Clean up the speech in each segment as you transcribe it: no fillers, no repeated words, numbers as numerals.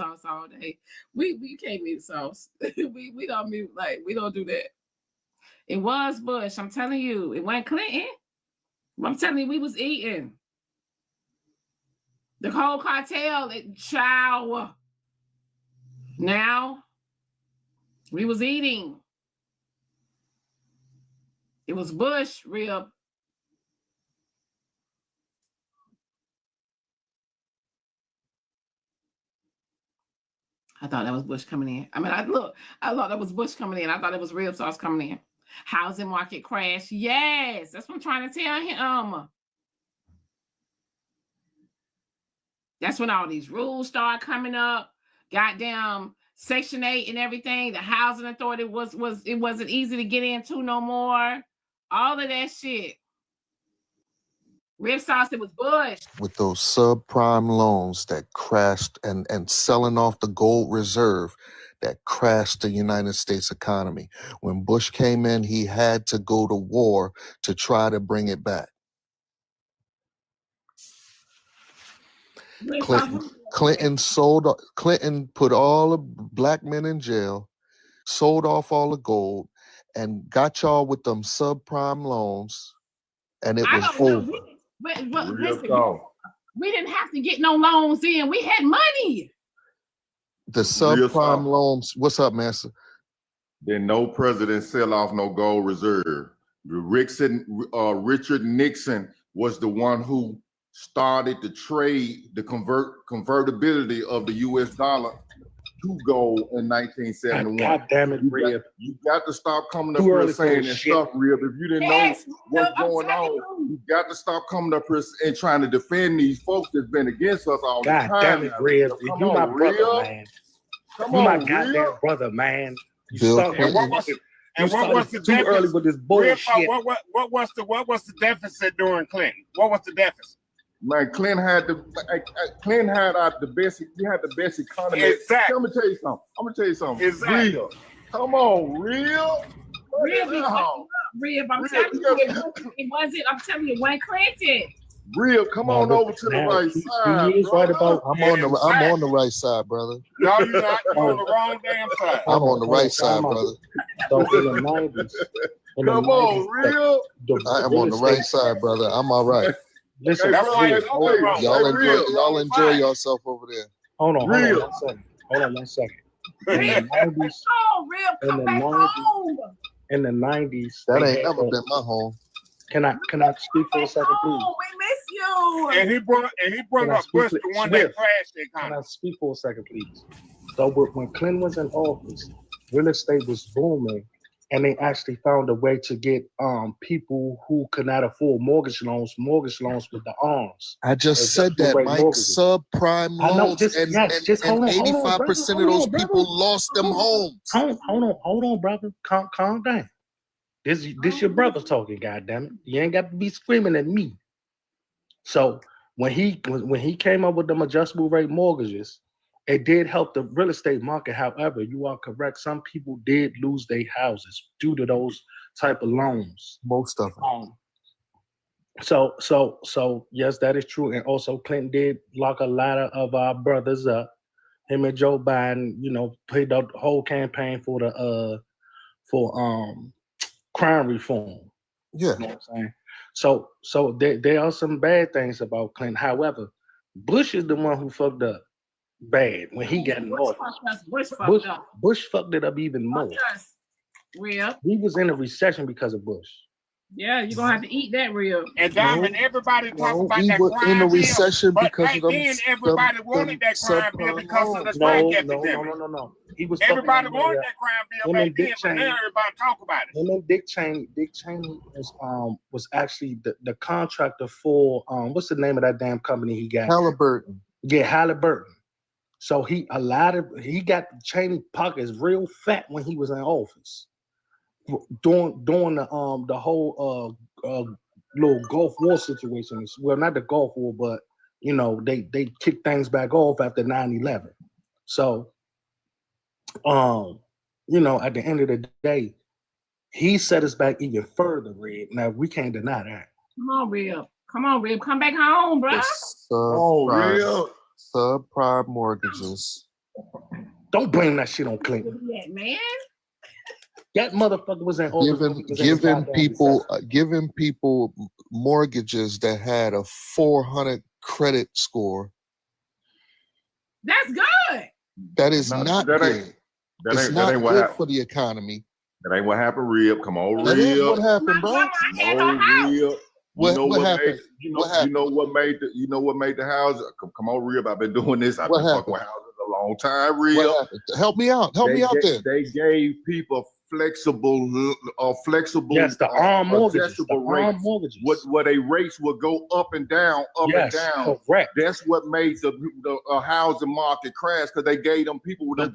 sauce all day. We can't mute sauce. we don't mute, like, we don't do that. It was Bush. I'm telling you, it wasn't Clinton. I'm telling you, we was eating. The whole cartel, chow. Now, we was eating. It was Bush, Rib. I thought that was Bush coming in. I mean, I thought that was Bush coming in. I thought it was rib sauce coming in. Housing market crash. Yes, that's what I'm trying to tell him. That's when all these rules start coming up. Goddamn Section 8 and everything. The housing authority it wasn't easy to get into no more. All of that shit. Rib sauce, it was Bush. With those subprime loans that crashed and selling off the gold reserve that crashed the United States economy. When Bush came in, he had to go to war to try to bring it back. Clinton put all the black men in jail, sold off all the gold, and got y'all with them subprime loans, and it was over. We didn't have to get no loans in. We had money. The subprime loans. What's up, Master? Then no president sell off no gold reserve. Richard Nixon was the one who started the trade, the convertibility of the U.S. dollar to gold in 1971. God damn it, Rib. You got to stop coming up here saying that stuff, Rib. If you didn't know what's going on, you got to stop coming up here and trying to defend these folks that's been against us all the time. God damn it, Rib. You my brother, man. You my goddamn brother, man. And what was the too early with this bullshit? What was the deficit during Clinton? What was the deficit? Man, Clinton had the best. We had the best economy. Exactly. I'm gonna tell you something. Exactly. Real. Come on, real. Rib, I'm telling you, it wasn't. I'm telling you, it wasn't Clinton. Real, come on over to the right side. I'm on the right side, brother. No, you're not. You're on the wrong damn side. I'm on the right side, brother. So in the 90s. Come on, real. I'm on the right side, brother. I'm all right. Listen, y'all enjoy yourself over there. Hold on one second. In the 90s, that ain't never been my home. Can I speak for a second, please? Oh, we miss you. And he brought up Bush, the one that crashed the economy. Can I speak for a second, please? So when Clinton was in office, real estate was booming, and they actually found a way to get people who could not afford mortgage loans with the arms. I just said that, Mike. Subprime loans, and 85% of those people lost them homes. Hold on, brother. Calm down. This your brother talking, goddammit. You ain't got to be screaming at me. So when he came up with them adjustable rate mortgages, it did help the real estate market. However, you are correct. Some people did lose their houses due to those type of loans. Most of them. So yes, that is true. And also Clinton did lock a lot of our brothers up. Him and Joe Biden, played the whole campaign for crime reform. Yeah. You know what I'm saying? So there are some bad things about Clinton. However, Bush is the one who fucked up bad when he got in office. Bush fucked it up even more. Real. He was in a recession because of Bush. Yeah, you're gonna have to eat that, Real. And Diamond, everybody talk about he that was crime in a bill, recession but because back of them. then everybody wanted that crime bill because of the crack epidemic. No. He was everybody wanted that crime bill back then, but now everybody talk about it. And then Dick Cheney was actually the contractor for what's the name of that damn company he got? Halliburton. Yeah, Halliburton. So he got Cheney pockets real fat when he was in office. During the whole little Gulf War situation. Well, not the Gulf War, but they kicked things back off after 9/11. So at the end of the day, he set us back even further, Red. Now we can't deny that. Come on, Rib. Come back home, bro. Real. Subprime mortgages Don't blame that shit on Clinton. Yeah, man. That motherfucker was in office. Giving people mortgages that had a 400 credit score. That's good. That is not good. It's not good for the economy. That ain't what happened, Rib. Come on, Rib. That is what happened, bro. What happened? You know what made the house? Come on, Rib. I've been doing this. I've been fucking with houses a long time, Rib. Help me out. Help me out there. They gave people flexible. Yes, the arm mortgages. Where they rates would go up and down, and down. Correct. That's what made the housing market crash, because they gave them people with them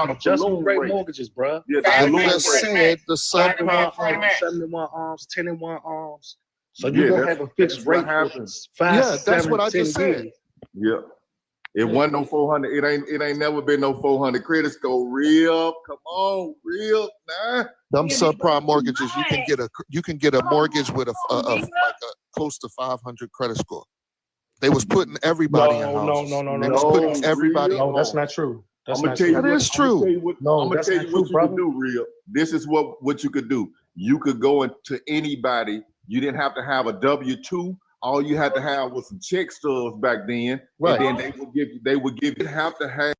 adjustable rate mortgages, bro. Yeah, I just said the subprime 71 arms, 10-1 arms. So you're gonna have a fixed rate. Happens. 5, that's what I just said. Yeah. It wasn't no 400. It ain't never been no 400 credit score. Real, come on, real. Nah. Them subprime mortgages, you can get a mortgage with a close to 500 credit score. They was putting everybody in houses. No. They was putting everybody. No, that's not true. I'm gonna tell you that is true. I'm gonna tell you what you could do, Real. This is what you could do. You could go into anybody. You didn't have to have a W-2. All you had to have was some check stubs back then, right? And then they would give you have to have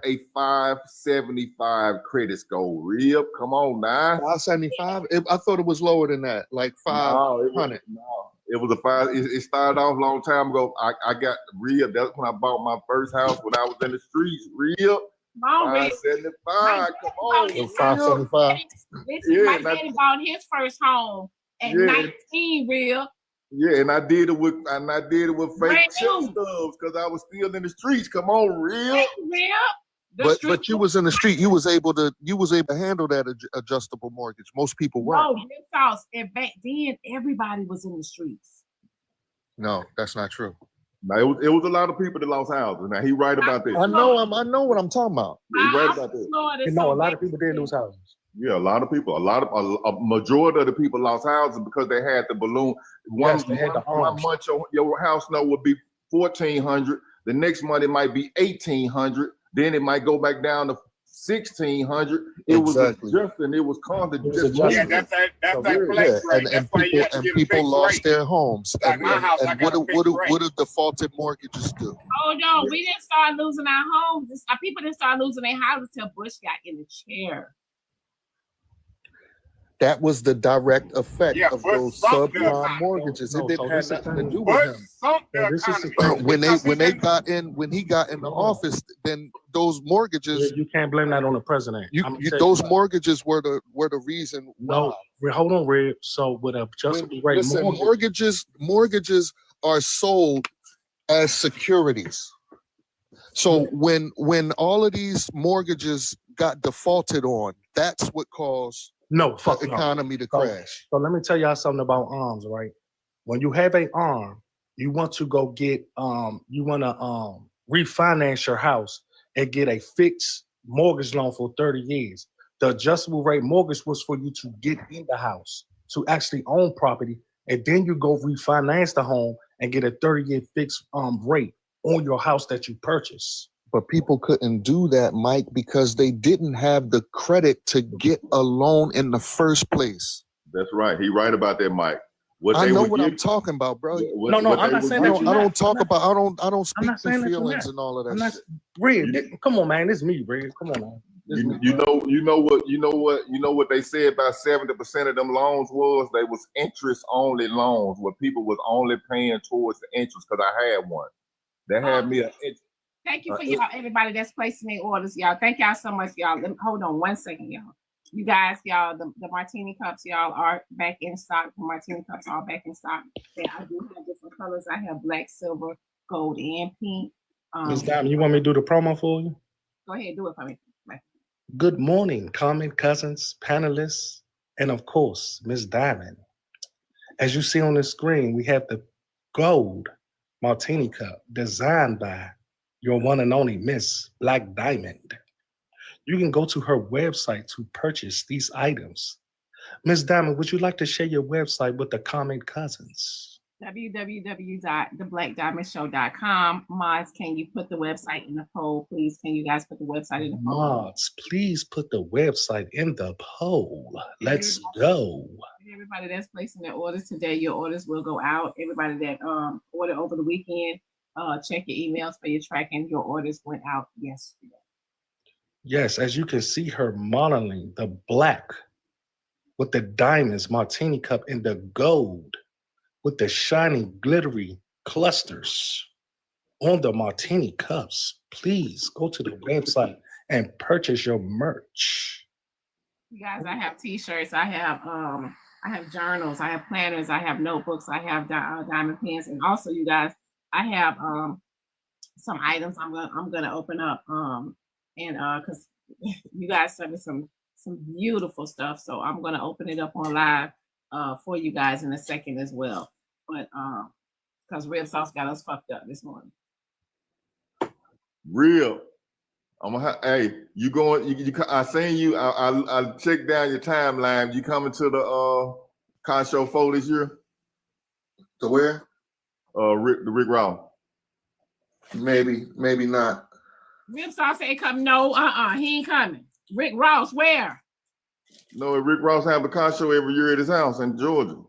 a 575 credit score. Real, come on now. 575. I thought it was lower than that, like 500. No, it was a 5. It started off a long time ago. I got Real. That's when I bought my first house when I was in the streets. Real. 575. Come on. 575. My daddy bought his first home at 19, Real. Yeah, and I did it with fake check stubs because I was still in the streets. Come on, Real. But you was in the street. You was able to handle that adjustable mortgage. Most people weren't. No, this house, and back then everybody was in the streets. No, that's not true. Now it was a lot of people that lost houses. Now he right about this. I know what I'm talking about. He right about this. No, a lot of people did lose houses. Yeah, a lot of people. A majority of the people lost houses because they had the balloon. One month your house note would be $1,400. The next month it might be $1,800. Then it might go back down to $1,600. It was adjusting. It was constant. Yeah, that's that flex rate. And people lost their homes. And what do defaulted mortgages do? Oh no, we didn't start losing our homes. People didn't start losing their houses till Bush got in the chair. That was the direct effect of those subprime mortgages. It didn't have nothing to do with him. When he got in the office, then those mortgages. You can't blame that on the president. Those mortgages were the reason. No, hold on, Red. So with adjustable rate mortgages are sold as securities. So when all of these mortgages got defaulted on, that's what caused the economy to crash. So let me tell y'all something about arms, right? When you have an arm, you want to go get you want to refinance your house and get a fixed mortgage loan for 30 years. The adjustable rate mortgage was for you to get in the house, to actually own property, and then you go refinance the home and get a 30-year fixed rate on your house that you purchase. But people couldn't do that, Mike, because they didn't have the credit to get a loan in the first place. That's right. He right about that, Mike. I know what I'm talking about, bro. I'm not saying that. I don't speak to feelings and all of that shit. Red, come on, man. It's me, Red. Come on, man. You know what they said about 70% of them loans was they was interest only loans where people was only paying towards the interest, because I had one. That had me Thank you for y'all, everybody that's placing their orders, y'all. Thank y'all so much, y'all. Hold on 1 second, y'all. You guys, y'all, the martini cups, y'all, are back in stock. The martini cups are back in stock. And I do have different colors. I have black, silver, gold, and pink. Ms. Diamond, you want me to do the promo for you? Go ahead, do it for me. Good morning, Common Cousins, panelists, and of course, Ms. Diamond. As you see on the screen, we have the gold martini cup designed by your one and only Miss Blaqqdiamond. You can go to her website to purchase these items. Ms. Diamond, would you like to share your website with the Common Cousins? www.theblackdiamondshow.com. Mods, can you put the website in the poll, please? Can you guys put the website in the poll? Mods, please put the website in the poll. Let's go. Everybody that's placing their orders today, your orders will go out. Everybody that ordered over the weekend, check your emails for your tracking. Your orders went out yesterday. Yes, as you can see her modeling the black with the diamonds martini cup in the gold with the shiny glittery clusters on the martini cups. Please go to the website and purchase your merch. You guys, I have t-shirts, I have journals, I have planners, I have notebooks, I have diamond pens, and also you guys, I have some items I'm gonna open up because you guys sent me some beautiful stuff, so I'm gonna open it up on live for you guys in a second as well. But because Red Sauce got us fucked up this morning. Real. Hey, you going? I seen you. I checked down your timeline. You coming to the car show 4 this year? To where? The Rick Ross. Maybe not. Rip Sauce ain't coming. No, he ain't coming. Rick Ross, where? No, Rick Ross have a car show every year at his house in Georgia.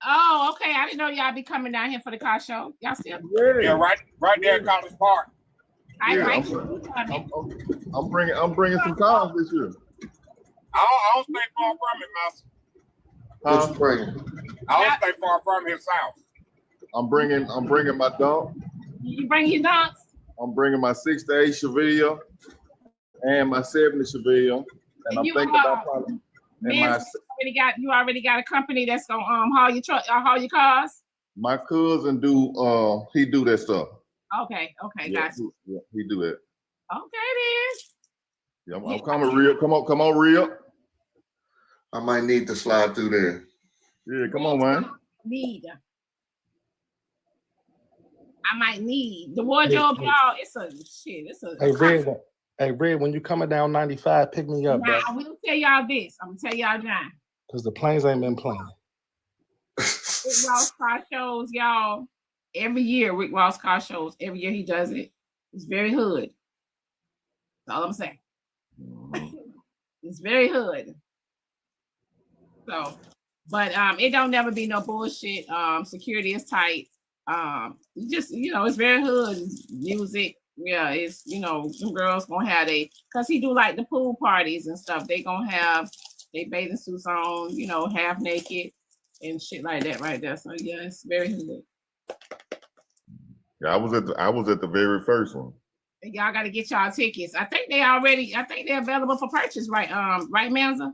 Oh, okay. I didn't know y'all be coming down here for the car show. Y'all still? Yeah, right there in College Park. I'm bringing some cars this year. I don't stay far from it, Master. What you bringing? I don't stay far from his house. I'm bringing my dump. You bring your dunks? I'm bringing my 68 Chevelle and my 70 Chevelle, and I'm thinking about probably. You already got a company that's gonna haul your truck, haul your cars. My cousin he do that stuff. Okay, gotcha. Yeah, he do it. Okay then. Yeah, I'm coming, real. Come on, real. I might need to slide through there. Yeah, come on, man. I might need the wardrobe, y'all. It's a. Hey, Red, when you coming down 95, pick me up. Nah, I will tell y'all this. I'm gonna tell y'all now. Because the planes ain't been playing. Rick Ross car shows, y'all. Every year, Rick Ross car shows. Every year he does it. It's very hood. That's all I'm saying. It's very hood. So, but it don't never be no bullshit. Security is tight. Just it's very hood music. Yeah, it's some girls gonna have because he do like the pool parties and stuff. They gonna have they bathing suits on, half naked and shit like that right there. So yeah, it's very hood. Yeah, I was at the very first one. Y'all got to get y'all tickets. I think they're available for purchase, right? Right, Manza?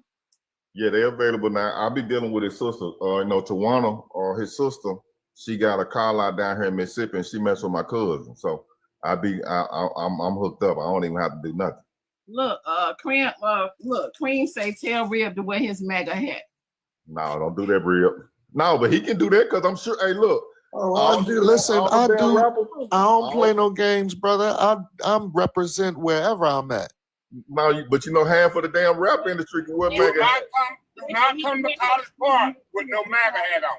Yeah, they're available now. I'll be dealing with his sister, Tawana, or his sister. She got a car lot down here in Mississippi, and she messed with my cousin. So I'm hooked up. I don't even have to do nothing. Look, Queen say tell Rib to wear his mega hat. No, don't do that, Rib. No, but he can do that because I'm sure. Hey, look. I don't play no games, brother. I'm represent wherever I'm at. No, but half of the damn rap industry can wear MAGA hat. Do not come to College Park with no MAGA hat on.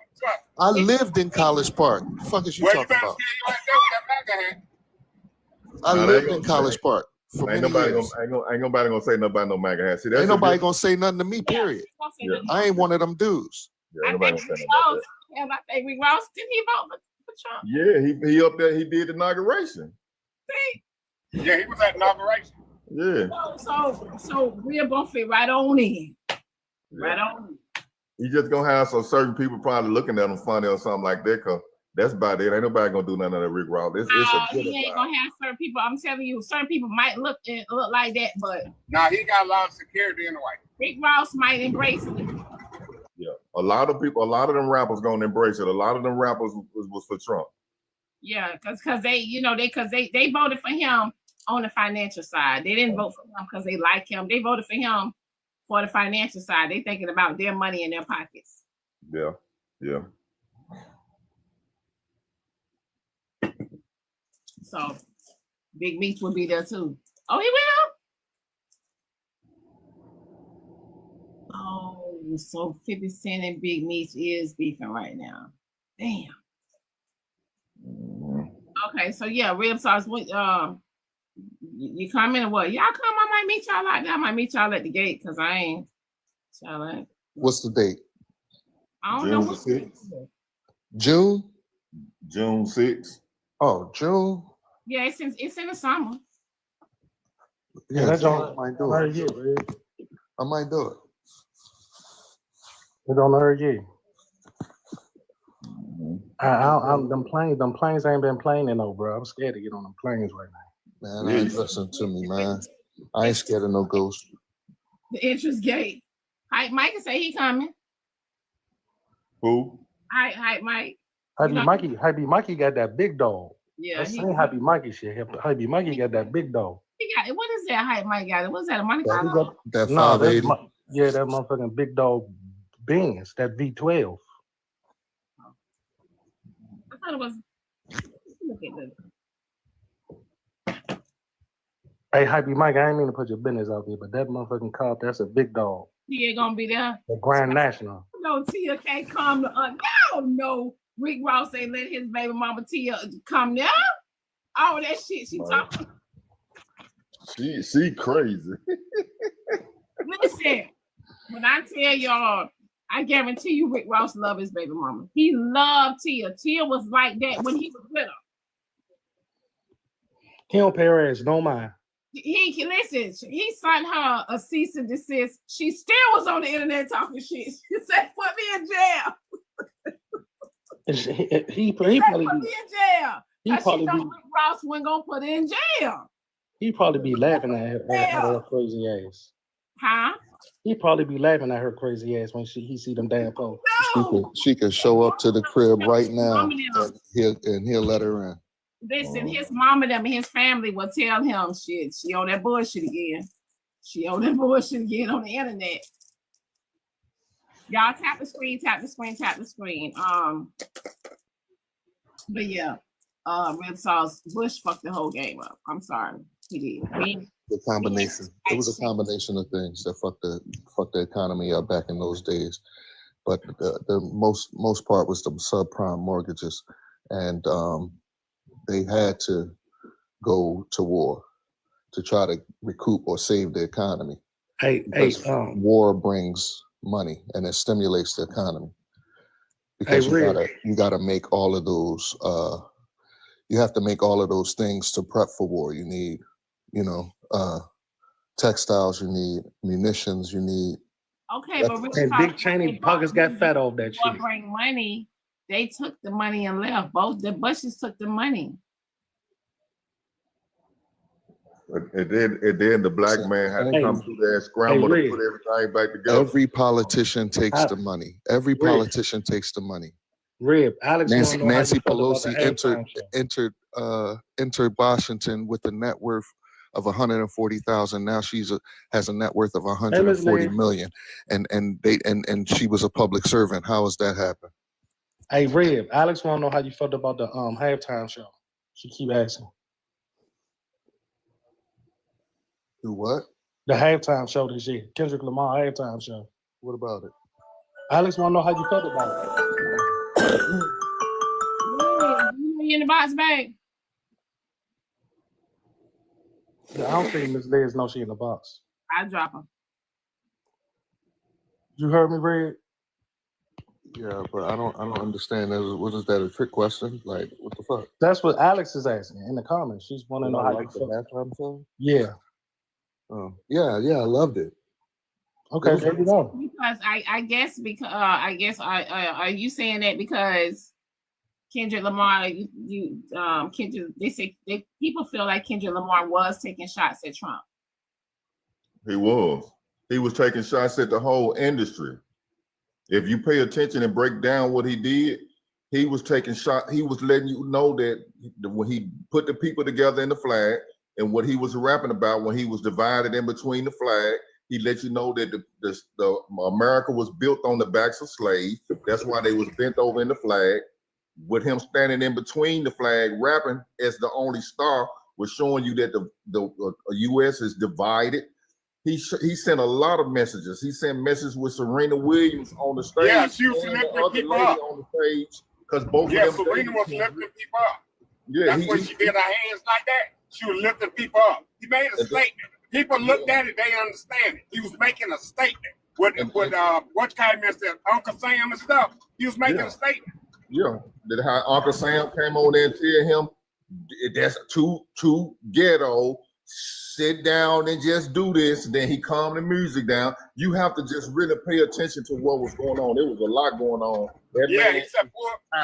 I lived in College Park. What the fuck is you talking about? I lived in College Park for ain't many years. Ain't nobody gonna say nothing about no MAGA hat. See, ain't nobody gonna say nothing to me, period. Yeah. I ain't one of them dudes. Yeah, ain't nobody gonna say nothing about that. I think Rick Ross, didn't he vote for Trump? Yeah, he up there. He did the inauguration. See? Yeah, he was at inauguration. Yeah. So we're gonna fit right on in. Yeah. Right on. You just gonna have some certain people probably looking at him funny or something like that, cause that's about it. Ain't nobody gonna do nothing to Rick Ross. He ain't gonna have certain people. I'm telling you, certain people might look like that, but he got a lot of security anyway. Rick Ross might embrace it. Yeah, a lot of them rappers gonna embrace it. A lot of them rappers was for Trump. Yeah, because they voted for him on the financial side. They didn't vote for him because they like him. They voted for him for the financial side. They thinking about their money in their pockets. Yeah. So Big Meech will be there too. Oh, he will? Oh, so 50 Cent and Big Meech is beefing right now. Damn. Okay, so yeah, rib sauce. You come in or what? Y'all come. I might meet y'all out there. I might meet y'all at the gate because I ain't. What's the date? I don't know. June 6th. June? June 6th. Oh, June? Yeah, it's in the summer. Yeah, that's I on. might do it. I might do it. It's on the RG. Them planes ain't been playing no, bro. I'm scared to get on them planes right now. Man, listen to me, man. I ain't scared of no ghost. The entrance gate. Mike can say he coming. Who? Hi, Mike. Hype Mikey got that big dog. Yeah, that's same Hype Mikey shit. Hype Mikey got that big dog. He got what is that? Hype Mike got it. What's that? A Monte Carlo? That 580. That motherfucking big dog Benz. That V12. I thought it was. Look at this. Hey, Hype Mike, I ain't mean to put your business out there, but that motherfucking car, that's a big dog. Tia gonna be there. The Grand National. No, Tia can't come to us. No, Rick Ross ain't let his baby mama Tia come there. All that shit she talking. She crazy. Listen, when I tell y'all, I guarantee you Rick Ross loved his baby mama. He loved Tia. Tia was like that when he was with her. He don't pay her ass no mind. He sent her a cease and desist. She still was on the internet talking shit. She said, "Put me in jail." He probably put me in jail. He probably Rick Ross wasn't gonna put her in jail. He probably be laughing at her crazy ass. Huh? He probably be laughing at her crazy ass when he see them damn posts. No. She could show up to the crib right now and he'll let her in. Listen, his mom and them and his family will tell him shit. She on that bullshit again. She on that bullshit again on the internet. Y'all tap the screen, tap the screen, tap the screen. But yeah, Rib Sauce Bush fucked the whole game up. I'm sorry, he did. The combination. It was a combination of things that fucked the economy up back in those days. But the most part was the subprime mortgages, and they had to go to war to try to recoup or save the economy. War brings money and it stimulates the economy because you gotta make all of those. You have to make all of those things to prep for war. You need, textiles. You need munitions. You need. Okay, but Dick Cheney pockets got fat off that shit. Bring money. They took the money and left. Both the Bushes took the money. And then the black man had to come through there and scramble to put everything back together. Every politician takes the money. Every politician takes the money. Rib, Alex. Nancy Pelosi entered Washington with a net worth of 140,000. Now has a net worth of 140 million, and she was a public servant. How has that happened? Hey, Rib, Alex want to know how you felt about the halftime show. She keep asking. Do what? The halftime show this year, Kendrick Lamar halftime show. What about it? Alex want to know how you felt about it. You in the box, babe? I don't think Miss Liz knows she in the box. I drop her. You heard me, Red? Yeah, but I don't understand. What is that, a trick question? Like, what the fuck? That's what Alex is asking in the comments. She's want to know how you feel. Halftime show? Yeah. Oh, yeah, I loved it. Okay, there you go. Because I guess are you saying that because Kendrick Lamar, Kendrick, they say people feel like Kendrick Lamar was taking shots at Trump. He was taking shots at the whole industry. If you pay attention and break down what he did, he was taking shots. He was letting you know that when he put the people together in the flag and what he was rapping about when he was divided in between the flag, he let you know that the America was built on the backs of slaves. That's why they was bent over in the flag. With him standing in between the flag, rapping as the only star, was showing you that the U.S. is divided. He sent a lot of messages. He sent messages with Serena Williams on the stage. Yeah, she was lifting people up on the stage because both of them. Serena was lifting people up. Yeah, That's when she did her hands like that. She was lifting people up. He made a statement. People looked at it, they understand it. He was making a statement. What came in said, Uncle Sam and stuff, he was making a statement. Yeah, that how Uncle Sam came on there and tell him that's too ghetto. Sit down and just do this. And then he calmed the music down. You have to just really pay attention to what was going on. There was a lot going on. He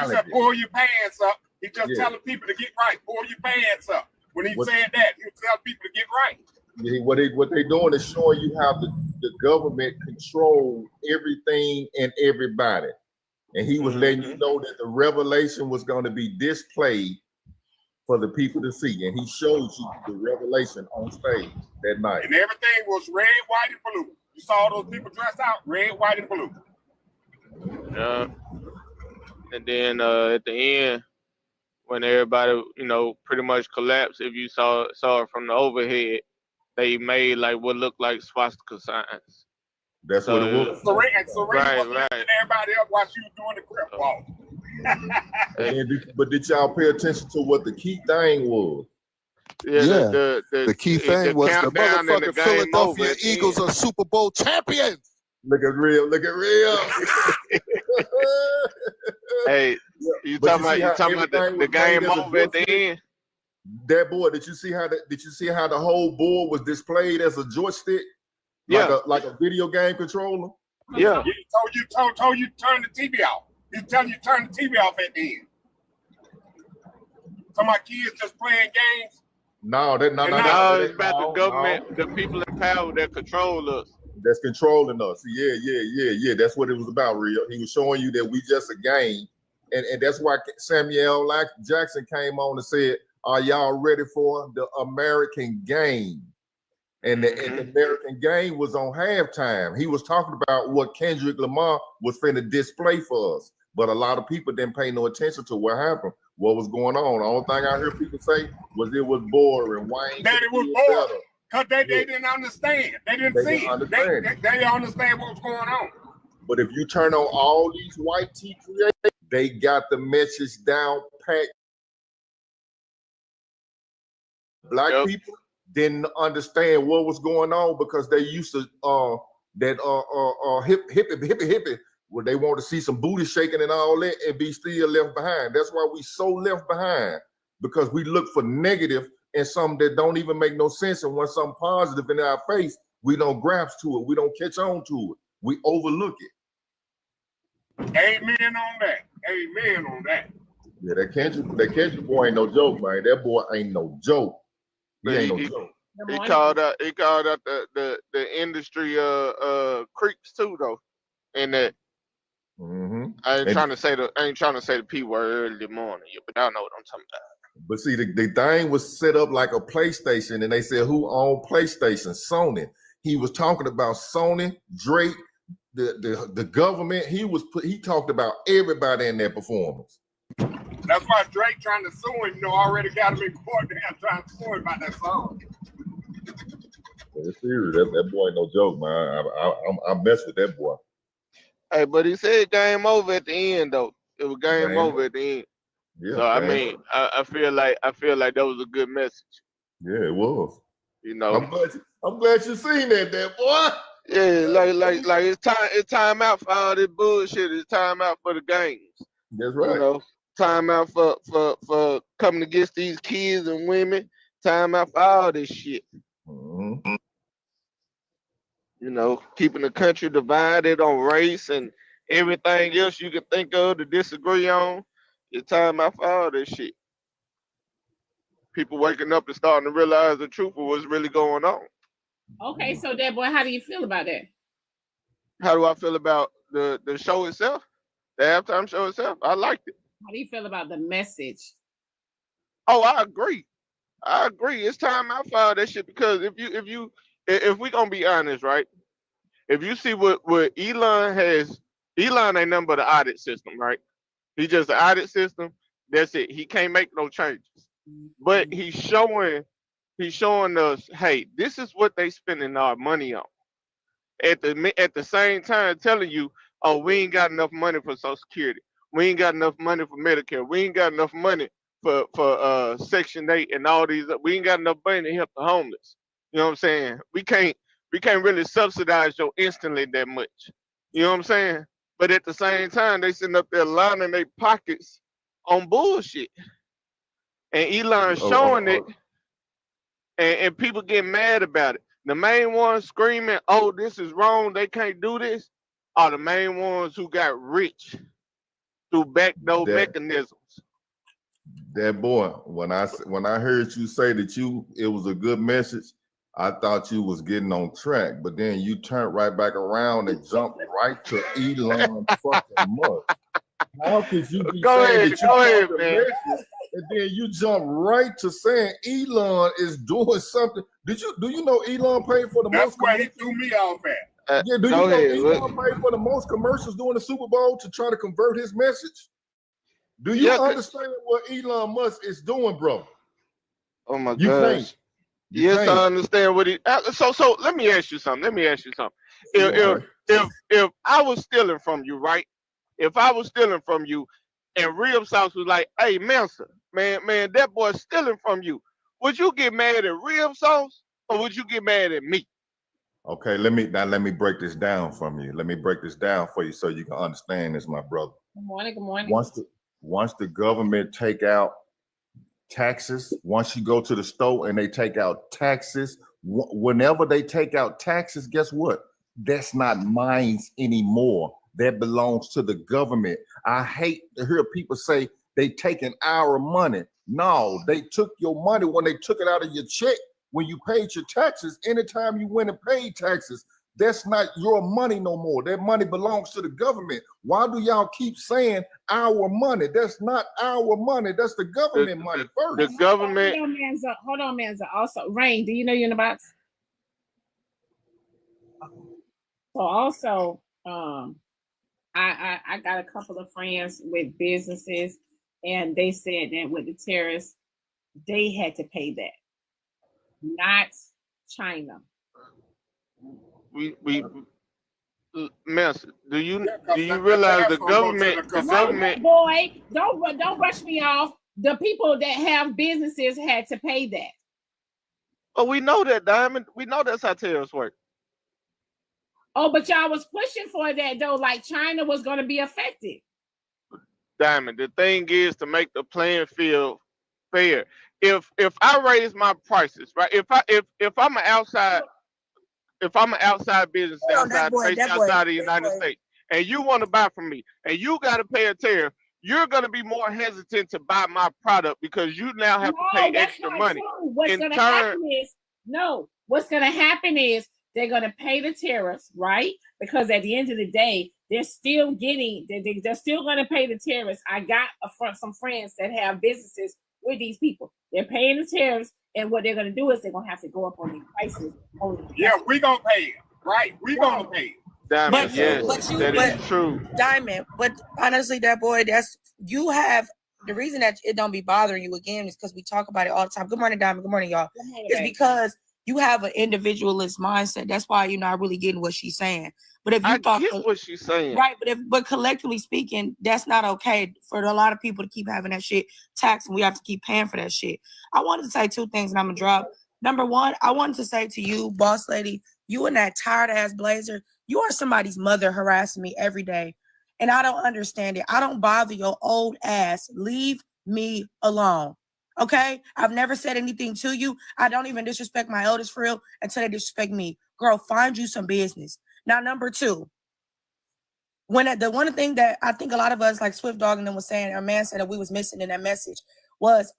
said, pull your pants up. He just telling people to get right. Pull your pants up. When he said that, he was telling people to get right. Yeah, what they doing is showing you how the government control everything and everybody. And he was letting you know that the revelation was going to be displayed for the people to see. And he showed you the revelation on stage that night. And everything was red, white, and blue. You saw those people dressed out red, white, and blue. Yeah. And then at the end, when everybody, pretty much collapsed, if you saw it from the overhead, they made like what looked like swastika signs. That's what it was. Serena was lifting everybody up while she was doing the crip walk. But did y'all pay attention to what the key thing was? The key thing was the motherfucking Philadelphia Eagles are Super Bowl champions. Look at real. Hey, you talking about the game over at the end? That board, did you see how the whole board was displayed as a joystick? Like a video game controller? Yeah. He told you to turn the TV off. He's telling you to turn the TV off at the end. So my kids just playing games? No, it's about the government, the people in power that control us. That's controlling us. Yeah. That's what it was about, real. He was showing you that we just a game. And that's why Samuel Jackson came on and said, are y'all ready for the American game? And the American game was on halftime. He was talking about what Kendrick Lamar was finna display for us. But a lot of people didn't pay no attention to what happened, what was going on. The only thing I heard people say was it was boring. That it was boring. Because they didn't understand. They didn't see it. They didn't understand what was going on. But if you turn on all these white tea creators, they got the message down packed. Black people didn't understand what was going on because they used to hippie where they want to see some booty shaking and all that and be still left behind. That's why we so left behind, because we look for negative and something that don't even make no sense. And when something positive in our face, we don't grasp to it. We don't catch on to it. We overlook it. Amen on that. Amen on that. Yeah, that Kendrick boy ain't no joke, man. That boy ain't no joke. He ain't no joke. He called out the industry creeps too though. And that I ain't trying to say the P word early in the morning, but y'all know what I'm talking about. But see, the thing was set up like a PlayStation, and they said who owned PlayStation? Sony. He was talking about Sony, Drake, the government. He talked about everybody in their performance. That's why Drake trying to sue him, already got him in court now trying to sue him about that song. It's serious. That boy ain't no joke, man. I mess with that boy. Hey, but he said game over at the end though. It was game over at the end. Yeah. So I mean, I feel like that was a good message. Yeah, it was. I'm glad you seen that boy. Yeah, like it's time out for all this bullshit. It's time out for the games. That's right. Time out for coming against these kids and women. Time out for all this shit. Mm-hmm. Keeping the country divided on race and everything else you could think of to disagree on. It's time out for all this shit. People waking up and starting to realize the truth of what's really going on. Okay, so that boy, how do you feel about that? How do I feel about the show itself? The halftime show itself? I liked it. How do you feel about the message? Oh, I agree. It's time out for all that shit, because if we gonna be honest, right? If you see what Elon has, Elon ain't nothing but an audit system, right? He's just an audit system. That's it. He can't make no changes. But he's showing us, hey, this is what they spending our money on. At the same time, telling you, oh, we ain't got enough money for Social Security. We ain't got enough money for Medicare. We ain't got enough money for Section 8 and all these. We ain't got enough money to help the homeless. You know what I'm saying? We can't really subsidize your instantly that much. You know what I'm saying? But at the same time, they sitting up there lining their pockets on bullshit. And Elon showing it, and people get mad about it. The main ones screaming, "Oh, this is wrong, they can't do this," are the main ones who got rich through backdoor mechanisms. That boy, when I heard you say that it was a good message, I thought you was getting on track, but then you turned right back around and jumped right to Elon fucking Musk. How could you be saying that you got the message, and then you jump right to saying Elon is doing something? Do you know Elon paid for the most? That's why he threw me off at. Yeah, do you know Elon paid for the most commercials during the Super Bowl to try to convert his message? Do you understand what Elon Musk is doing, bro? Oh my gosh. Yes, I understand what he. So let me ask you something. If I was stealing from you, right? If I was stealing from you, and Rib Sauce was like, "Hey, Mensa, man, that boy's stealing from you," would you get mad at Rib Sauce or would you get mad at me? Okay, let me break this down from you. Let me break this down for you so you can understand this, my brother. Good morning. Good morning. Once the government take out taxes, once you go to the store and they take out taxes, whenever they take out taxes, guess what? That's not mine anymore. That belongs to the government. I hate to hear people say they taking our money. No, they took your money when they took it out of your check. When you paid your taxes, anytime you went and paid taxes, that's not your money no more. That money belongs to the government. Why do y'all keep saying our money? That's not our money. That's the government money first. The government. Hold on, Manza. Also, Rain, do you know you're in the box? So also, I got a couple of friends with businesses, and they said that with the tariffs, they had to pay that, not China. Mess. Do you realize the government? Boy, don't brush me off. The people that have businesses had to pay that. Oh, we know that, Diamond. We know that's how tariffs work. Oh, but y'all was pushing for that though, like China was going to be affected. Diamond, the thing is to make the playing field fair. If I raise my prices, right? If I'm an outside business outside the United States, and you want to buy from me, and you got to pay a tariff, you're going to be more hesitant to buy my product because you now have to pay extra money. What's going to happen is they're going to pay the tariffs, right? Because at the end of the day, they're still going to pay the tariffs. I got some friends that have businesses with these people. They're paying the tariffs, and what they're going to do is they're going to have to go up on the prices. Yeah, we're going to pay it, right? We're going to pay it. Diamond, that is true. Diamond, but honestly, that boy, you have the reason that it don't be bothering you again is because we talk about it all the time. Good morning, Diamond. Good morning, y'all. It's because you have an individualist mindset. That's why you're not really getting what she's saying. But if you get what she's saying, right? But collectively speaking, that's not okay for a lot of people to keep having that shit taxed, and we have to keep paying for that shit. I wanted to say two things, and I'm gonna drop. Number one, I wanted to say to you, boss lady, you in that tired ass blazer, you are somebody's mother harassing me every day, and I don't understand it. I don't bother your old ass. Leave me alone. Okay, I've never said anything to you. I don't even disrespect my eldest for real until they disrespect me. Girl, find you some business. Now, number two, the one thing that I think a lot of us, like Swift Dog and them was saying, our man said that we was missing in that message was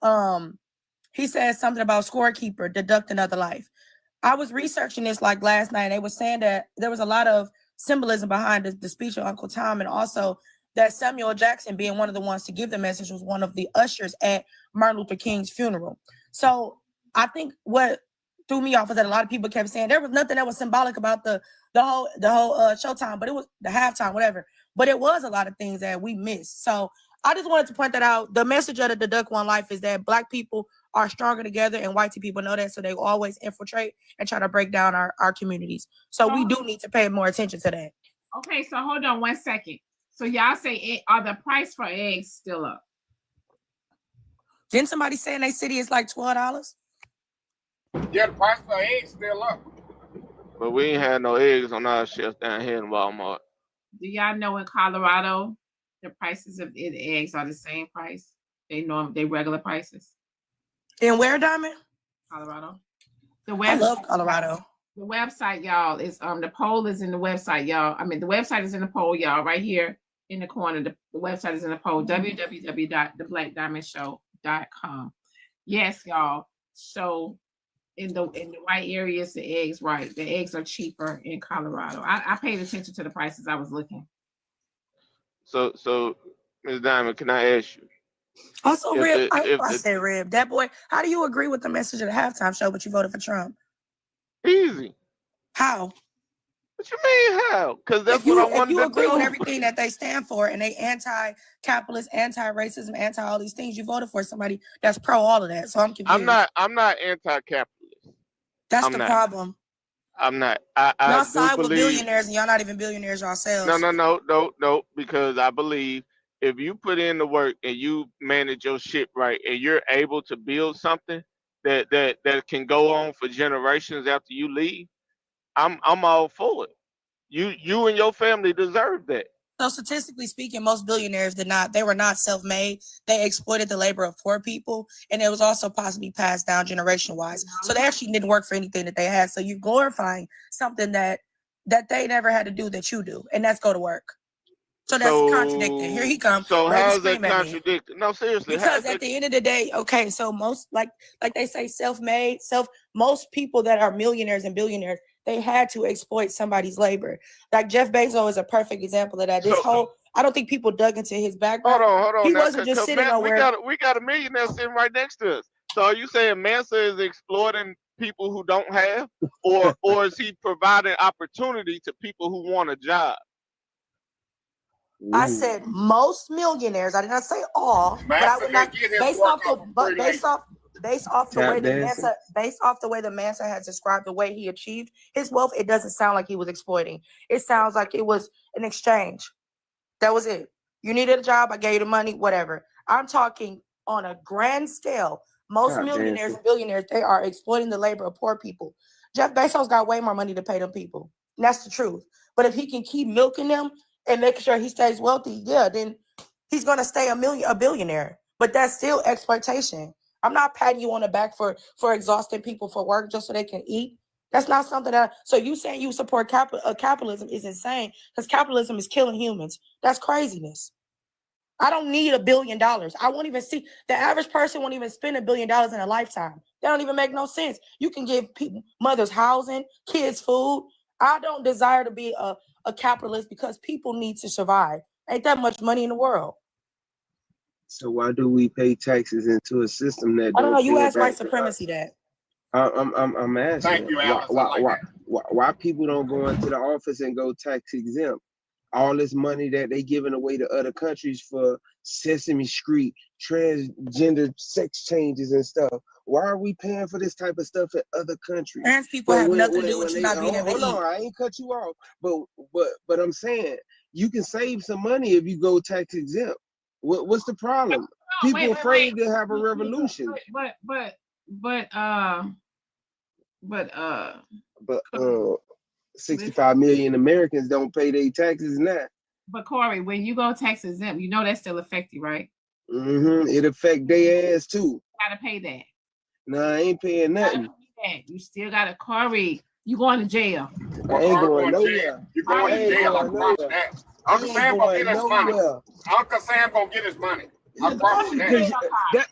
he said something about scorekeeper, deduct another life. I was researching this like last night, and they were saying that there was a lot of symbolism behind the speech of Uncle Tom, and also that Samuel Jackson, being one of the ones to give the message, was one of the ushers at Martin Luther King's funeral. So I think what threw me off was that a lot of people kept saying there was nothing that was symbolic about the whole showtime, but it was the halftime, whatever. But it was a lot of things that we missed. So I just wanted to point that out. The message of the Deduct One Life is that Black people are stronger together, and white people know that, so they always infiltrate and try to break down our communities. So we do need to pay more attention to that. Okay, so hold on 1 second. So y'all say, are the price for eggs still up? Didn't somebody say in their city it's like $12? Yeah, the price for eggs still up. But we ain't had no eggs on our shelf down here in Walmart. Do y'all know in Colorado the prices of the eggs are the same price? They regular prices. And where, Diamond? Colorado. I love Colorado. The website, y'all, is the poll is in the website, y'all. I mean, the website is in the poll, y'all, right here in the corner. The website is in the poll, www.theblaqqdiamondshow.com. Yes, y'all. So in the white areas, the eggs, right? The eggs are cheaper in Colorado. I paid attention to the prices. I was looking. So Ms. Diamond, can I ask you? Also, Rib, I said Rib. That boy, how do you agree with the message of the halftime show, but you voted for Trump? Easy. How? What you mean how? Because that's what I wanted to do. If you agree with everything that they stand for and they anti-capitalist, anti-racism, anti all these things, you voted for somebody that's pro all of that. So I'm confused. I'm not anti-capitalist. That's the problem. I'm not. Y'all side with billionaires and y'all not even billionaires yourselves. No. Because I believe if you put in the work and you manage your shit right and you're able to build something that can go on for generations after you leave, I'm all for it. You and your family deserve that. So statistically speaking, most billionaires they were not self-made. They exploited the labor of poor people, and it was also possibly passed down generation-wise. So they actually didn't work for anything that they had. So you're glorifying something that they never had to do that you do, and that's go to work. So that's contradicting. Here he comes. So how is that contradicting? No, seriously. Because at the end of the day, okay, so most like they say self-made, most people that are millionaires and billionaires, they had to exploit somebody's labor. Like Jeff Bezos is a perfect example of that. I don't think people dug into his background. Hold on. He wasn't just sitting nowhere. We got a millionaire sitting right next to us. So are you saying Mansa is exploiting people who don't have, or is he providing opportunity to people who want a job? I said most millionaires. I did not say all, but I would not based off the way the Mansa has described the way he achieved his wealth. It doesn't sound like he was exploiting. It sounds like it was an exchange. That was it. You needed a job, I gave you the money, whatever. I'm talking on a grand scale. Most millionaires and billionaires, they are exploiting the labor of poor people. Jeff Bezos got way more money to pay them people. And that's the truth. But if he can keep milking them and making sure he stays wealthy, then he's going to stay a billionaire. But that's still exploitation. I'm not patting you on the back for exhausting people for work just so they can eat. That's not something so you saying you support capitalism is insane, because capitalism is killing humans. That's craziness. I don't need $1 billion. I won't even see, the average person won't even spend $1 billion in a lifetime. That don't even make no sense. You can give mothers housing, kids food. I don't desire to be a capitalist because people need to survive. Ain't that much money in the world. So why do we pay taxes into a system that I don't know. You asked white supremacy that. I'm asking. Thank you, Alex. Why people don't go into the office and go tax exempt? All this money that they giving away to other countries for Sesame Street, transgender sex changes and stuff. Why are we paying for this type of stuff in other countries? Trans people have nothing to do with you not being able to eat. Hold on, I ain't cut you off. But I'm saying you can save some money if you go tax exempt. What's the problem? People afraid to have a revolution. But 65 million Americans don't pay their taxes now. But Corey, when you go tax exempt, you know that still affect you, right? It affect their ass too. You gotta pay that. No, I ain't paying nothing. You still gotta, Corey. You going to jail? I ain't going nowhere. You going to jail? I promise that. Uncle Sam gonna get his money. Uncle Sam gonna get his money. I promise you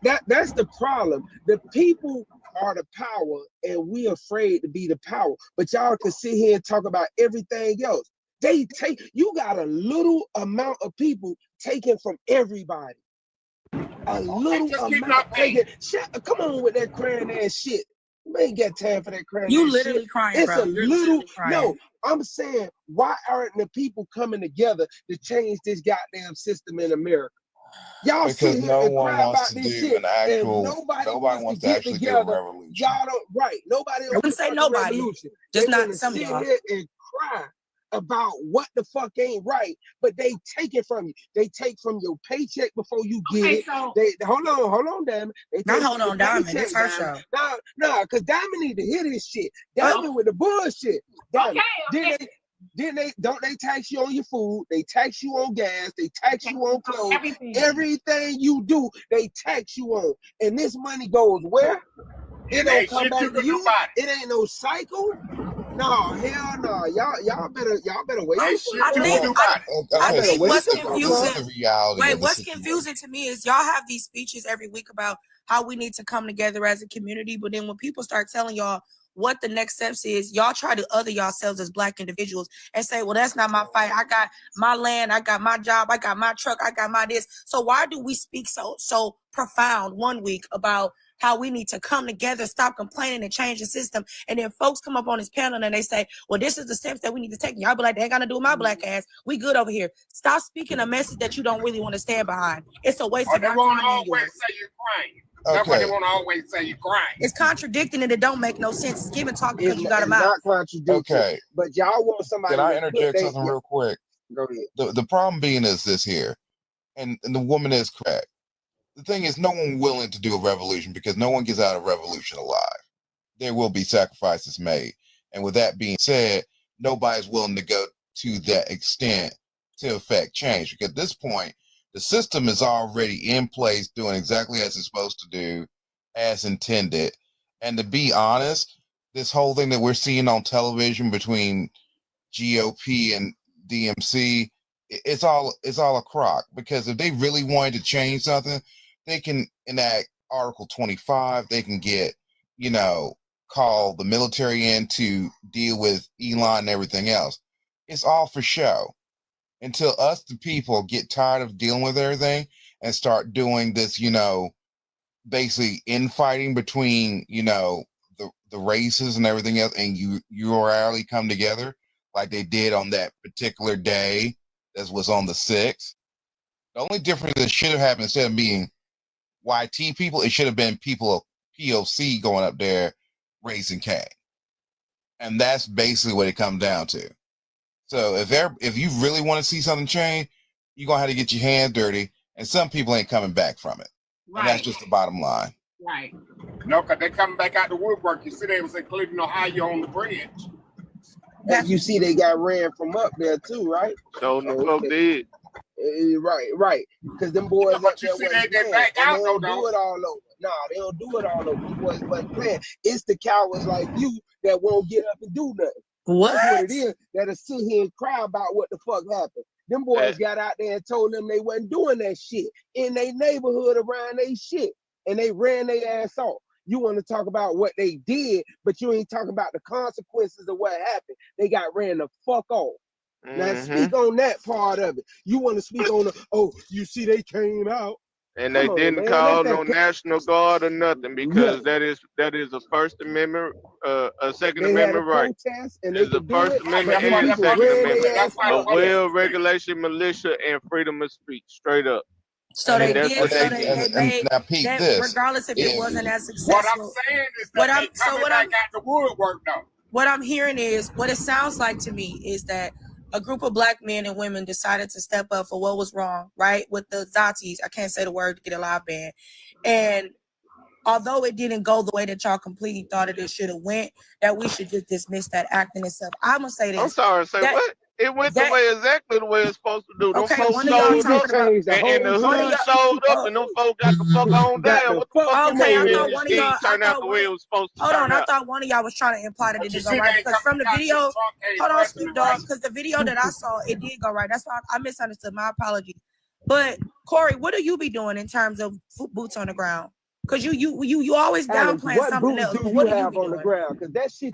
that. That's the problem. The people are the power, and we afraid to be the power. But y'all can sit here and talk about everything else. You got a little amount of people taken from everybody. A little amount taken. Come on with that crying ass shit. We ain't got time for that crying. You literally crying, it's bro. a little. No, I'm saying, why aren't the people coming together to change this goddamn system in America? Y'all because no one wants to do an actual. Nobody wants to actually do a revolution. Y'all don't. Right. Nobody. I wouldn't say nobody. Just not some of y'all. Here and cry about what the fuck ain't right, but they take it from you. They take from your paycheck before you get it. So They hold on, Diamond. They Now take hold from on, your Diamond. paycheck, It's her Diamond. show. No, because Diamond need to hear this shit. Diamond with the bullshit. Diamond. okay. Don't they tax you on your food? They tax you on gas. They tax you on clothes. Everything you do, they tax you on. And this money goes where? It don't come back to you. It ain't no cycle. No, hell no. Y'all better wait. I think what's confusing. Wait, what's confusing to me is y'all have these speeches every week about how we need to come together as a community, but then when people start telling y'all what the next steps is, y'all try to other yourselves as Black individuals and say, well, that's not my fight. I got my land, I got my job, I got my truck, I got my this. So why do we speak so profound one week about how we need to come together, stop complaining, and change the system? And then folks come up on this panel and they say, well, this is the steps that we need to take. And y'all be like, they ain't got to do with my Black ass. We good over here. Stop speaking a message that you don't really want to stand behind. It's a waste of they our won't time. always say you're crying. That's why they won't always say you're crying. It's contradicting and it don't make no sense. It's giving talk because you got a mouth. Not contradicting. Okay. But y'all want somebody. Can I interject something real quick? Go ahead. The problem being is this here, and the woman is correct. The thing is, no one willing to do a revolution because no one gets out of revolution alive. There will be sacrifices made. And with that being said, nobody's willing to go to that extent to affect change. Because at this point, the system is already in place, doing exactly as it's supposed to do, as intended. And to be honest, this whole thing that we're seeing on television between GOP and DMC, it's all a crock. Because if they really wanted to change something, they can enact Article 25. They can get, call the military in to deal with Elon and everything else. It's all for show. Until us, the people, get tired of dealing with everything and start doing this, basically infighting between, the races and everything else, and you rarely come together like they did on that particular day that was on the 6th. The only difference that should have happened, instead of being YT people, it should have been people of POC going up there raising Cain. And that's basically what it comes down to. So if you really want to see something change, you're going to have to get your hands dirty, and some people ain't coming back from it. Right. And that's just the bottom line. Right. No, because they coming back out the woodwork. You see, they was in Cleveland, Ohio on the bridge. You see, they got ran from up there too, right? So the fuck did. Right. Because them boys up there they back out, they don't do it all over. No, they don't do it all over. Them boys wasn't playing. It's the cowards like you that won't get up and do nothing. What? That's what it is. That'll sit here and cry about what the fuck happened. Them boys got out there and told them they wasn't doing that shit in their neighborhood around they shit, and they ran their ass off. You want to talk about what they did, but you ain't talking about the consequences of what happened. They got ran the fuck off. Now speak on that part of it. You want to speak on you see they came out. And they didn't call no National Guard or nothing because that is a First Amendment, a Second Amendment right. It's a First Amendment and a Second Amendment. A well-regulated militia and freedom of speech, straight up. So they did. Regardless if it wasn't as successful. What I'm saying is that they got the woodwork though. What I'm hearing is, what it sounds like to me is that a group of Black men and women decided to step up for what was wrong, right? With the Zatis, I can't say the word to get a live band. And although it didn't go the way that y'all completely thought it should have went, that we should just dismiss that act in itself. I'm gonna say this. I'm sorry, what? It went exactly the way it's supposed to do. Them folks sold up, and the hood sold up, and them folks got the fuck on down. What the fuck turned out the way it was supposed to turn out? Hold on, I thought one of y'all was trying to imply that it didn't go right. Because from the video, hold on, Snoop Dogg, because the video that I saw, it did go right. That's why I misunderstood. My apologies. But Corey, what do you be doing in terms of boots on the ground? Because you always downplaying something else. But what do you have on the ground? Because that shit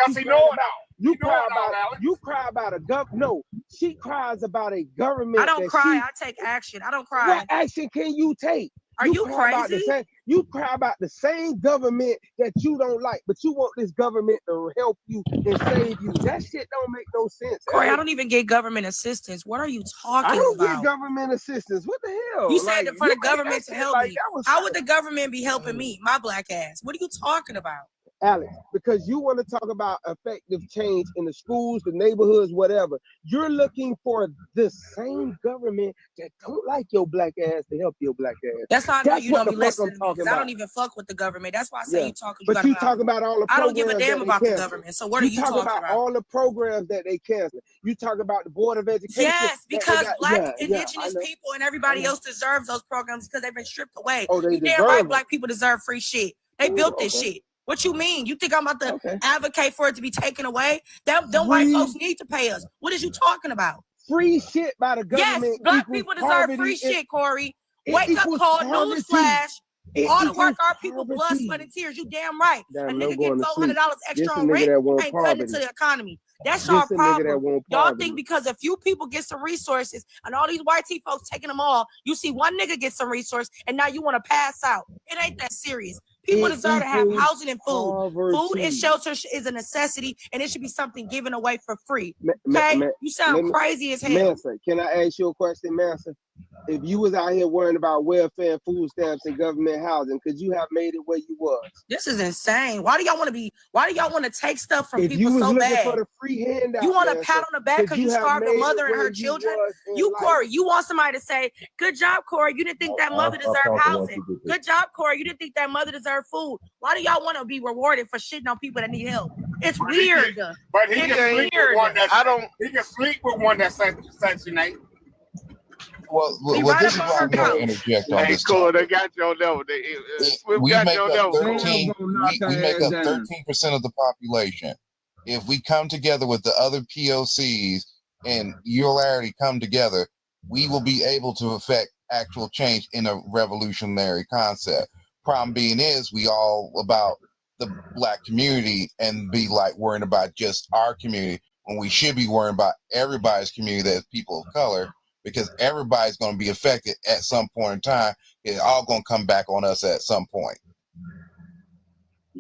you cry about a government. No, she cries about a government. I don't cry. I take action. I don't cry. What action can you take? Are you crazy? You cry about the same government that you don't like, but you want this government to help you and save you. That shit don't make no sense. Corey, I don't even get government assistance. What are you talking about? I don't get government assistance. What the hell? You said for the government to help me. How would the government be helping me, my Black ass? What are you talking about? Alex, because you want to talk about effective change in the schools, the neighborhoods, whatever. You're looking for the same government that don't like your black ass to help your black ass. That's how I know you what don't be the fuck I'm listening to me, talking because I about. don't even fuck with the government. That's why I say Yeah. you talking. But you talk about all the I don't programs give a damn that about they the cancel. government. So what are you talking about? All the programs that they cancel. You talk about the Board of Education. Yes, that they because got. black Yeah, indigenous I know. people and everybody else deserves those programs because they've been stripped away. Oh, they You damn deserve right them. black people deserve free shit. They built this shit. What you mean? You think I'm about to advocate for it to be taken away? Them white folks need to pay us. What is you talking about? Free shit by the government. Yes, black equals people deserve poverty. free shit, Corey. It Wake up equals call, poverty. newsflash. It All the work equals our people, blood, poverty. sweat, and tears. You damn right. Damn, A I'm nigga going get to sleep. $400 extra This a on nigga rent that want ain't cutting poverty. into the economy. That's This our a nigga that problem. want Y'all poverty. think because a few people get some resources and all these white T folks taking them all, you see one nigga get some resource and now you want to pass out. It ain't that serious. People deserve to have housing and food. Poverty. Food and shelter is a necessity, and it should be something given away for free. Okay? You sound crazy as hell. Mansa, can I ask you a question, Mansa? If you was out here worrying about welfare, food stamps, and government housing, could you have made it where you was? This is insane. Why do y'all want to take stuff from if people you was so looking bad? for the free handout, You want a pat on the back because you starved a mother and her children? You, Corey, you want somebody to say, good job, Corey. You didn't think that mother deserved housing. Good job, Corey. You didn't think that mother deserved food. Why do y'all want to be rewarded for shitting on people that need help? It's weird. But he can sleep with one that he can sleep with one that's Section 8. Well, this is why I'm going to interject on this. Cool, they got your level. We make up 13. We make up 13% of the population. If we come together with the other POCs and unilaterally come together, we will be able to affect actual change in a revolutionary concept. Problem being is we all about the black community and be like worrying about just our community when we should be worrying about everybody's community that is people of color, because everybody's going to be affected at some point in time. It's all going to come back on us at some point.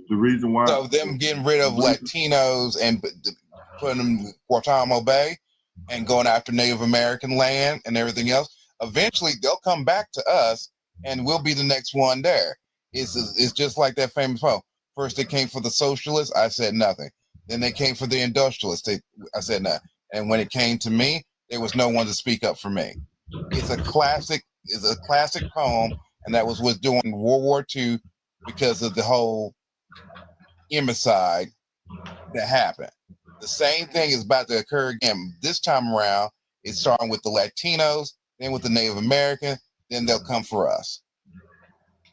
The reason why. So them getting rid of Latinos and putting them in Guantanamo Bay and going after Native American land and everything else, eventually they'll come back to us and we'll be the next one there. It's just like that famous poem. First they came for the socialists, I said nothing. Then they came for the industrialists, I said nothing. And when it came to me, there was no one to speak up for me. It's a classic poem, and that was during World War II because of the whole emicide that happened. The same thing is about to occur again. This time around, it's starting with the Latinos, then with the Native American, then they'll come for us.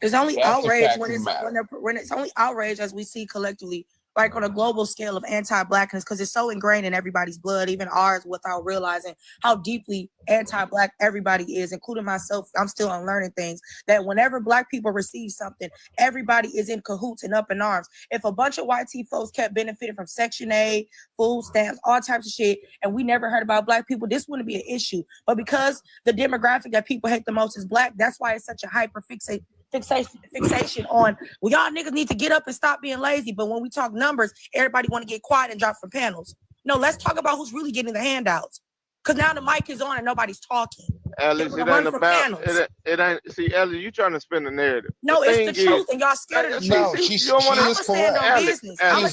It's only outrage when it's only outrage as we see collectively, like on a global scale of anti-blackness, because it's so ingrained in everybody's blood, even ours, without realizing how deeply anti-black everybody is, including myself. I'm still unlearning things that whenever black people receive something, everybody is in cahoots and up in arms. If a bunch of white T folks kept benefiting from Section 8, food stamps, all types of shit, and we never heard about black people, this wouldn't be an issue. But because the demographic that people hate the most is black, that's why it's such a fixation on, well, y'all niggas need to get up and stop being lazy. But when we talk numbers, everybody want to get quiet and drop from panels. No, let's talk about who's really getting the handouts. Because now the mic is on and nobody's talking. Alice, it ain't about it ain't. See, Alice, you trying to spin the narrative. No, it's the truth, and y'all scared of the truth. No, she is correct. She's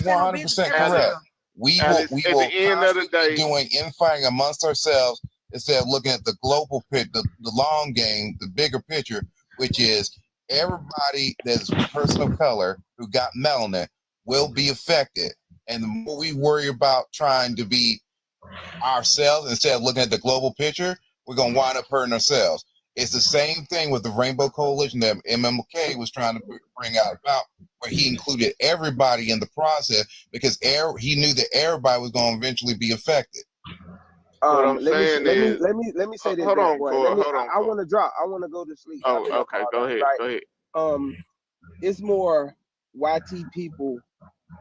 100% correct. We will be doing infighting amongst ourselves instead of looking at the global picture, the long game, the bigger picture, which is everybody that's a person of color who got melanin will be affected. And the more we worry about trying to be ourselves instead of looking at the global picture, we're going to wind up hurting ourselves. It's the same thing with the Rainbow Coalition that MLK was trying to bring out about, where he included everybody in the process because he knew that everybody was going to eventually be affected. What I'm saying is, let me say this. Hold on, I want to drop. I want to go to sleep. Oh, okay. Go ahead. Right? Go ahead. It's more YT people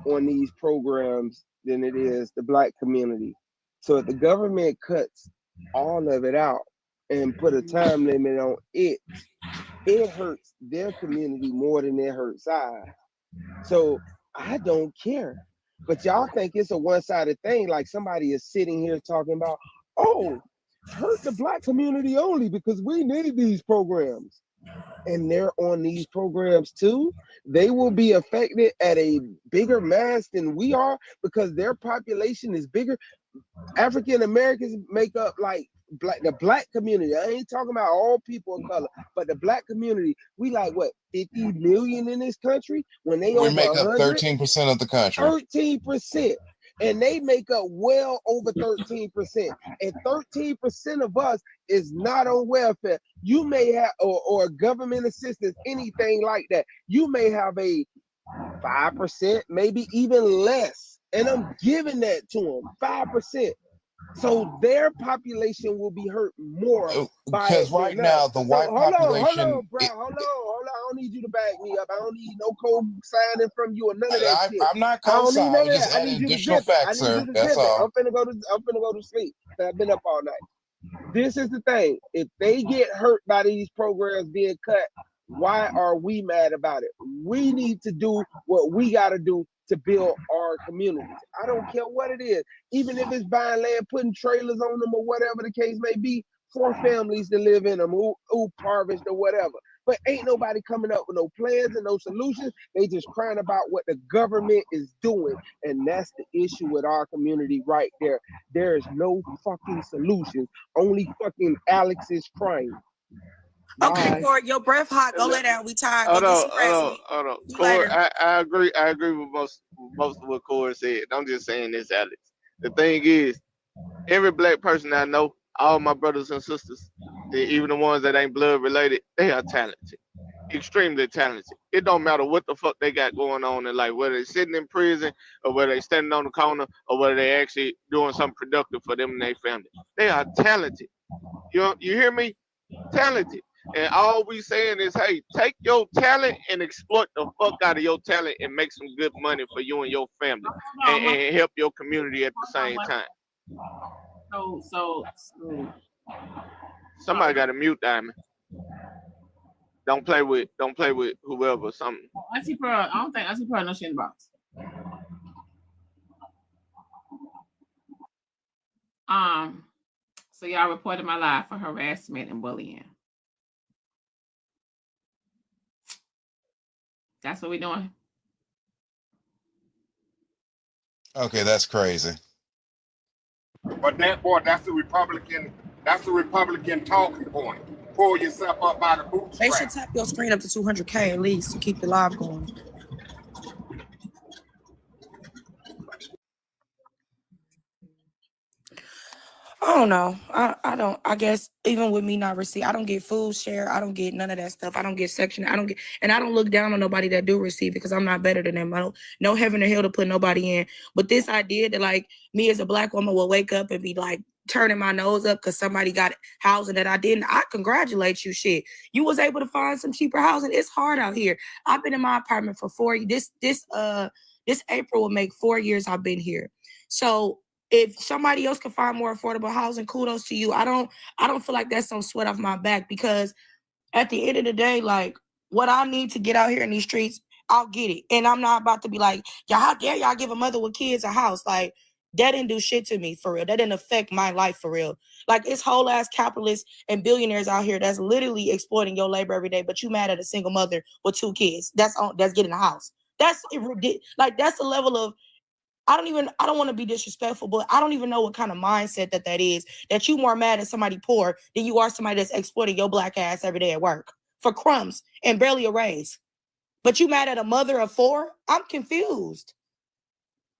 on these programs than it is the black community. So if the government cuts all of it out and put a time limit on it, it hurts their community more than it hurts ours. So I don't care. But y'all think it's a one-sided thing, like somebody is sitting here talking about, oh, hurt the black community only because we need these programs. and they're on these programs too, they will be affected at a bigger mass than we are because their population is bigger. African Americans make up like the black community. I ain't talking about all people of color, but the black community, we like what, 50 million in this country when they We over make up 100? 13% of the country. 13%. And they make up well over 13%. And 13% of us is not on welfare. You may have, or government assistance, anything like that. You may have a 5%, maybe even less. And I'm giving that to them, 5%. So their population will be hurt more by Because it right than now us. the So white population. hold on, bro. Hold on. I don't need you to back me up. I don't need no co-signing from you or none of that shit. I'm not I don't need co-signing. none of Just that. I need adding you to additional zip it. I facts, need sir. you to That's zip it. all. I'm finna go to sleep. I've been up all night. This is the thing. If they get hurt by these programs being cut, why are we mad about it? We need to do what we got to do to build our communities. I don't care what it is. Even if it's buying land, putting trailers on them or whatever the case may be, for families to live in them, who harvest or whatever. But ain't nobody coming up with no plans and no solutions. They just crying about what the government is doing. And that's the issue with our community right there. There is no fucking solutions. Only fucking Alex is crying. Okay, Bye. Corey, your breath hot. Go lay down. We tired. Hold Go get on, some rest. hold on. See you Corey, later. I agree. I agree with most of what Corey said. I'm just saying this, Alex. The thing is, every black person I know, all my brothers and sisters, even the ones that ain't blood related, they are talented, extremely talented. It don't matter what the fuck they got going on in life, whether they're sitting in prison or whether they standing on the corner or whether they actually doing something productive for them and their family. They are talented. You hear me? Talented. And all we saying is, hey, take your talent and exploit the fuck out of your talent and make some good money for you and your family and help your community at the same time. So Somebody got to mute Diamond. Don't play with whoever or something. Auntie Pearl, I don't think Auntie Pearl knows she in the box. So y'all reported my live for harassment and bullying. That's what we doing. Okay, that's crazy. But that's the Republican talking point. Pull yourself up by the bootstraps. They should tap your screen up to 200K at least to keep the live going. I don't know. I guess even with me not receive, I don't get food share. I don't get none of that stuff. I don't get section. I don't look down on nobody that do receive it because I'm not better than them. I don't no heaven or hell to put nobody in. But this idea that like me as a black woman will wake up and be like turning my nose up because somebody got housing that I didn't. I congratulate you, shit. You was able to find some cheaper housing. It's hard out here. I've been in my apartment for 4 years. This April will make 4 years I've been here. So if somebody else can find more affordable housing, kudos to you. I don't feel like that's some sweat off my back because at the end of the day, like what I need to get out here in these streets, I'll get it. And I'm not about to be like, yeah, how dare y'all give a mother with kids a house? Like that didn't do shit to me for real. That didn't affect my life for real. Like it's whole ass capitalists and billionaires out here that's literally exploiting your labor every day, but you mad at a single mother with 2 kids. That's getting a house. That's like that's the level of I don't want to be disrespectful, but I don't even know what kind of mindset that is, that you more mad at somebody poor than you are somebody that's exploiting your black ass every day at work for crumbs and barely a raise. But you mad at a mother of 4? I'm confused.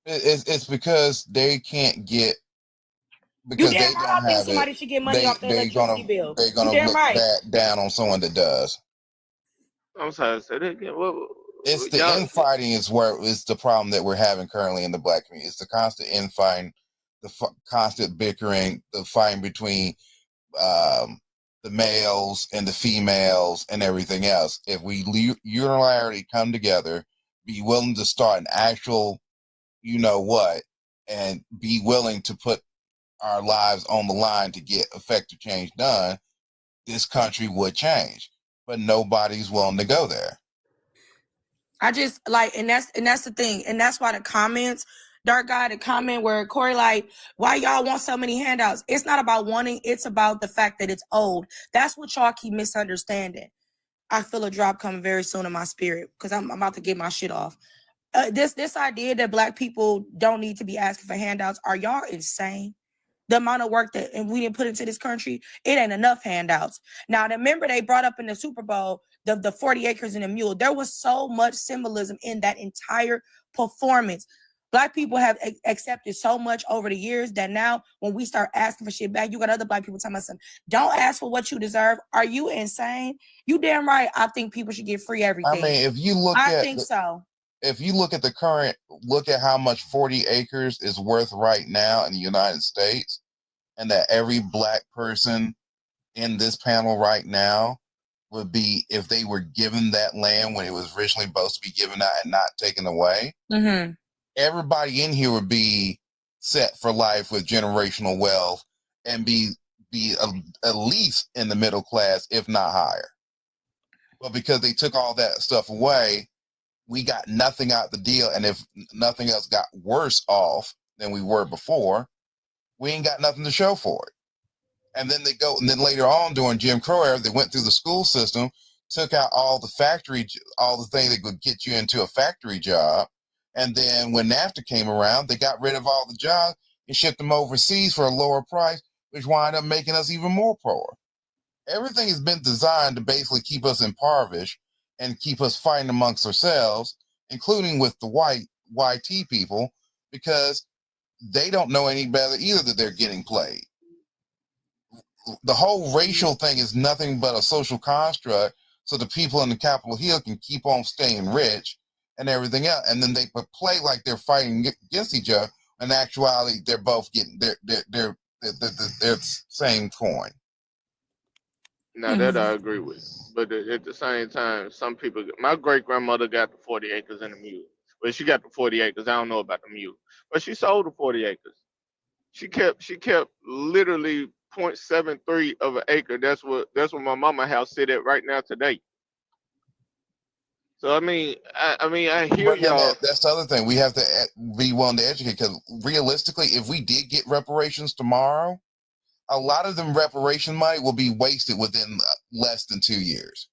It's because they can't get, You because damn they right don't I think have somebody it. should get money off the electricity bill. They're gonna You damn look right. bad down on someone that does. I'm sorry, say that again. It's the infighting is where is the problem that we're having currently in the black community. It's the constant infighting, the constant bickering, the fighting between the males and the females and everything else. If we unilaterally come together, be willing to start an actual, you know what, and be willing to put our lives on the line to get effective change done, this country would change. But nobody's willing to go there. I just like, and that's the thing. And that's why the comments, Dark Guy, the comment where Corey like, why y'all want so many handouts? It's not about wanting, it's about the fact that it's old. That's what y'all keep misunderstanding. I feel a drop coming very soon in my spirit because I'm about to get my shit off. This idea that Black people don't need to be asking for handouts, are y'all insane? The amount of work that we didn't put into this country, it ain't enough handouts. Now, remember they brought up in the Super Bowl the 40 acres and a mule. There was so much symbolism in that entire performance. Black people have accepted so much over the years that now when we start asking for shit back, you got other Black people telling us, don't ask for what you deserve. Are you insane? You damn right. I think people should get free everything. I mean, if you look I think so. If you look at the current, look at how much 40 acres is worth right now in the United States, and that every Black person in this panel right now would be, if they were given that land when it was originally supposed to be given out and not taken away, everybody in here would be set for life with generational wealth and be at least in the middle class, if not higher. But because they took all that stuff away, we got nothing out the deal, and if nothing else got worse off than we were before, we ain't got nothing to show for it. And then then later on during Jim Crow era, they went through the school system, took out all the things that could get you into a factory job, and then when NAFTA came around, they got rid of all the jobs and shipped them overseas for a lower price, which wound up making us even more poor. Everything has been designed to basically keep us impoverished and keep us fighting amongst ourselves, including with the YT people, because they don't know any better either that they're getting played. The whole racial thing is nothing but a social construct so the people in the Capitol Hill can keep on staying rich and everything else. And then they play like they're fighting against each other. In actuality, they're both getting their same coin. Now that I agree with, but at the same time, some people. My great grandmother got the 40 acres and a mule. Well, she got the 40 acres. I don't know about the mule, but she sold the 40 acres. She kept literally 0.73 of an acre. That's what my mama house sit at right now today. So I mean I hear y'all. That's the other thing. We have to be willing to educate, because realistically, if we did get reparations tomorrow, a lot of them reparation money will be wasted within less than 2 years,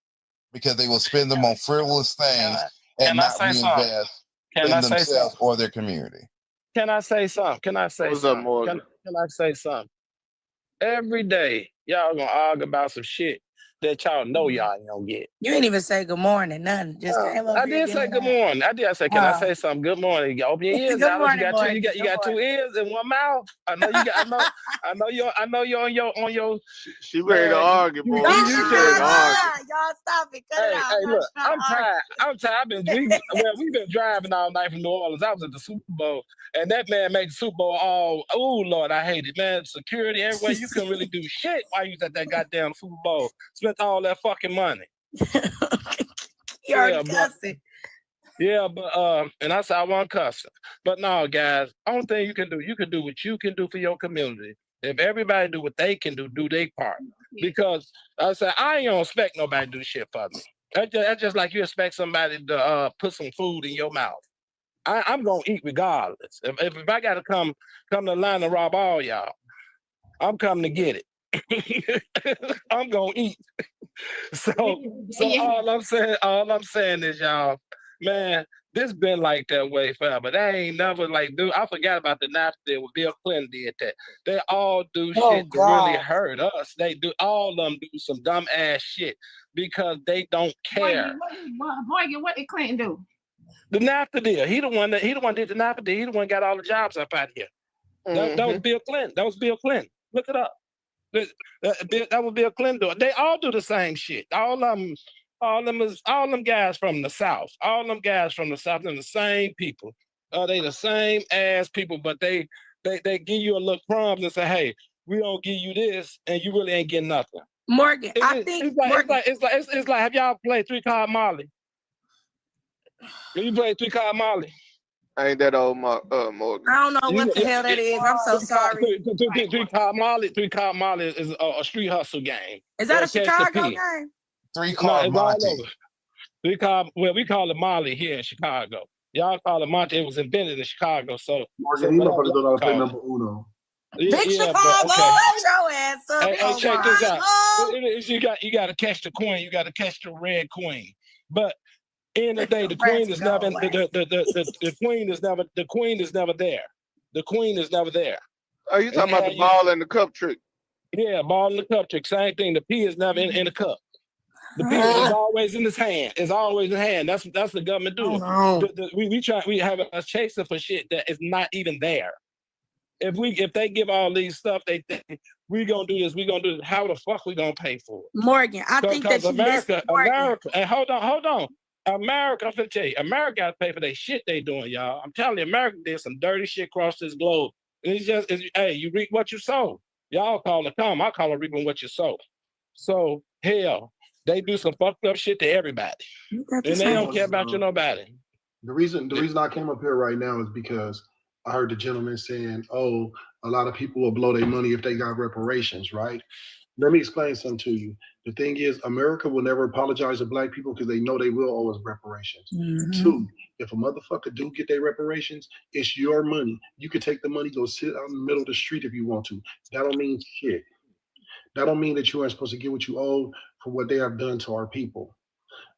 because they will spend them on frivolous things and not reinvest in themselves or their community. Can I say something? What's up, Morgan? Can I say something? Every day, y'all gonna argue about some shit that y'all know y'all ain't gonna get. You ain't even say good morning, nothing. Just came up I here did say getting good it. morning. I did say, can I say something? Good morning. You open your ears. Good morning, You got two ears and one mouth. I know you got. I know you're on your. She ready to argue, boy. Y'all She ready to argue. stop it. Cut it out. Hey, look, I'm tired. We've been driving all night from New Orleans. I was at the Super Bowl, and that man made the Super Bowl all. Oh Lord, I hate it, man. Security everywhere. You couldn't really do shit while you was at that goddamn Super Bowl. Spent all that fucking money. You already cussing. Yeah, but and I said I wasn't cussing. But no, guys, only thing you can do what you can do for your community. If everybody do what they can do their part. Because I said I ain't gonna expect nobody to do shit for me. That's just like you expect somebody to put some food in your mouth. I'm gonna eat regardless. If I gotta come to the line and rob all y'all, I'm coming to get it. I'm gonna eat. So all I'm saying is, y'all, man, this been like that way forever. They ain't never like, dude, I forgot about the NAACP when Bill Clinton did that. They all do shit to really hurt us. They do, all of them do some dumb ass shit because they don't care. What did Clinton do? The NAACP deal. He the one did the NAACP deal. He the one got all the jobs up out of here. That was Bill Clinton. Look it up. That would be a Clinton. They all do the same shit. All them guys from the South. All them guys from the South, they're the same people. They the same ass people, but they give you a little crumbs and say, hey, we don't give you this, and you really ain't getting nothing. Morgan, it's like have y'all played 3-Card Molly? You play 3-Card Molly? Ain't that old Morgan? I don't know what the hell that is. I'm so sorry. 3-Card Molly is a street hustle game. Is that a Chicago game? 3-Card Monte. We call it Molly here in Chicago. Y'all call it Monte. It was invented in Chicago. So Morgan, you know how to play number uno. Big Yeah, Chicago, but okay. your ass up. Hey, check this out. Chicago. You got to catch the queen. You got to catch the red queen. But in the day, the Rats queen is go never away. the queen is never there. The queen is never there. Oh, you talking about the ball and the cup trick? Yeah, ball in the cup trick. Same thing. The P is never in the cup. The P is always in his hand. It's always in hand. That's the government doing. We have a chaser for shit that is not even there. If they give all these stuff, they think we gonna do this. We gonna do this. How the fuck we gonna pay for it? Morgan, I think that you America, and hold on. America, I'm gonna tell you, America got to pay for that shit they doing, y'all. I'm telling you, America did some dirty shit across this globe. And hey, you reap what you sow. Y'all call it I call it reaping what you sow. So hell, they do some fucked up shit to everybody, and they don't care about you nobody. The reason I came up here right now is because I heard the gentleman saying, "Oh, a lot of people will blow their money if they got reparations," right? Let me explain something to you. The thing is, America will never apologize to Black people because they know they will owe us reparations. Mm-hmm. 2, if a motherfucker do get their reparations, it's your money. You can take the money, go sit out in the middle of the street if you want to. That don't mean shit. That don't mean that you aren't supposed to get what you owe for what they have done to our people.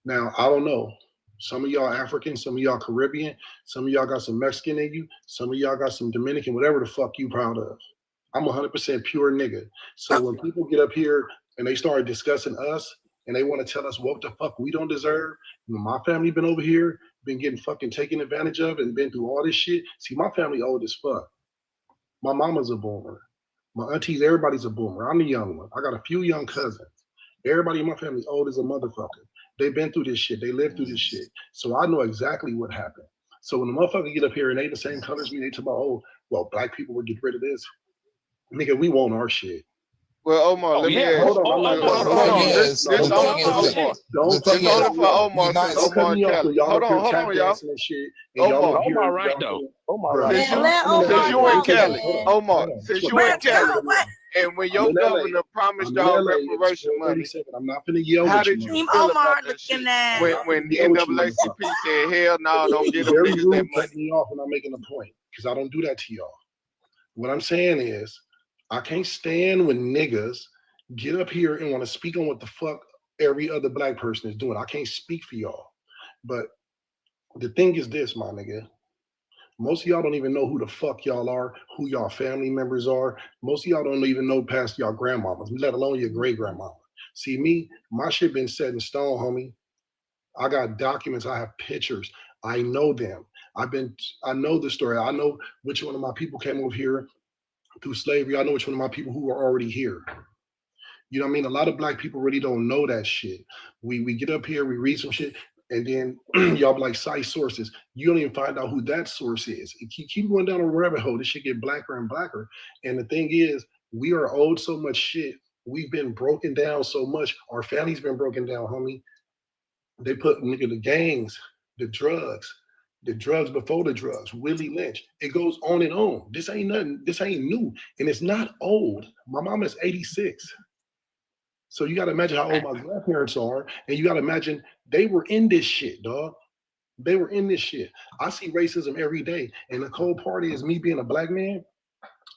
Now, I don't know. Some of y'all African, some of y'all Caribbean, some of y'all got some Mexican in you, some of y'all got some Dominican, whatever the fuck you proud of. I'm 100% pure nigga. So when people get up here and they start discussing us and they want to tell us what the fuck we don't deserve, my family been over here, been getting fucking taken advantage of and been through all this shit. See, my family old as fuck. My mama's a boomer. My aunties, everybody's a boomer. I'm the young one. I got a few young cousins. Everybody in my family old as a motherfucker. They've been through this shit. They lived through this shit. So I know exactly what happened. So when the motherfucker get up here and they the same color as me, they talk about, oh, well, Black people would get rid of this. Nigga, we want our shit. Well, Omar, let me ask. Hold on. This only for Omar. Don't cut me off, y'all. Omar right though. Omar right. Since you in Cali, Omar, since you in Cali, and when your governor promised y'all reparation money, I'm not finna yell how at did you. you feel about that shit? When the NAACP said, hell no, don't get them niggas that money. Cut me off when I'm making a point, because I don't do that to y'all. What I'm saying is, I can't stand when niggas get up here and want to speak on what the fuck every other Black person is doing. I can't speak for y'all. But the thing is this, my nigga. Most of y'all don't even know who the fuck y'all are, who y'all family members are. Most of y'all don't even know past y'all grandmamas, let alone your great grandmama. See me, my shit been set in stone, homie. I got documents, I have pictures. I know them. I know the story. I know which one of my people came over here through slavery. I know which one of my people who are already here. You know what I mean? A lot of Black people really don't know that shit. We get up here, we read some shit, and then y'all be like cite sources. You don't even find out who that source is. Keep going down a rabbit hole. This shit get blacker and blacker. And the thing is, we are owed so much shit. We've been broken down so much. Our family's been broken down, homie. They put nigga the gangs, the drugs before the drugs, Willie Lynch. It goes on and on. This ain't nothing. This ain't new. And it's not old. My mom is 86. So you got to imagine how old my grandparents are. And you got to imagine they were in this shit, dog. They were in this shit. I see racism every day. And the cold part is me being a Black man,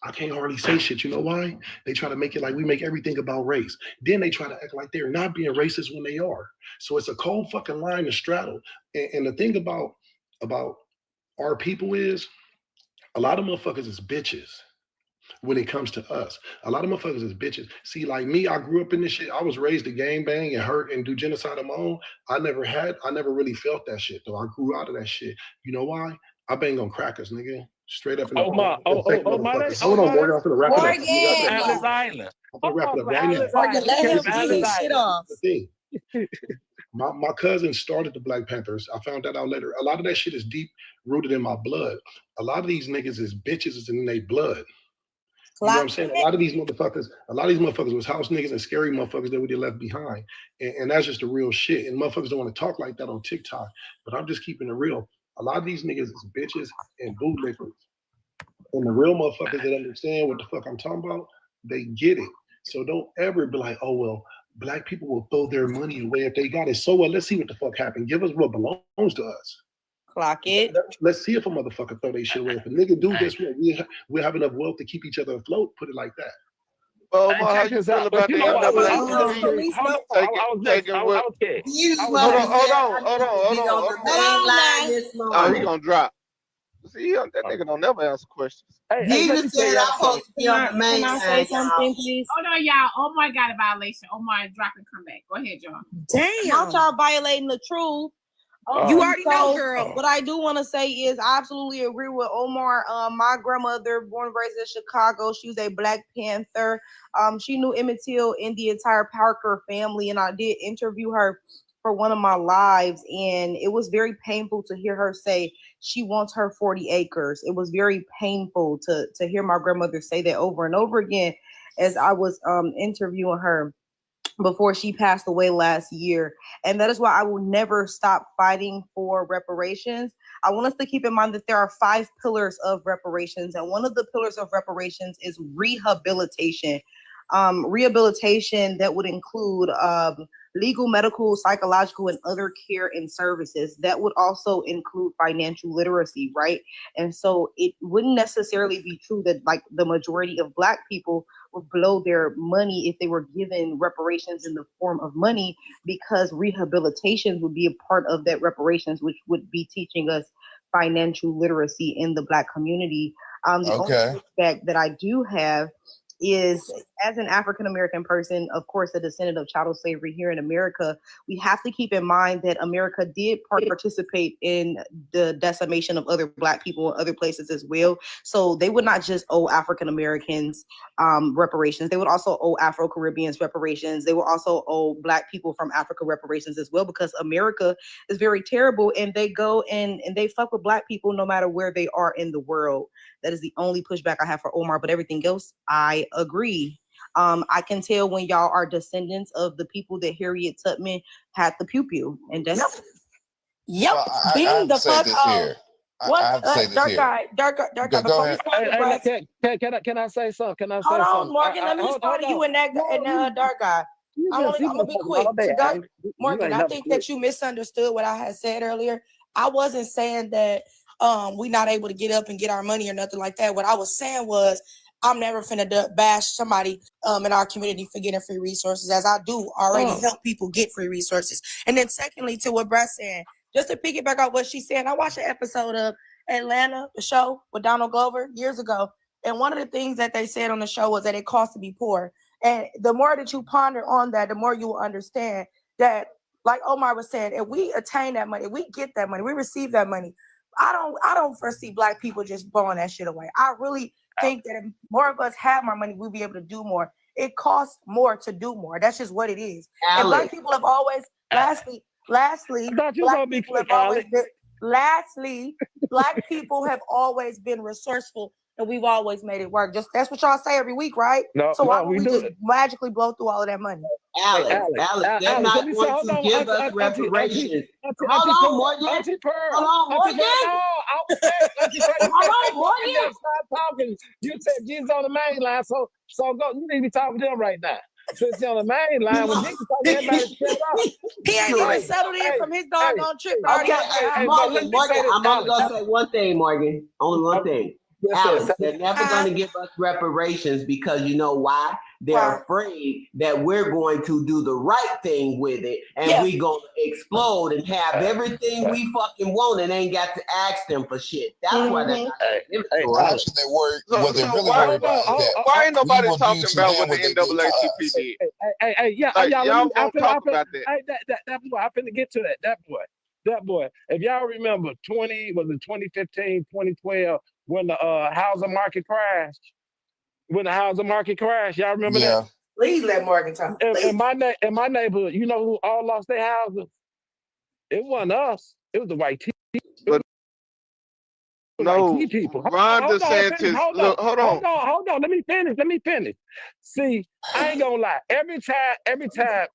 I can't hardly say shit. You know why? They try to make it like we make everything about race. Then they try to act like they're not being racist when they are. So it's a cold fucking line to straddle. And the thing about our people is a lot of motherfuckers is bitches when it comes to us. A lot of motherfuckers is bitches. See, like me, I grew up in this shit. I was raised to gang bang and hurt and do genocide on my own. I never really felt that shit though. I grew out of that shit. You know why? I bang on crackers, nigga. Straight up in the hold on, Morgan, I'm gonna wrap it up. Atlas Island. I'm gonna wrap it up right now. Morgan, let him get his shit off. The thing. My cousin started the Black Panthers. I found that out later. A lot of that shit is deep rooted in my blood. A lot of these niggas is bitches is in their blood. You know what I'm saying? A lot of these motherfuckers was house niggas and scary motherfuckers that we did left behind. And that's just the real shit. And motherfuckers don't want to talk like that on TikTok. But I'm just keeping it real. A lot of these niggas is bitches and bootlickers. And the real motherfuckers that understand what the fuck I'm talking about, they get it. So don't ever be like, oh, well, Black people will throw their money away if they got it. So what? Let's see what the fuck happened. Give us what belongs to us. Clock it. Let's see if a motherfucker throw their shit away. If a nigga do this, we have enough wealth to keep each other afloat. Put it like that. Well, how you feel about the NAACP taking what? Hold on. Oh, he gonna drop. See, that nigga don't never answer questions. Jesus said I'm supposed to be on the main Can I say something, please? Hold on, y'all. Omar got a violation. Omar, drop and come back. Go ahead, y'all. Damn. Not y'all violating the truth. You already know, girl. What I do want to say is I absolutely agree with Omar. My grandmother, born and raised in Chicago, she was a Black Panther. She knew Emmett Till and the entire Parker family, and I did interview her for one of my lives, and it was very painful to hear her say she wants her 40 acres. It was very painful to hear my grandmother say that over and over again as I was interviewing her before she passed away last year. And that is why I will never stop fighting for reparations. I want us to keep in mind that there are 5 pillars of reparations, and one of the pillars of reparations is rehabilitation. Rehabilitation that would include legal, medical, psychological, and other care and services. That would also include financial literacy, right? And so it wouldn't necessarily be true that like the majority of Black people would blow their money if they were given reparations in the form of money, because rehabilitation would be a part of that reparations, which would be teaching us financial literacy in the Black community. The only feedback that I do have is, as an African-American person, of course, a descendant of chattel slavery here in America, we have to keep in mind that America did participate in the decimation of other Black people in other places as well. So they would not just owe African-Americans reparations. They would also owe Afro-Caribbeans reparations. They will also owe Black people from Africa reparations as well, because America is very terrible, and they go and they fuck with Black people no matter where they are in the world. That is the only pushback I have for Omar, but everything else, I agree. I can tell when y'all are descendants of the people that Harriet Tubman had the pew-pew, and that's being the fuck out. What? Dark guy. Before we start, can I say something? Can I say hold on, something? Morgan. Let me start you and that dark guy. I'm gonna be quick. Morgan, I think that you misunderstood what I had said earlier. I wasn't saying that we not able to get up and get our money or nothing like that. What I was saying was I'm never finna bash somebody in our community for getting free resources, as I do already help people get free resources. And then secondly, to what Brett said, just to piggyback on what she said, I watched an episode of Atlanta, the show with Donald Glover years ago. And one of the things that they said on the show was that it costs to be poor. And the more that you ponder on that, the more you will understand that, like Omar was saying, if we attain that money, we get that money, we receive that money, I don't foresee Black people just blowing that shit away. I really think that if more of us have more money, we'll be able to do more. It costs more to do more. That's just what it is. And Black people have always, lastly, Black people have always been resourceful, and we've always made it work. Just that's what y'all say every week, right? So why would we just magically blow through all of that money? Alex, they're not going to give us reparations. Hold on, Morgan. Stop talking. You said Jesus on the main line, so go. You need to be talking to them right now. Since you're on the main line, when Jesus talking, everybody shut up. He ain't even settled in from his doggone trip. Morgan, I'm only gonna say one thing, Morgan. Only one thing. Alex, they're never going to give us reparations because you know why? They're afraid that we're going to do the right thing with it, and we going to explode and have everything we fucking want and ain't got to ask them for shit. That's why they're not giving it to us. Actually, they worry. What they're really worried about is that why ain't nobody talking about what the NAACP did? Y'all don't talk about that. That boy, I'm finna get to that. That boy. If y'all remember 2015, 2012, when the housing market crashed? Y'all remember that? Please let Morgan talk. In my neighborhood, you know who all lost their houses? It wasn't us. It was the white people. No, people. Ron DeSantis. Hold on. Let me finish. See, I ain't gonna lie. Every time,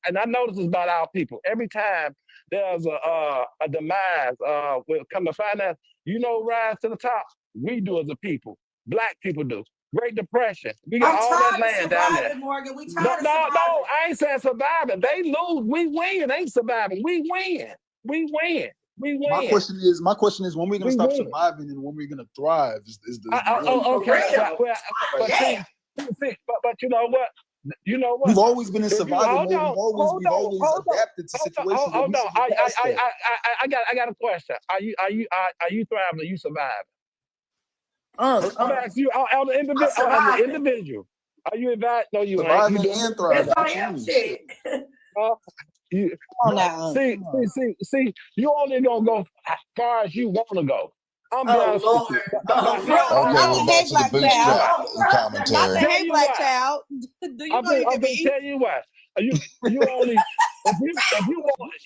and I know this is about our people. Every time there's a demise, will come to finance. You know, rise to the top. We do as a people. Black people do. Great Depression. We got all that land down there. Morgan. We No, I ain't saying surviving. They lose. We win. Ain't surviving. We win. We win. My question is when we're gonna stop surviving and when we're gonna thrive is the okay. Well, but you know what? You know what? We've always been in If you- survival hold mode. on, We've always adapted to situations. Hold on. I got a question. Are you thriving or you surviving? I'm asking you on the individual. Are you advised? No, you ain't. You surviving doing and thriving. I am shit. See, you only gonna go as far as you want to go. I'm Oh, honest Lord. with you. Okay, we're back to the bootstrap commentary. Hey, black child. Do you know you can be? Tell you what. You only if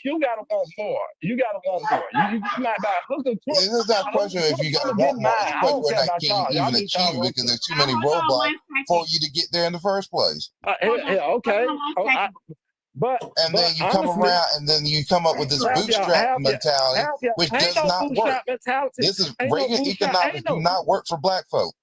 you gotta want more. You gotta want more. You not about hook and crook. This is not a question if you gotta want more. It's a question whether or not can you even achieve it because there's too many roadblocks for you to get there in the first place. Okay. And then you come around and then you come up with this bootstrap mentality, which does not work. This is Reagan economics do not work for black folk.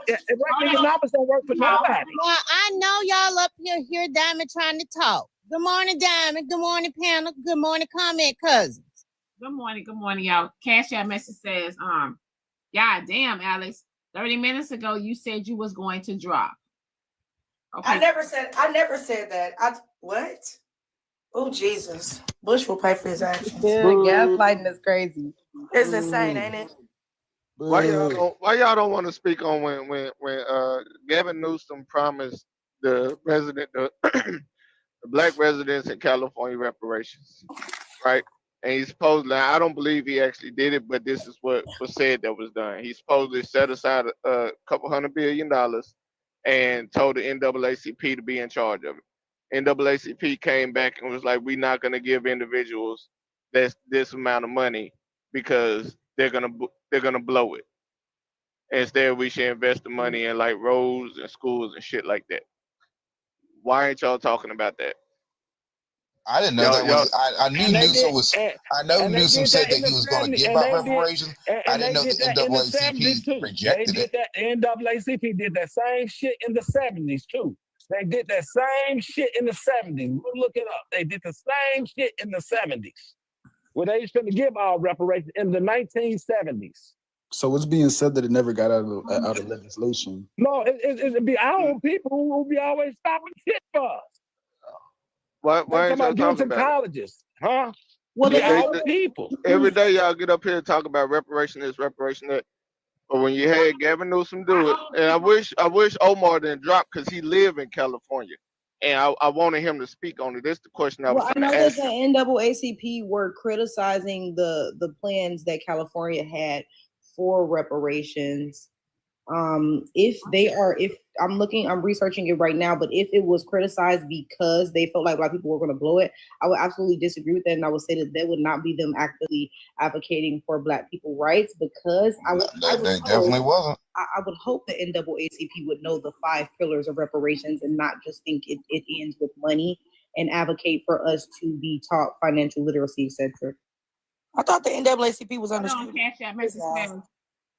Economics don't work for nobody. Well, I know y'all up here hear Diamond trying to talk. Good morning, Diamond. Good morning, panel. Good morning, comment cousins. Good morning, y'all. Cash App message says, God damn, Alex, 30 minutes ago you said you was going to drop. Okay. I never said that. What? Oh, Jesus. Bush will pay for his actions. Yeah, gaslighting is crazy. It's insane, ain't it? Why y'all don't want to speak on when Gavin Newsom promised the black residents in California reparations, right? And he supposedly, I don't believe he actually did it, but this is what was said that was done. He supposedly set aside a couple $100 billion and told the NAACP to be in charge of it. NAACP came back and was like, we're not going to give individuals this amount of money because they're gonna blow it. Instead, we should invest the money in like roads and schools and shit like that. Why ain't y'all talking about that? I didn't know that was. I knew Newsom was. I know Newsom said that he was going to give out reparations. I didn't know the NAACP rejected it. NAACP did that same shit in the 70s too. They did that same shit in the 70s. Look it up. They did the same shit in the 70s. Where they used to give out reparations in the 1970s. So it's being said that it never got out of legislation. No, it'd be our own people who will be always stopping shit for us. Why ain't y'all talking about colleges, huh? Well, our people. Every day y'all get up here and talk about reparation this, reparation that. But when you had Gavin Newsom do it, and I wish Omar didn't drop because he live in California. And I wanted him to speak on it. That's the question I was I know going to that ask the him. NAACP were criticizing the plans that California had for reparations. If I'm researching it right now, but if it was criticized because they felt like black people were going to blow it, I would absolutely disagree with that, and I would say that would not be them actively advocating for black people rights, because they definitely wasn't. I would hope the NAACP would know the 5 pillars of reparations and not just think it ends with money, and advocate for us to be taught financial literacy, etc. I thought the NAACP was understood. Cash App message says,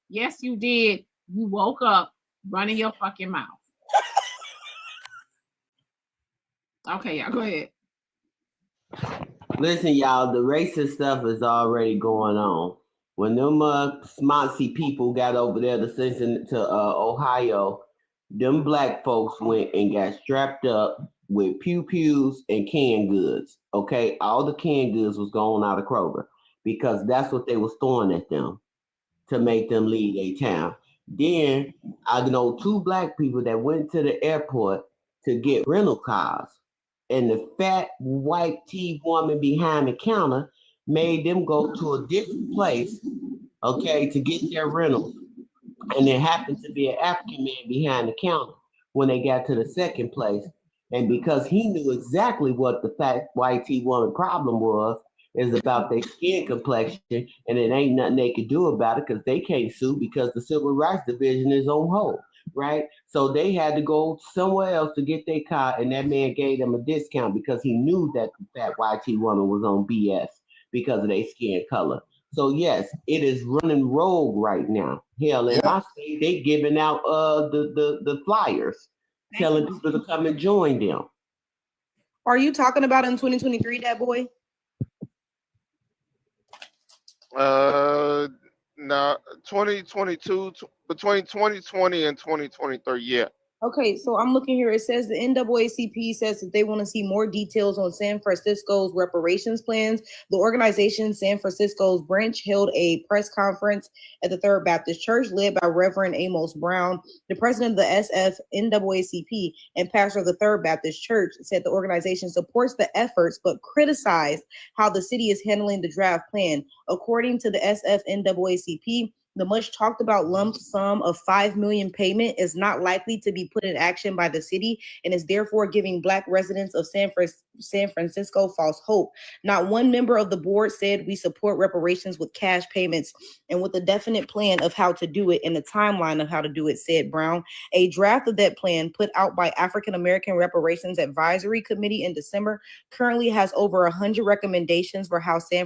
yes, you did. You woke up running your fucking mouth. Okay, y'all, go ahead. Listen, y'all, the racist stuff is already going on. When them smoncy people got over there to Ohio, them black folks went and got strapped up with pew-pews and canned goods. Okay, all the canned goods was going out of Kroger because that's what they was throwing at them to make them leave their town. Then I know 2 black people that went to the airport to get rental cars, and the fat white tea woman behind the counter made them go to a different place, okay, to get their rentals. And there happened to be an African man behind the counter when they got to the second place. And because he knew exactly what the fat white tea woman problem was, is about their skin complexion, and it ain't nothing they could do about it because they can't sue because the Civil Rights Division is on hold, right? So they had to go somewhere else to get their car, and that man gave them a discount because he knew that the fat YT woman was on BS because of their skin color. So yes, it is running rogue right now. Hell, in my state, they giving out the flyers, telling people to come and join them. Are you talking about in 2023, that boy? No, 2022 between 2020 and 2023. Yeah. Okay, so I'm looking here. It says the NAACP says that they want to see more details on San Francisco's reparations plans. The organization, San Francisco's branch, held a press conference at the Third Baptist Church led by Reverend Amos Brown. The president of the SF NAACP and pastor of the Third Baptist Church said the organization supports the efforts but criticized how the city is handling the draft plan. According to the SF NAACP, the much talked about lump sum of $5 million payment is not likely to be put in action by the city and is therefore giving Black residents of San Francisco false hope. Not one member of the board said we support reparations with cash payments and with a definite plan of how to do it and the timeline of how to do it, said Brown. A draft of that plan put out by African American Reparations Advisory Committee in December currently has over 100 recommendations for how San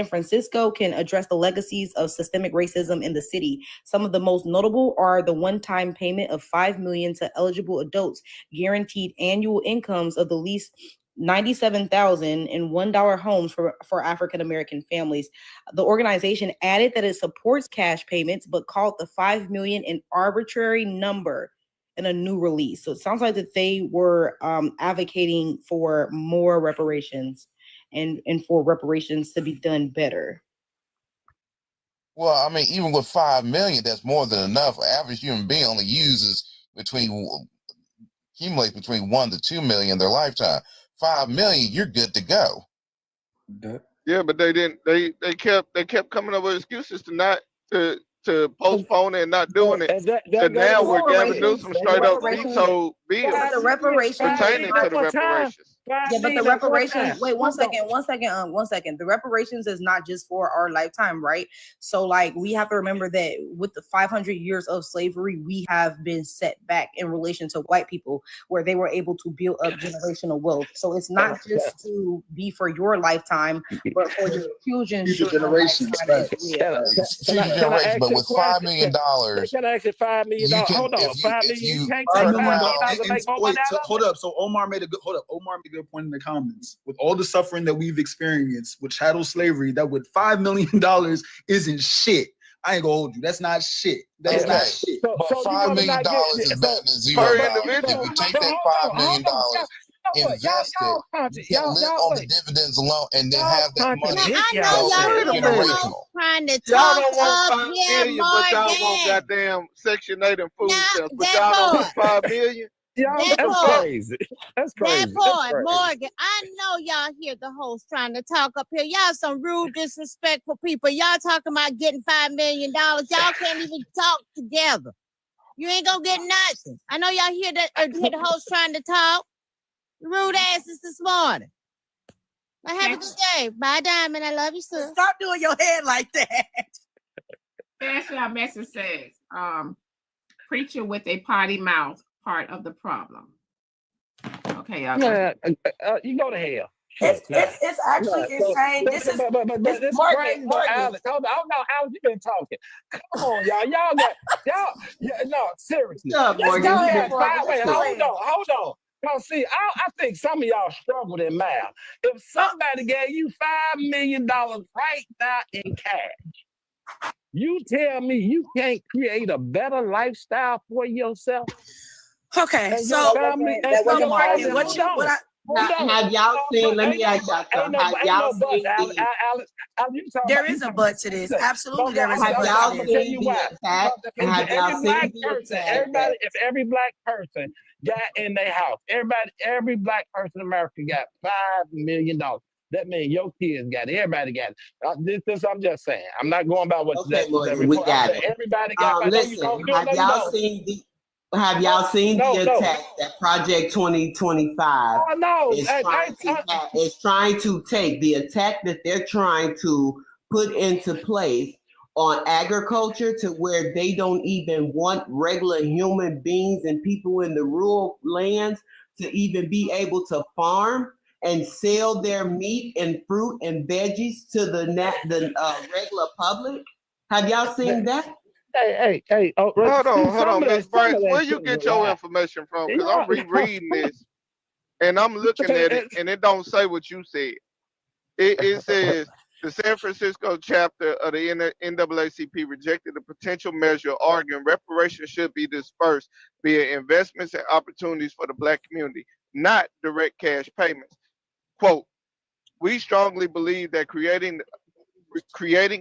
Francisco can address the legacies of systemic racism in the city. Some of the most notable are the one-time payment of $5 million to eligible adults, guaranteed annual incomes of the least $97,000 in $1 homes for African American families. The organization added that it supports cash payments, but called the $5 million an arbitrary number in a new release. So it sounds like that they were advocating for more reparations and for reparations to be done better. Well, I mean, even with 5 million, that's more than enough. An average human being only accumulates between 1 to 2 million in their lifetime. 5 million, you're good to go. Yeah, but they didn't. They kept coming up with excuses to postpone it and not doing it. And now we're Gavin Newsom straight up vetoed bills pertaining to the reparations. Yeah, but the reparations, wait, one second. The reparations is not just for our lifetime, right? So like we have to remember that with the 500 years of slavery, we have been set back in relation to white people where they were able to build up generational wealth. So it's not just to be for your lifetime, but for your future generations. But with $5 million, can I ask you $5 million? Hold on, $5 million. You can't take $5 million to make wait, hold up. So Omar made a good point in the comments. With all the suffering that we've experienced with chattel slavery, that with $5 million isn't shit. I ain't gonna hold you. That's not shit. That's not shit. But $5 million is better than zero. If you take that $5 million, invest it, you can live on the dividends alone, and then have that money. I know y'all trying to talk up here, but y'all want goddamn Section 8 and food stamps, but y'all don't want $5 million. That's crazy. That's crazy. That part, Morgan. I know y'all hear the host trying to talk up here. Y'all some rude, disrespectful people. Y'all talking about getting $5 million. Y'all can't even talk together. You ain't gonna get nothing. I know y'all hear the host trying to talk. Rude asses this morning. But have a good day. Bye, Diamond. I love you, sir. Stop doing your head like that. That's what our message says. Preacher with a potty mouth, part of the problem. Okay, y'all. You go to hell. It's actually insane. This is this Morgan. Alex. Hold on, Alex, you been talking. Come on, y'all. No, seriously. Hold on. Now, see, I think some of y'all struggled in math. If somebody gave you $5 million right now in cash, you tell me you can't create a better lifestyle for yourself? Okay, so have y'all seen? Let me ask y'all something. Have y'all seen? Alex, there is a but to this. Absolutely, there is a but. Have y'all seen the attack? Have y'all seen the attack? If every Black person got in their house, every Black person in America got $5 million. That means your kids got it. Everybody got it. This I'm just saying. I'm not going by what. Okay, we got it. Everybody got. Listen, have y'all seen the attack that Project 2025 is trying to take? The attack that they're trying to put into place on agriculture, to where they don't even want regular human beings and people in the rural lands to even be able to farm and sell their meat and fruit and veggies to the regular public. Have y'all seen that? Hey. Hold on, Miss Brand. Where you get your information from? Because I'm rereading this and I'm looking at it, and it don't say what you said. It says The San Francisco chapter of the NAACP rejected the potential measure, arguing reparations should be dispersed via investments and opportunities for the Black community, not direct cash payments. Quote, we strongly believe that creating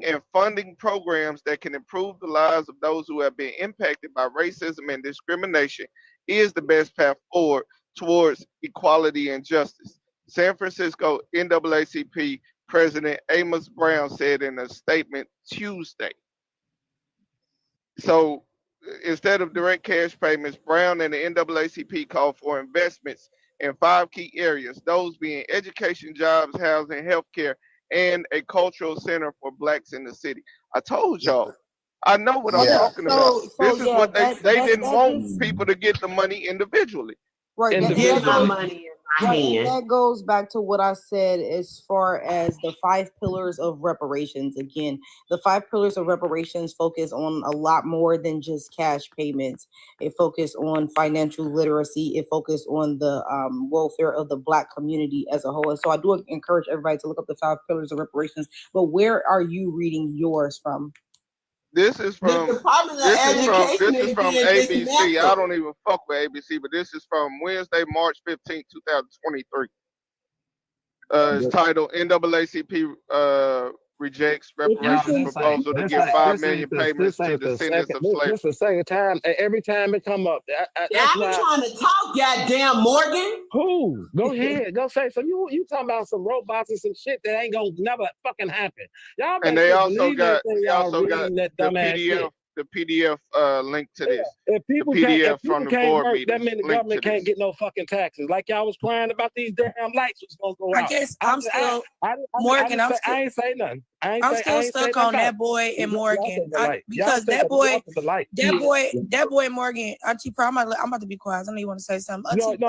and funding programs that can improve the lives of those who have been impacted by racism and discrimination is the best path forward towards equality and justice. San Francisco NAACP President Amos Brown said in a statement Tuesday. So instead of direct cash payments, Brown and the NAACP called for investments in 5 key areas, those being education, jobs, housing, healthcare, and a cultural center for Blacks in the city. I told y'all, I know what I'm talking about. This is what they didn't want people to get the money individually. Right. Get my money in my hand. That goes back to what I said as far as the 5 pillars of reparations. Again, the 5 pillars of reparations focus on a lot more than just cash payments. It focused on financial literacy. It focused on the welfare of the Black community as a whole. And so I do encourage everybody to look up the 5 pillars of reparations. But where are you reading yours from? This is from ABC. I don't even fuck with ABC, but this is from Wednesday, March 15, 2023. It's titled NAACP rejects reparations proposal to give 5 million payments to descendants of slavery. This is the second time. Every time it come up, I ain't trying to talk, goddamn Morgan. Who? Go ahead. Go say some. You talking about some robots and some shit that ain't gonna never fucking happen. Y'all and they also got the PDF. The PDF link to this. If people the PDF from the board meeting. That means the government can't get no fucking taxes. Like y'all was crying about these damn lights was gonna go out. I guess I'm still Morgan. I ain't say nothing. I'm still stuck on that boy and Morgan because that boy Morgan. Auntie Pro, I'm about to be quiet. I know you want to say something. But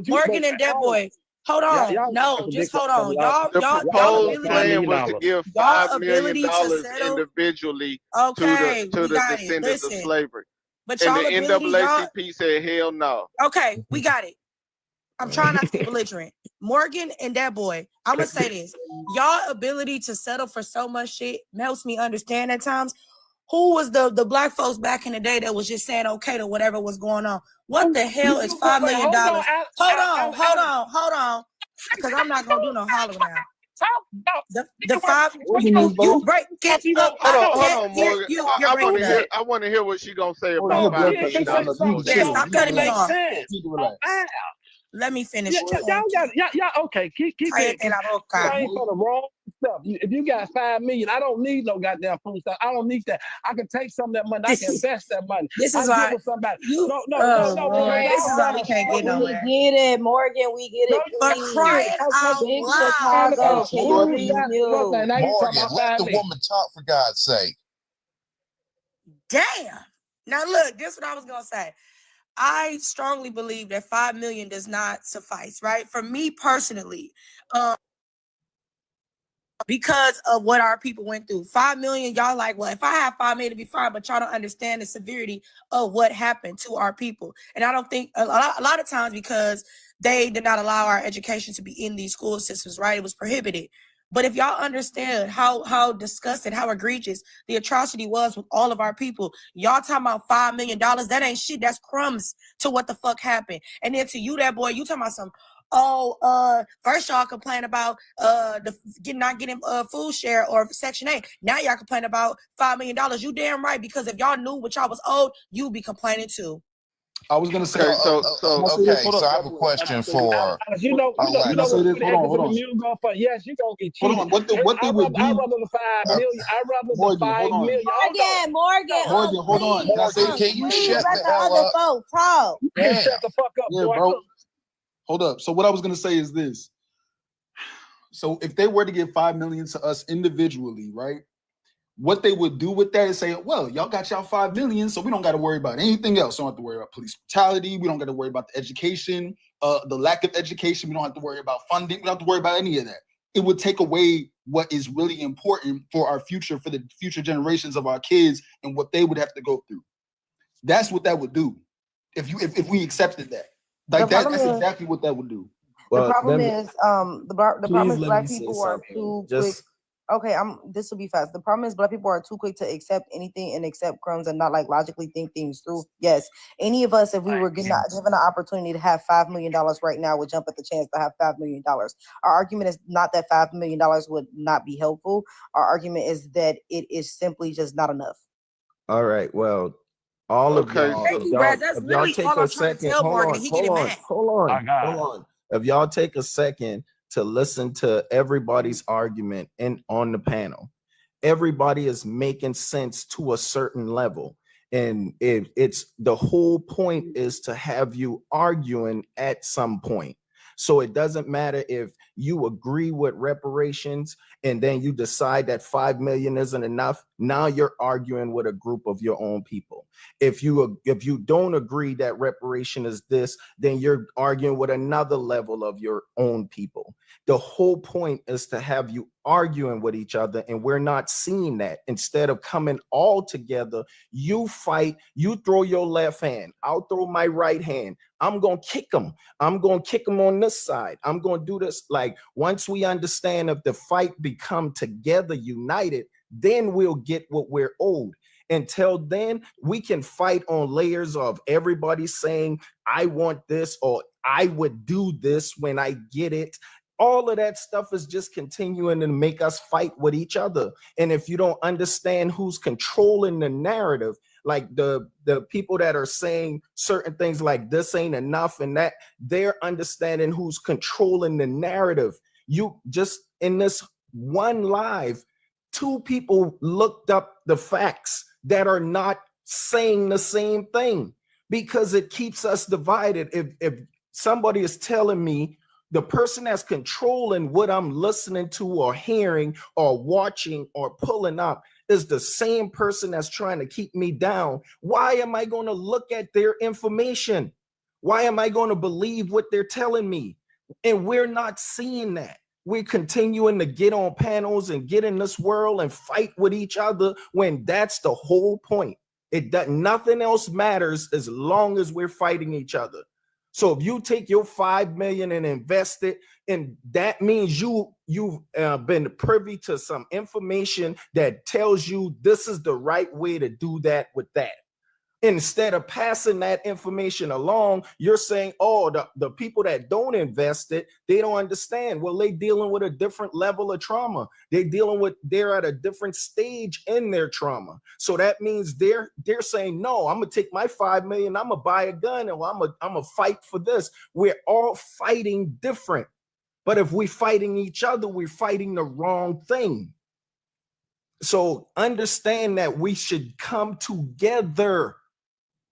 Morgan and that boy. Hold on, just hold on. The proposed plan was to give $5 million individually to the descendants of slavery. But and the NAACP said, hell no. Okay, we got it. I'm trying not to be belligerent. Morgan and that boy, I'm gonna say this. Y'all ability to settle for so much shit helps me understand at times. Who was the Black folks back in the day that was just saying okay to whatever was going on? What the hell is $5 million? Hold on. Because I'm not gonna do no holler now. The 5 you break it up. Hold on, Morgan. I want to hear what she gonna say about $5 million. Stop cutting me off. Let me finish. Yeah, okay. Keep it. I ain't for the wrong stuff. If you got $5 million, I don't need no goddamn food stuff. I don't need that. I can take some of that money. I can invest that money. This is why somebody. This is why we can't get nowhere. We get it, Morgan. We get it. But crying out loud. Morgan, let the woman talk for God's sake. Damn. Now look, this is what I was gonna say. I strongly believe that 5 million does not suffice, right? For me personally, because of what our people went through. 5 million, y'all like, well, if I have 5 million to be fine, but y'all don't understand the severity of what happened to our people. And I don't think a lot of times because they did not allow our education to be in these school systems, right? It was prohibited. But if y'all understand how disgusting, how egregious the atrocity was with all of our people, y'all talking about $5 million, that ain't shit. That's crumbs to what the fuck happened. And then to you, that boy, you talking about some, first y'all complain about not getting food share or Section 8. Now y'all complain about $5 million. You damn right, because if y'all knew what y'all was owed, you'd be complaining too. I was gonna say. So I have a question for. Yes, you gonna get cheated. Hold on. What they would do? I'd rather the 5 million. I'd rather the 5 million. Morgan, hold on. Can you shut the hell up? Talk. Shut the fuck up, yeah, bro. Hold up. So what I was gonna say is this. So if they were to give 5 million to us individually, right? What they would do with that is say, well, y'all got y'all 5 million, so we don't got to worry about anything else. We don't have to worry about police brutality. We don't got to worry about the education, the lack of education. We don't have to worry about funding. We don't have to worry about any of that. It would take away what is really important for our future, for the future generations of our kids and what they would have to go through. That's what that would do if we accepted that. Like that's exactly what that would do. The problem is Black people are too quick. Okay, this will be fast. The problem is black people are too quick to accept anything and accept crumbs and not like logically think things through. Yes, any of us, if we were given an opportunity to have $5 million right now, would jump at the chance to have $5 million. Our argument is not that $5 million would not be helpful. Our argument is that it is simply just not enough. All right, well, all of y'all, Thank you, Brad. That's literally all I'm trying to tell Morgan. He getting mad. Hold on. If y'all take a second to listen to everybody's argument on the panel, everybody is making sense to a certain level. And it's the whole point is to have you arguing at some point. So it doesn't matter if you agree with reparations and then you decide that 5 million isn't enough. Now you're arguing with a group of your own people. If you don't agree that reparation is this, then you're arguing with another level of your own people. The whole point is to have you arguing with each other, and we're not seeing that. Instead of coming all together, you fight, you throw your left hand, I'll throw my right hand. I'm going to kick them. I'm going to kick them on this side. I'm going to do this. Like, once we understand if the fight become together, united, then we'll get what we're owed. Until then, we can fight on layers of everybody saying, I want this, or I would do this when I get it. All of that stuff is just continuing to make us fight with each other. And if you don't understand who's controlling the narrative, like the people that are saying certain things like this ain't enough and that, they're understanding who's controlling the narrative. You just, in this one live, 2 people looked up the facts that are not saying the same thing, because it keeps us divided. If somebody is telling me the person that's controlling what I'm listening to or hearing or watching or pulling up is the same person that's trying to keep me down, why am I going to look at their information? Why am I going to believe what they're telling me? And we're not seeing that. We're continuing to get on panels and get in this world and fight with each other when that's the whole point. Nothing else matters as long as we're fighting each other. So if you take your 5 million and invest it, and that means you've been privy to some information that tells you this is the right way to do that with that. Instead of passing that information along, you're saying, oh, the people that don't invest it, they don't understand. Well, they dealing with a different level of trauma. They're at a different stage in their trauma. So that means they're saying, no, I'm gonna take my 5 million, I'm gonna buy a gun, and I'm gonna fight for this. We're all fighting different. But if we're fighting each other, we're fighting the wrong thing. So understand that we should come together.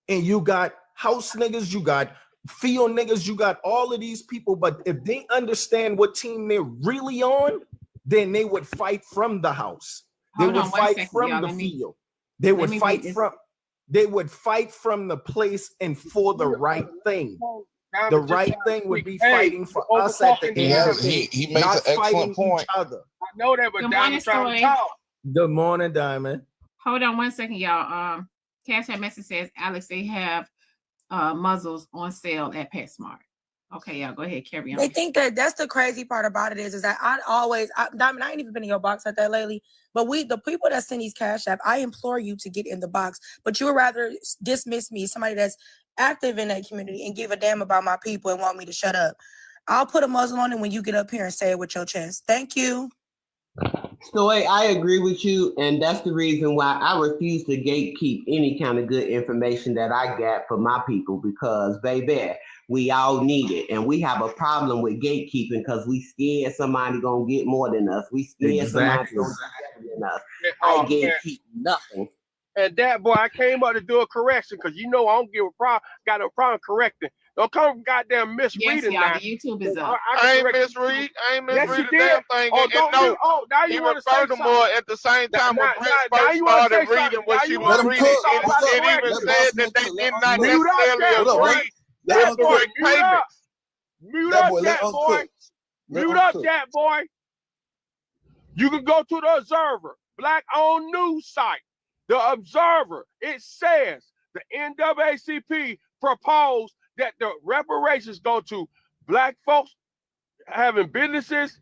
And you got house niggas, you got field niggas, you got all of these people. But if they understand what team they're really on, then they would fight from the house. They would fight from the field. They would fight from the place and for the right thing. The right thing would be fighting for us at the end of the day. He makes an excellent point. I know that, but Diamond trying to talk. Good morning, Diamond. Hold on 1 second, y'all. Cash App message says, Alex, they have muzzles on sale at PetSmart. Okay, y'all go ahead, carry on. They think that's the crazy part about it is that Diamond, I ain't even been in your box like that lately, but the people that send these Cash App, I implore you to get in the box, but you would rather dismiss me, somebody that's active in that community and give a damn about my people and want me to shut up. I'll put a muzzle on it when you get up here and say it with your chest. Thank you. So I agree with you, and that's the reason why I refuse to gatekeep any kind of good information that I got for my people, because baby, we all need it, and we have a problem with gatekeeping because we scared somebody gonna get more than us. We scared somebody gonna get better than us. I gatekeep nothing. And that boy, I came up to do a correction because I don't got no problem correcting. Don't come goddamn misreading now. YouTube is up. I ain't misread a damn thing. Now you want to say furthermore, at the same time, when Brent first started reading what she was reading, it even said that they did not necessarily agree with the payments. Mute up that boy. Mute up that boy. You can go to the Observer, Black-owned news site. The Observer, it says the NAACP proposed that the reparations go to Black folks having businesses,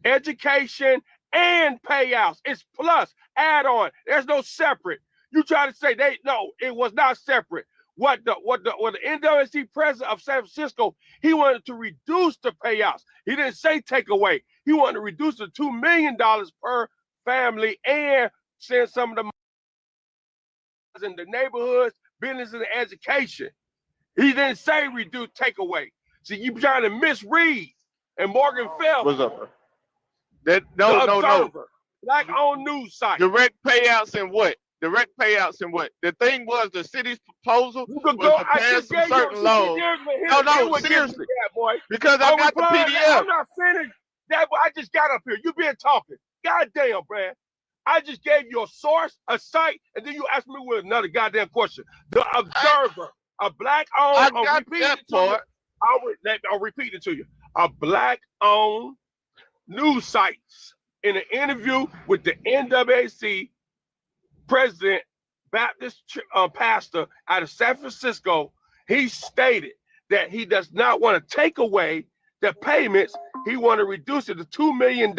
education, and payouts. It's plus, add on. There's no separate. You try to say it was not separate. What the NAACP president of San Francisco, he wanted to reduce the payouts. He didn't say take away. He wanted to reduce the $2 million per family and send some of the money in the neighborhoods, business, and education. He didn't say reduce, take away. See, you trying to misread. And Morgan Phelps. What's up, bro? No. Black-owned news site. Direct payouts and what? Direct payouts and what? The thing was the city's proposal was to pass some certain laws. No, seriously. Because I got the PDF. I'm not finished. That I just got up here. You been talking. Goddamn, Brad. I just gave you a source, a site, and then you asked me with another goddamn question. The Observer, a black-owned. I got that part. I'll repeat it to you. A black-owned news sites in an interview with the NAACP president, Baptist pastor out of San Francisco, he stated that he does not want to take away the payments. He want to reduce it to $2 million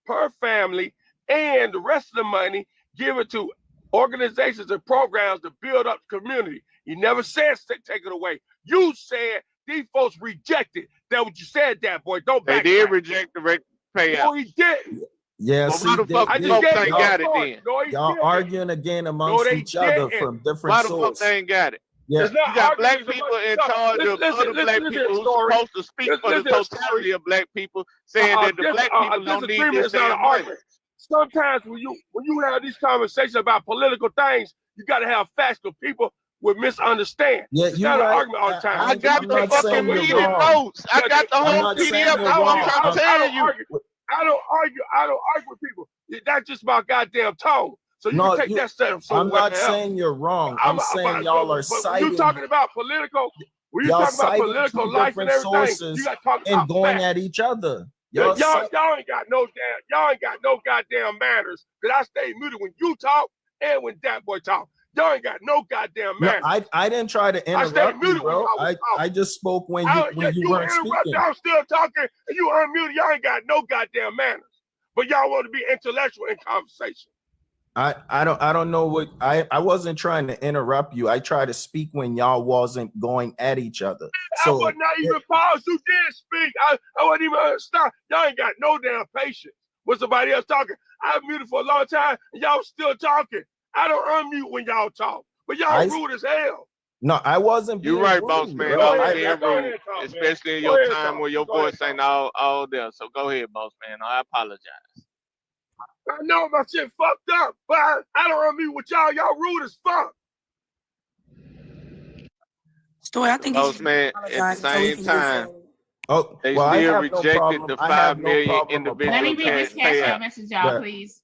per family, and the rest of the money give it to organizations and programs to build up the community. He never said take it away. You said these folks rejected. That what you said, that boy. Don't backtrack. They did reject direct payout. No, he didn't. Yeah, well, see, I just ain't got it then. No, y'all arguing again amongst each other from different sources. They ain't got it. Yeah. You got black people in charge of other black people who's supposed to speak for the totality of black people, saying that the black people don't need this damn money. Sometimes when you have these conversations about political things, you got to have facts because people will misunderstand. Yeah, it's not an argument all the time. I got the fucking meeting notes. I got the whole PDF. I'm telling you. I don't argue with people. That's just my goddamn tone. So you can take that stuff. I'm not saying you're wrong. I'm saying y'all are citing. You talking about political? When you talking about political life and everything, you got to talk about going facts. at each other. Y'all ain't got no goddamn manners. That I stay muted when you talk and when that boy talk. Y'all ain't got no goddamn manners. No, I didn't try to interrupt you, bro. I just spoke when you weren't speaking. I'm still talking and you unmuted. Y'all ain't got no goddamn manners. But y'all want to be intellectual in conversation. I don't know what I wasn't trying to interrupt you. I tried to speak when y'all wasn't going at each other. So I was not even paused. You did speak. I wasn't even stop. Y'all ain't got no damn patience with somebody else talking. I've muted for a long time and y'all still talking. I don't unmute when y'all talk, but y'all rude as hell. No, I wasn't. You're right, boss man. Rude, especially in your time where your voice ain't all there. So go ahead, boss man. I apologize. I know my shit fucked up, but I don't unmute with y'all. Y'all rude as fuck. Story, I think boss man. At the same time, they still rejected the $5 million individual. Let me read this cash payout out message, y'all, please.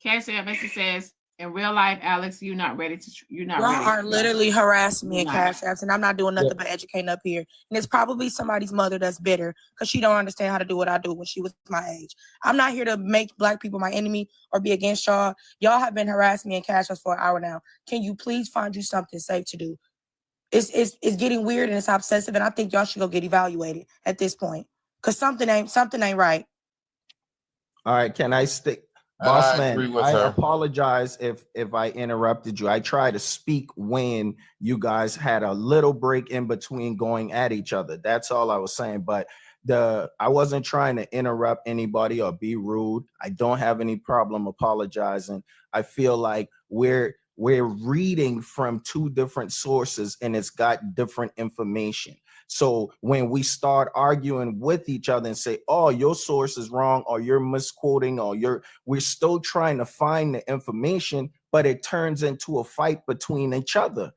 Cash out message says, in real life, Alex, you're not ready. Y'all are literally harassing me in cash apps, and I'm not doing nothing but educating up here. And it's probably somebody's mother that's bitter because she don't understand how to do what I do when she was my age. I'm not here to make black people my enemy or be against y'all. Y'all have been harassing me in cash apps for an hour now. Can you please find you something safe to do? It's getting weird and it's obsessive, and I think y'all should go get evaluated at this point because something ain't right. All right, can I stick? Boss man, I apologize if I interrupted you. I tried to speak when you guys had a little break in between going at each other. That's all I was saying. But I wasn't trying to interrupt anybody or be rude. I don't have any problem apologizing. I feel like we're reading from two different sources and it's got different information. So when we start arguing with each other and say, oh, your source is wrong, or you're misquoting, or we're still trying to find the information, but it turns into a fight between each other.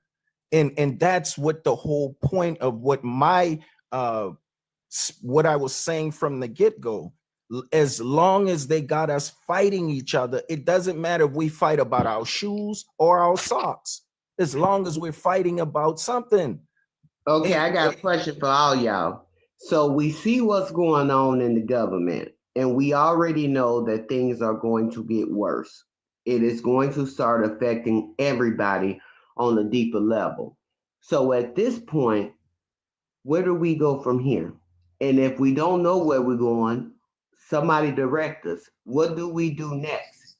And that's what the whole point of what what I was saying from the get-go. As long as they got us fighting each other, it doesn't matter if we fight about our shoes or our socks, as long as we're fighting about something. Okay, I got a question for all y'all. So we see what's going on in the government, and we already know that things are going to get worse. It is going to start affecting everybody on a deeper level. So at this point, where do we go from here? And if we don't know where we're going, Somebody direct us. What do we do next?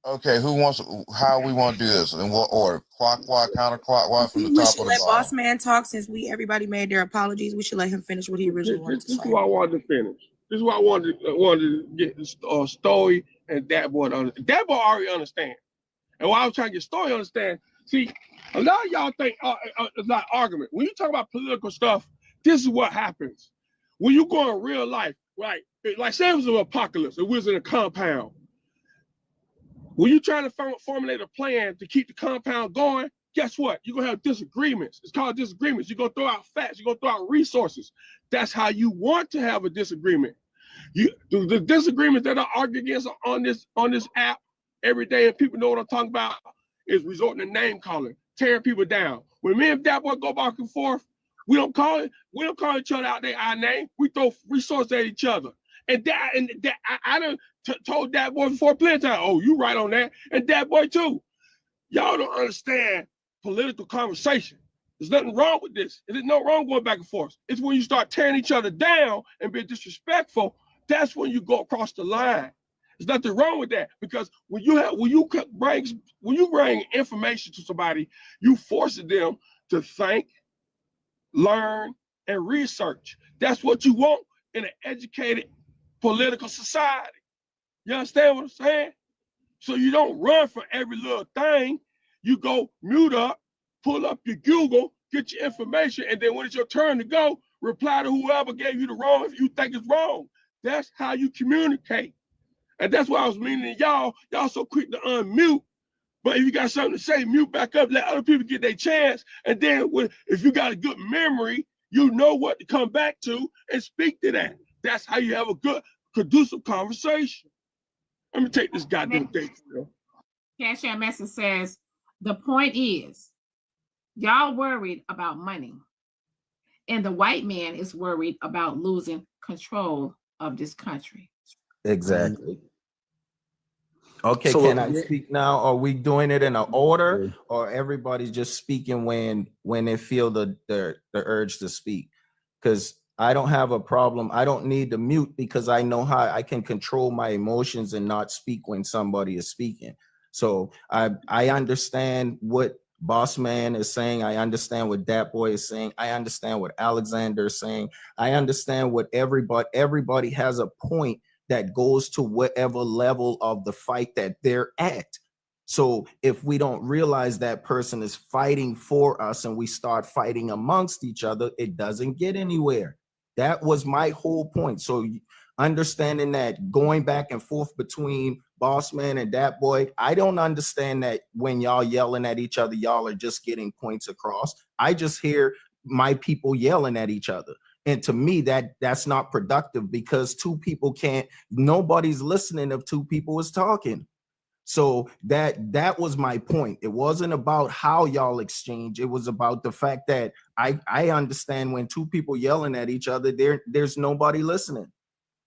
Okay, how we want to do this? In what order? Clockwise, counterclockwise, from the We top should or the let bottom? Boss Man talk since everybody made their apologies. We should let him finish what he originally wanted to This is say. what I wanted to finish. This is what I wanted to get Story and that boy to understand. That boy already understand. And while I was trying to get Story to understand, see, a lot of y'all think it's not argument. When you talk about political stuff, this is what happens. When you go in real life, right? Like say it was an apocalypse, it was in a compound. When you trying to formulate a plan to keep the compound going, guess what? You're gonna have disagreements. It's called disagreements. You're gonna throw out facts, you're gonna throw out resources. That's how you want to have a disagreement. The disagreements that I argue against on this app every day, and people know what I'm talking about, is resorting to name calling, tearing people down. When me and that boy go back and forth, we don't call each other out our name. We throw resources at each other. And I done told that boy before plenty of time, oh, you right on that. And that boy too. Y'all don't understand political conversation. There's nothing wrong with this. There's no wrong going back and forth. It's when you start tearing each other down and being disrespectful, that's when you go across the line. There's nothing wrong with that, because when you bring information to somebody, you force them to think, learn, and research. That's what you want in an educated political society. You understand what I'm saying? So you don't run for every little thing. You go mute up, pull up your Google, get your information, and then when it's your turn to go, reply to whoever gave you the wrong if you think it's wrong. That's how you communicate. And that's why I was meaning to y'all so quick to unmute. But if you got something to say, mute back up, let other people get their chance. And then if you got a good memory, you know what to come back to and speak to that. That's how you have a good, conducive conversation. Let me take this goddamn thing. Cash App message says, the point is, y'all worried about money. And the white man is worried about losing control of this country. Exactly. Okay, So, can I speak now? Are we doing it in an order, or everybody's just speaking when they feel the urge to speak? Because I don't have a problem. I don't need to mute because I know how I can control my emotions and not speak when somebody is speaking. So I understand what Boss Man is saying. I understand what Dat Boy is saying. I understand what Alexander is saying. I understand what everybody has a point that goes to whatever level of the fight that they're at. So if we don't realize that person is fighting for us and we start fighting amongst each other, it doesn't get anywhere. That was my whole point. So understanding that going back and forth between Boss Man and Dat Boy, I don't understand that when y'all yelling at each other, y'all are just getting points across. I just hear my people yelling at each other. And to me, that's not productive, because two people nobody's listening if two people is talking. So that was my point. It wasn't about how y'all exchange. It was about the fact that I understand when two people yelling at each other, there's nobody listening.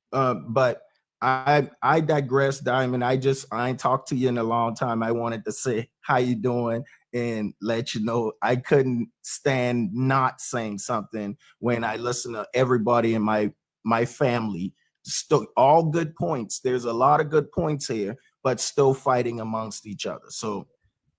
But I digress, Diamond. I ain't talked to you in a long time. I wanted to say how you doing and let you know I couldn't stand not saying something when I listen to everybody in my family. Still, all good points. There's a lot of good points here, but still fighting amongst each other. So,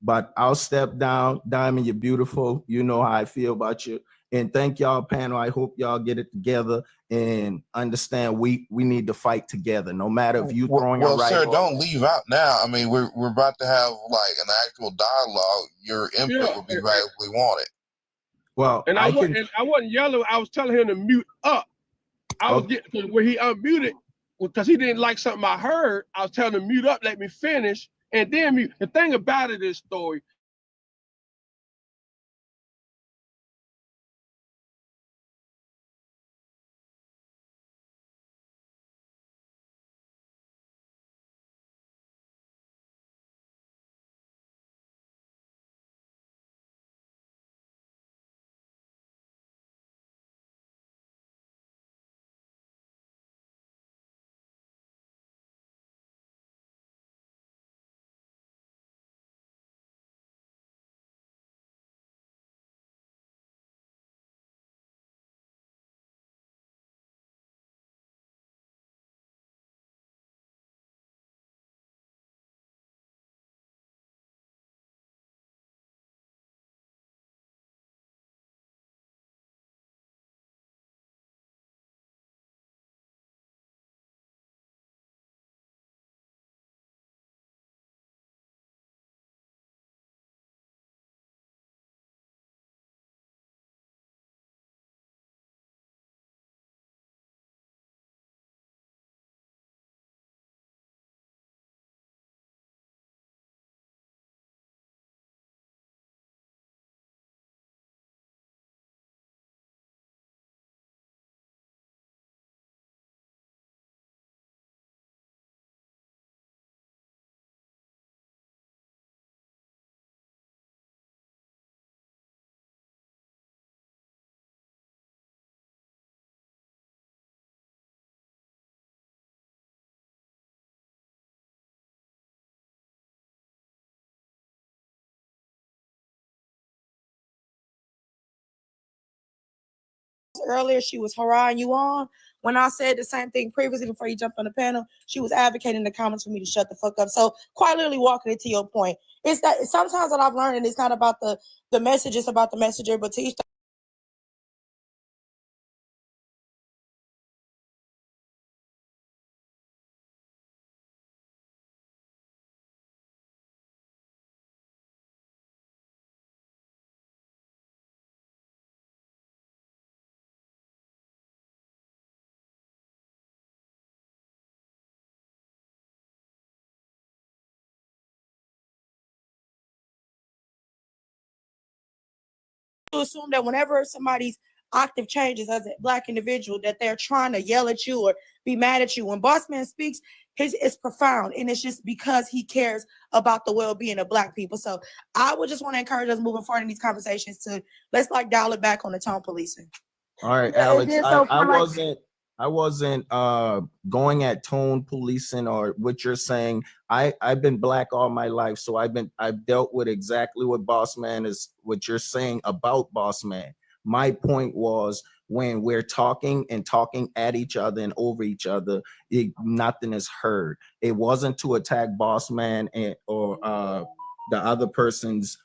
but I'll step down. Diamond, you're beautiful. You know how I feel about you. And thank y'all, panel. I hope y'all get it together and understand we need to fight together, no matter if you throwing well, a right. Sir, don't leave out now. I mean, we're about to have like an actual dialogue. Your input would be valuably wanted. Well, and I wasn't yelling. I was telling him to mute up. I was getting when he unmuted because he didn't like something I heard. I was telling him mute up, let me finish, and then mute. The thing about it is, Story, earlier, she was haranguing you on. When I said the same thing previously before you jumped on the panel, she was advocating in the comments for me to shut the fuck up. So quite literally walking it to your point. It's that sometimes what I've learned, and it's not about the message, it's about the messenger, but to each to assume that whenever somebody's octave changes as a Black individual, that they're trying to yell at you or be mad at you. When Boss Man speaks, it's profound, and it's just because he cares about the well-being of Black people. So I would just want to encourage us moving forward in these conversations to let's like dial it back on the tone policing. All right, Alex, I wasn't going at tone policing or what you're saying. I've been Black all my life, so I've dealt with exactly what Boss Man is, what you're saying about Boss Man. My point was, when we're talking at each other and over each other, nothing is heard. It wasn't to attack Boss Man or the other person's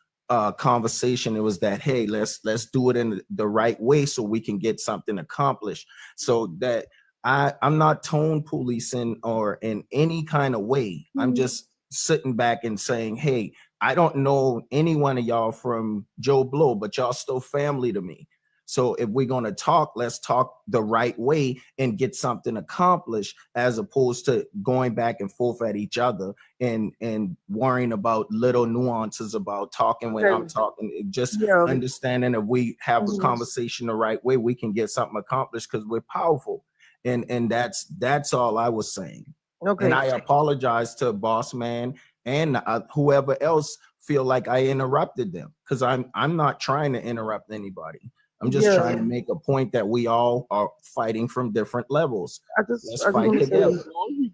conversation. It was that, hey, let's do it in the right way so we can get something accomplished. So that I'm not tone policing or in any kind of way. I'm just sitting back and saying, hey, I don't know any one of y'all from Joe Blow, but y'all still family to me. So if we're going to talk, let's talk the right way and get something accomplished, as opposed to going back and forth at each other and worrying about little nuances about talking when I'm talking. Just understanding if we have a conversation the right way, we can get something accomplished because we're powerful. And that's all I was saying. Okay. And I apologize to Boss Man and whoever else feel like I interrupted them, because I'm not trying to interrupt anybody. I'm just trying to make a point that we all are fighting from different levels. Let's fight together.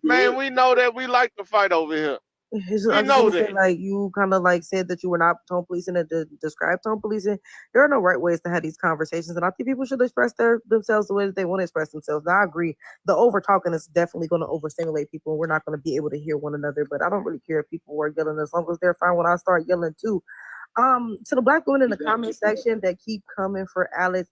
Man, we know that we like to fight over here. I know that. Like, you kind of like said that you were not tone policing and to describe tone policing. There are no right ways to have these conversations, and I think people should express themselves the way that they want to express themselves. Now, I agree. The over talking is definitely going to overstimulate people, and we're not going to be able to hear one another. But I don't really care if people are yelling, as long as they're fine when I start yelling too. To the Black women in the comment section that keep coming for Alex,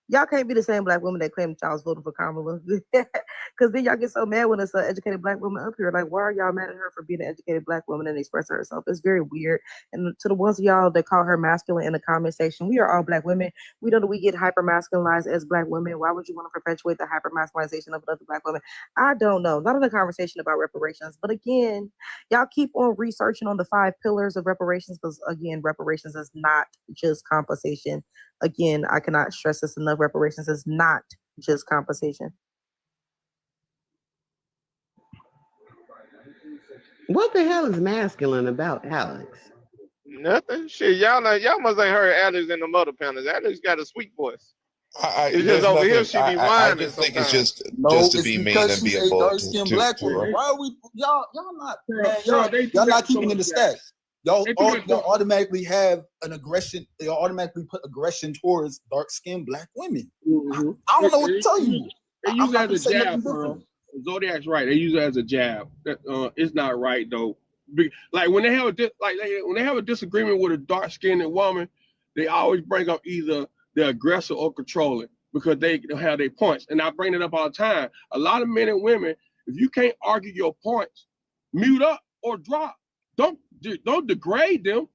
y'all can't be the same Black women that claim that y'all was voting for Kamala. Because then y'all get so mad when it's an educated Black woman up here. Like, why are y'all mad at her for being an educated Black woman and expressing herself? It's very weird. And to the ones of y'all that call her masculine in the comment section, we are all Black women. We know that we get hyper masculinized as Black women. Why would you want to perpetuate the hyper masculinization of another Black woman? I don't know. Not in a conversation about reparations. But again, y'all keep on researching on the 5 pillars of reparations, because again, reparations is not just compensation. Again, I cannot stress this enough. Reparations is not just compensation. What the hell is masculine about Alex? Nothing. Shit, y'all must ain't heard Alex in the mother panels. Alex got a sweet voice. It's just over here she be whining. I just think it's just to be mean and be a dark-skinned Black woman. Why are we y'all not y'all not keeping in the stats? Y'all automatically have an aggression. They automatically put aggression towards dark-skinned Black women. I don't know what to tell you. They use it as a jab, bro. Zodiac's right. They use it as a jab. It's not right though. Like when they have a disagreement with a dark-skinned woman, they always bring up either the aggressor or controlling, because they have their points. And I bring it up all the time. A lot of men and women, if you can't argue your points, mute up or drop. Don't degrade them.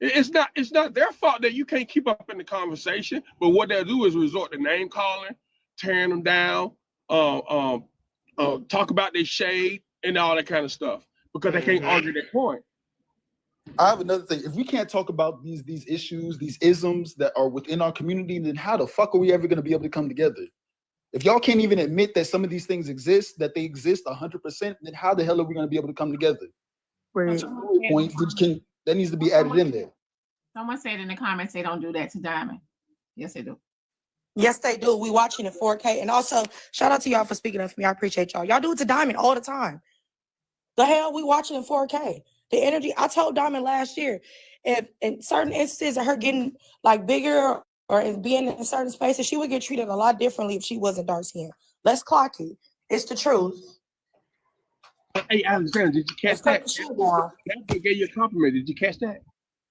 It's not their fault that you can't keep up in the conversation. But what they'll do is resort to name calling, tearing them down, talk about their shade and all that kind of stuff, because they can't argue their point. I have another thing. If we can't talk about these issues, these isms that are within our community, then how the fuck are we ever going to be able to come together? If y'all can't even admit that some of these things exist, that they exist 100%, then how the hell are we going to be able to come together? That's a point that needs to be added in there. Someone said in the comments they don't do that to Diamond. Yes, they do. Yes, they do. We watching in 4K. And also, shout out to y'all for speaking up for me. I appreciate y'all. Y'all do it to Diamond all the time. The hell, we watching in 4K. The energy, I told Diamond last year, if in certain instances of her getting like bigger or is being in certain spaces, she would get treated a lot differently if she wasn't dark skinned. Let's clock it. It's the truth. Hey, Alexander, did you catch that? That gave you a compliment. Did you catch that?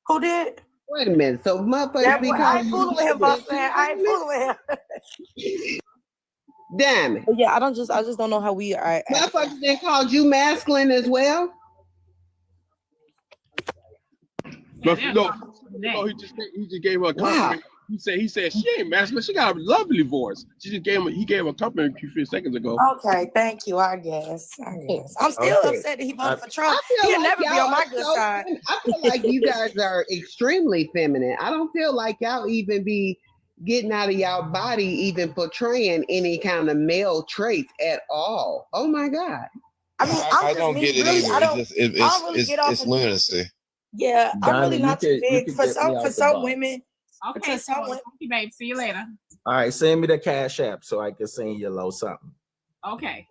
Who did? Wait a minute. So motherfuckers Yeah, be boy, I calling ain't you fooling with him, boss man. I ain't fooling with him. Damn it. But yeah, I just don't know how we are. Motherfuckers then called you masculine as well. But no, he just gave her a compliment. Wow. He said she ain't masculine. She got a lovely voice. He gave her a compliment a few seconds ago. Okay, thank you. I guess. I'm still upset that he voted for Trump. He'll never be on my good side. I feel like you guys are extremely feminine. I don't feel like y'all even be getting out of y'all body, even portraying any kind of male traits at all. Oh my God. I mean, I don't get it either. It's lunacy. Yeah, I'm Donna, really not too big for some women. Okay, For some women. Okay, babe. See you later. All right, send me the Cash App so I can send you a little something. Okay.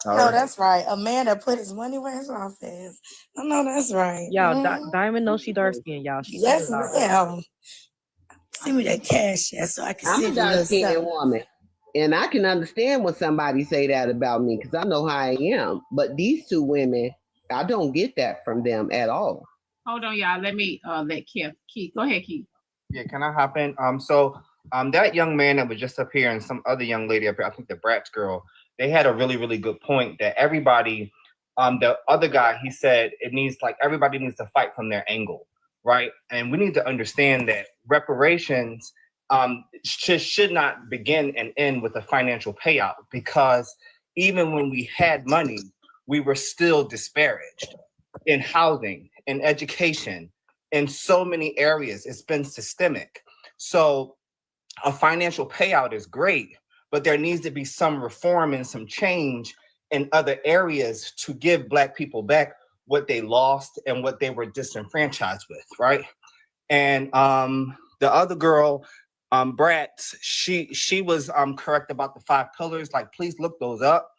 All No, right. that's right. A man that put his money where his mouth is. I know that's right. Y'all, Diamond knows she dark skinned, y'all. She Yes, ma'am. Send me that cash so I can I'm a send you a dark little skinned something. woman. And I can understand when somebody say that about me because I know how I am. But these two women, I don't get that from them at all. Hold on, y'all. Let me let Keith. Go ahead, Keith. Yeah, can I hop in? That young man that was just up here and some other young lady up here, I think the Bratz girl, they had a really, really good point that everybody, the other guy, he said everybody needs to fight from their angle, right? And we need to understand that reparations should not begin and end with a financial payout, because even when we had money, we were still disparaged in housing, in education, in so many areas. It's been systemic. So a financial payout is great, but there needs to be some reform and some change in other areas to give Black people back what they lost and what they were disenfranchised with, right? And the other girl, Bratz, she was correct about the 5 pillars. Like, please look those up.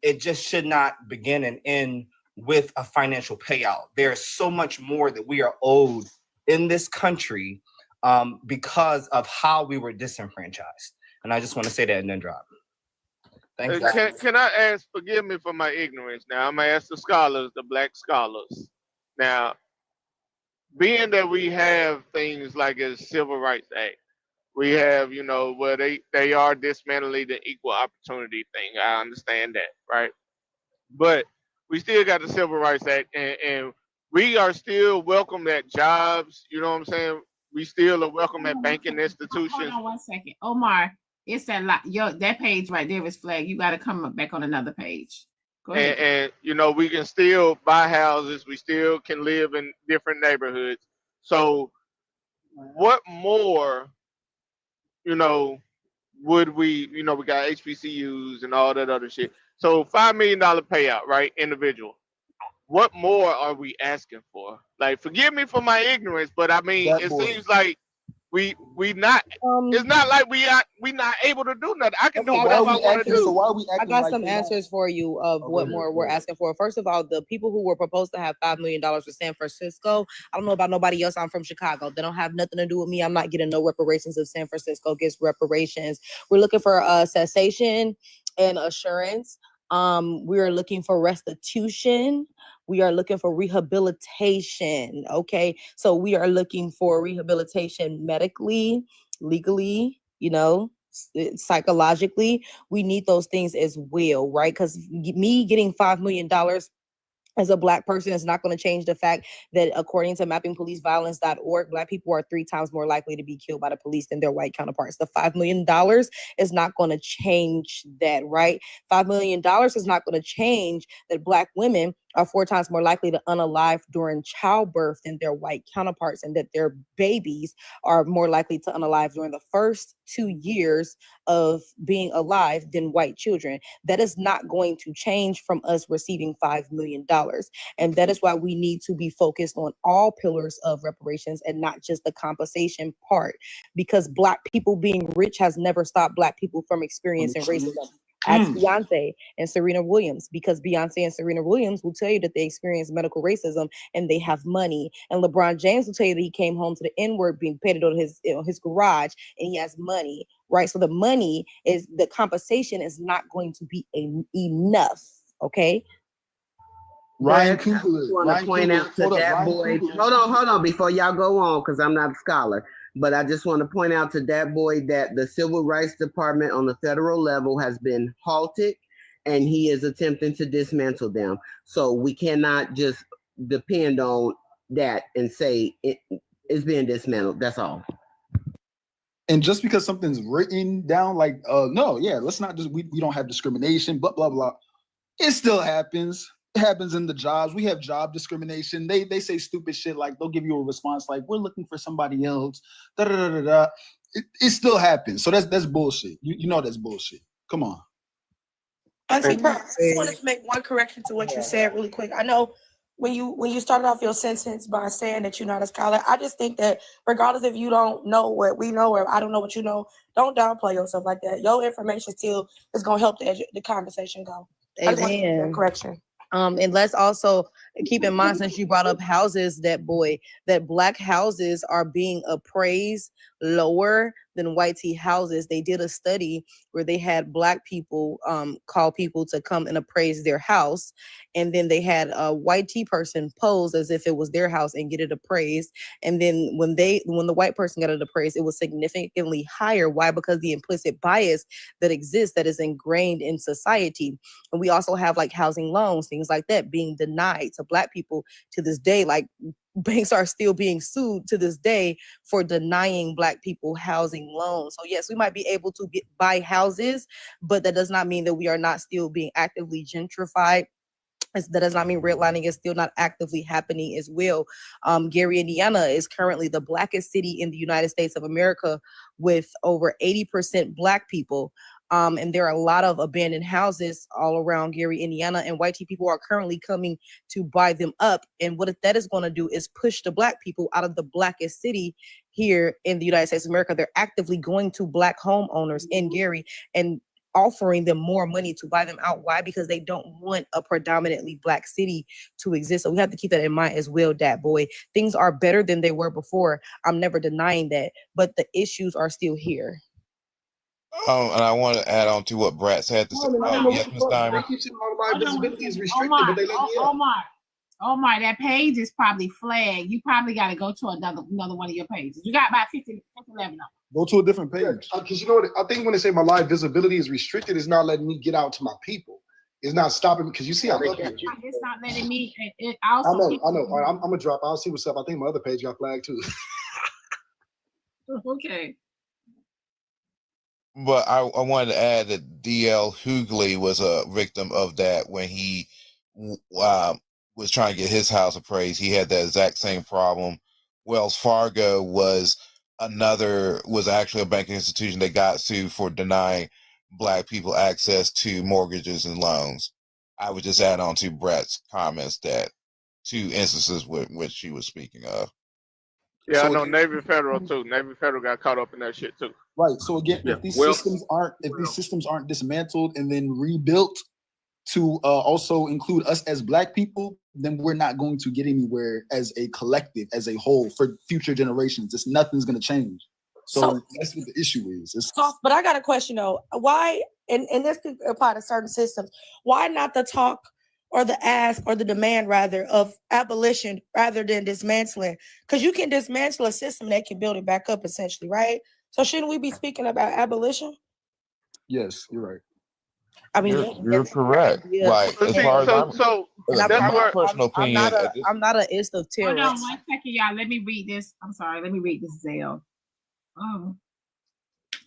It just should not begin and end with a financial payout. There's so much more that we are owed in this country because of how we were disenfranchised. And I just want to say that and then drop. Thanks. Can I ask, forgive me for my ignorance now, I'm going to ask the scholars, the Black scholars. Now, being that we have things like a Civil Rights Act, we have, where they are dismantling the equal opportunity thing. I understand that, right? But we still got the Civil Rights Act, and we are still welcome at jobs. You know what I'm saying? We still are welcome at banking institutions. Hold on 1 second. Omar, it's that page right there is flagged. You got to come back on another page. Go ahead. And we can still buy houses. We still can live in different neighborhoods. So what more, would we got HBCUs and all that other shit. So $5 million payout, right? Individual. What more are we asking for? Like, forgive me for my ignorance, but I mean, seems like we not. It's not like we not able to do nothing. I can do whatever I want to do. So why are we acting I got like some answers for you of what more we're asking for. First of all, the people who were proposed to have $5 million for San Francisco, I don't know about nobody else. I'm from Chicago. They don't have nothing to do with me. I'm not getting no reparations if San Francisco gets reparations. We're looking for cessation and assurance. We are looking for restitution. We are looking for rehabilitation. Okay. So we are looking for rehabilitation medically, legally, psychologically. We need those things as well, right? Because me getting $5 million as a Black person is not going to change the fact that, according to mappingpoliceviolence.org, Black people are 3 times more likely to be killed by the police than their white counterparts. The $5 million is not going to change that, right? $5 million is not going to change that Black women are 4 times more likely to unalive during childbirth than their white counterparts, and that their babies are more likely to unalive during the first 2 years of being alive than white children. That is not going to change from us receiving $5 million. And that is why we need to be focused on all pillars of reparations and not just the compensation part, because Black people being rich has never stopped Black people from experiencing racism. Ask Beyonce and Serena Williams, because Beyonce and Serena Williams will tell you that they experience medical racism and they have money. And LeBron James will tell you that he came home to the N-word being painted on his garage and he has money, right? So the money is, the compensation is not going to be enough, okay? Ryan Brad, I Coogler. just want to point out to that boy. Hold on, before y'all go on, because I'm not a scholar. But I just want to point out to that boy that the Civil Rights Department on the federal level has been halted, and he is attempting to dismantle them. So we cannot just depend on that and say it's being dismantled. That's all. And just because something's written down, like, no, yeah, let's not just, we don't have discrimination, blah, blah, blah. It still happens. It happens in the jobs. We have job discrimination. They say stupid shit like, they'll give you a response like, we're looking for somebody else. Da da da da da. It still happens. So that's bullshit. You know that's bullshit. Come on. Auntie Pearl, I just wanted to make one correction to what you said really quick. I know when you started off your sentence by saying that you're not a scholar, I just think that regardless if you don't know what we know or I don't know what you know, don't downplay yourself like that. Your information still is gonna help the conversation go. I just want to make that correction. And let's also keep in mind, since you brought up houses, that Black houses are being appraised lower than white tea houses. They did a study where they had Black people call people to come and appraise their house, and then they had a white tea person pose as if it was their house and get it appraised. And then when the white person got it appraised, it was significantly higher. Why? Because the implicit bias that exists, that is ingrained in society. And we also have like housing loans, things like that being denied to Black people to this day. Like banks are still being sued to this day for denying Black people housing loans. So yes, we might be able to buy houses, but that does not mean that we are not still being actively gentrified. That does not mean redlining is still not actively happening as well. Gary, Indiana is currently the Blackest city in the United States of America with over 80% Black people. And there are a lot of abandoned houses all around Gary, Indiana, and white people are currently coming to buy them up. And what that is going to do is push the Black people out of the Blackest city here in the United States of America. They're actively going to Black homeowners in Gary and offering them more money to buy them out. Why? Because they don't want a predominantly Black city to exist. So we have to keep that in mind as well, Dat Boy. Things are better than they were before. I'm never denying that, but the issues are still here. And I want to add on to what Bratz had to say. Yes, Ms. Diamond. Visibility is restricted, but they let me up. Omar, that page is probably flagged. You probably got to go to another one of your pages. You got about 11 of them. Go to a different page. Because you know what? I think when they say my live visibility is restricted, it's not letting me get out to my people. It's not stopping me because you see, I love you. It's not letting me. I know. All right, I'm gonna drop. I'll see what's up. I think my other page got flagged too. Okay. But I wanted to add that D.L. Hughley was a victim of that when he was trying to get his house appraised. He had that exact same problem. Wells Fargo was actually a banking institution that got sued for denying Black people access to mortgages and loans. I would just add on to Brett's comments that two instances with which she was speaking of. Yeah, so I know Navy Federal too. Navy Federal got caught up in that shit too. Right. So again, if these systems aren't dismantled and then rebuilt to also include us as Black people, then we're not going to get anywhere as a collective, as a whole, for future generations. Just nothing's going to change. So that's what the issue is. But I got a question though. Why, and this could apply to certain systems, why not the talk or the ask or the demand rather of abolition rather than dismantling? Because you can dismantle a system that can build it back up essentially, right? So shouldn't we be speaking about abolition? Yes, you're right. I mean, you're correct. Yeah. Like as far as that's my personal opinion. I'm not an ist of terrorist. Hold on 1 second, y'all. Let me read this. I'm sorry. Let me read this, Zell.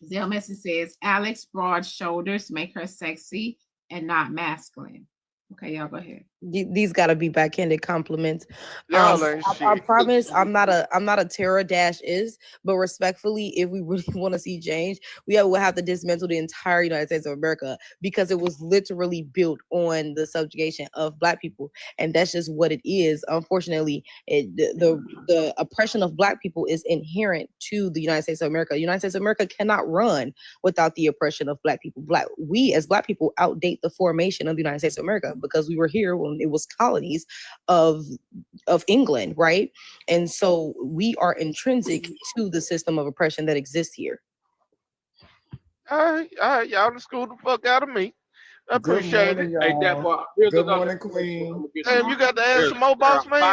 Zell message says, Alex broad shoulders make her sexy and not masculine. Okay, y'all go ahead. These gotta be backhanded compliments. Y'all ain't I shit. promise I'm not a terror dash is, but respectfully, if we really want to see change, will have to dismantle the entire United States of America because it was literally built on the subjugation of Black people, and that's just what it is. Unfortunately, the oppression of Black people is inherent to the United States of America. The United States of America cannot run without the oppression of Black people. We as Black people outdate the formation of the United States of America because we were here when it was colonies of England, right? And so we are intrinsic to the system of oppression that exists here. All right, y'all done schooled the fuck out of me. I appreciate it. Hey, Deborah, here's Good another morning, Queen. Damn, you got to add some more, boss man. There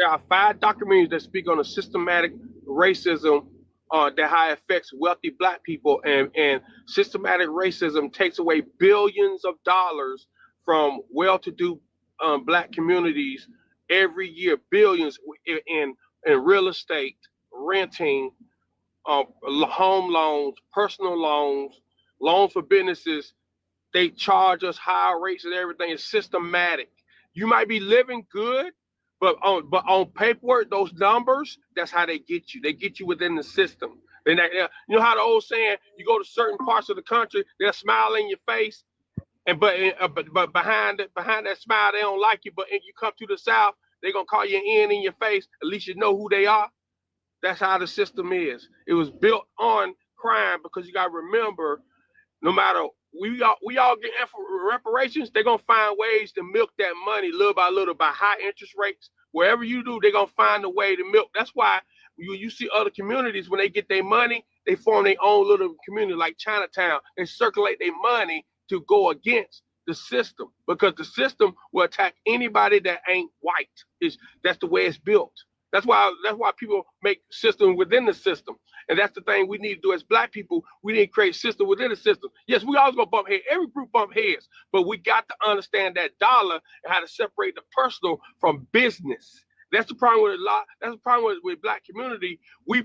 are 5 documentaries that speak on the systematic racism that how it affects wealthy Black people, and systematic racism takes away billions of dollars from well-to-do Black communities every year. Billions in real estate, renting, home loans, personal loans, loans for businesses. They charge us higher rates and everything. It's systematic. You might be living good, but on paperwork, those numbers, that's how they get you. They get you within the system. You know how the old saying, you go to certain parts of the country, they'll smile in your face, but behind that smile, they don't like you. But if you come to the South, they're gonna call you in your face. At least you know who they are. That's how the system is. It was built on crime, because you gotta remember, no matter we all get reparations, they're gonna find ways to milk that money little by little by high interest rates. Wherever you do, they're gonna find a way to milk. That's why you see other communities, when they get their money, they form their own little community like Chinatown. They circulate their money to go against the system, because the system will attack anybody that ain't white. That's the way it's built. That's why people make systems within the system. And that's the thing we need to do as Black people. We need to create a system within the system. Yes, we always gonna bump heads. Every group bump heads, but we got to understand that dollar and how to separate the personal from business. That's the problem with That's the problem with Black community. A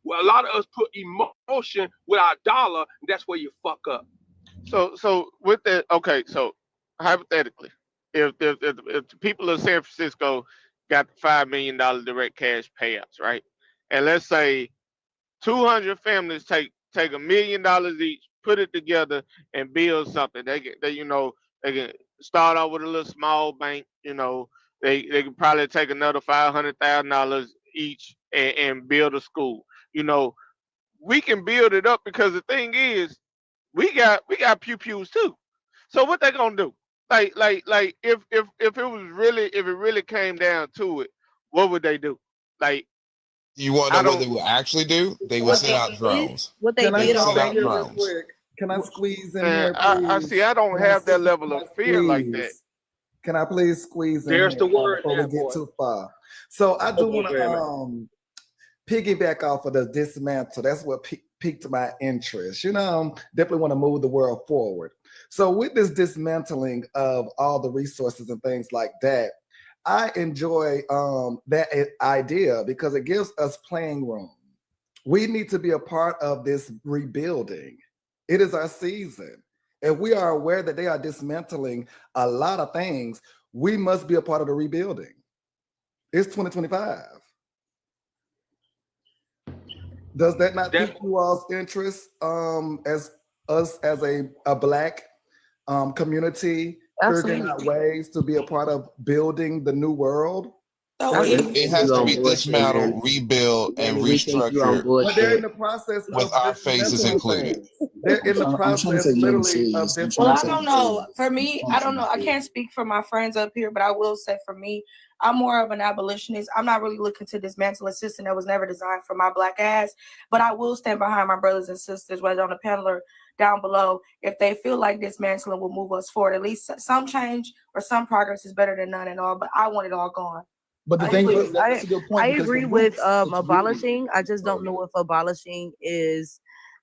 lot of us put emotion with our dollar, and that's where you fuck up. So with that, okay. So hypothetically, if the people of San Francisco got the $5 million direct cash payouts, right? And let's say 200 families take $1 million each, put it together, and build something. They can start off with a little small bank. They can probably take another $500,000 each and build a school. We can build it up, because the thing is, we got pew pews too. So what they gonna do? Like if it really came down to it, what would they do? Like, you want to know what they would actually do? They would send out drones. What they did already. Real quick? Can I squeeze in here, please? I see. I don't have that level of fear like that. Can I please squeeze in There's here the word before we get too far? So I do want to piggyback off of the dismantle. That's what piqued my interest. Definitely want to move the world forward. So with this dismantling of all the resources and things like that, I enjoy that idea, because it gives us playing room. We need to be a part of this rebuilding. It is our season. If we are aware that they are dismantling a lot of things, we must be a part of the rebuilding. It's 2025. Does that not pique you all's interest as us as a Black community, figuring out ways to be a part of building the new world? It has to be dismantled, rebuilt, and restructured. But they're in the process with our faces included. They're in the process literally of this. Well, I don't know. For me, I don't know. I can't speak for my friends up here, but I will say for me, I'm more of an abolitionist. I'm not really looking to dismantle a system that was never designed for my Black ass, but I will stand behind my brothers and sisters, whether on the panel or down below, if they feel like dismantling will move us forward. At least some change or some progress is better than none at all, but I want it all gone. But the thing is, that's a good point. I agree with abolishing. I just don't know if abolishing is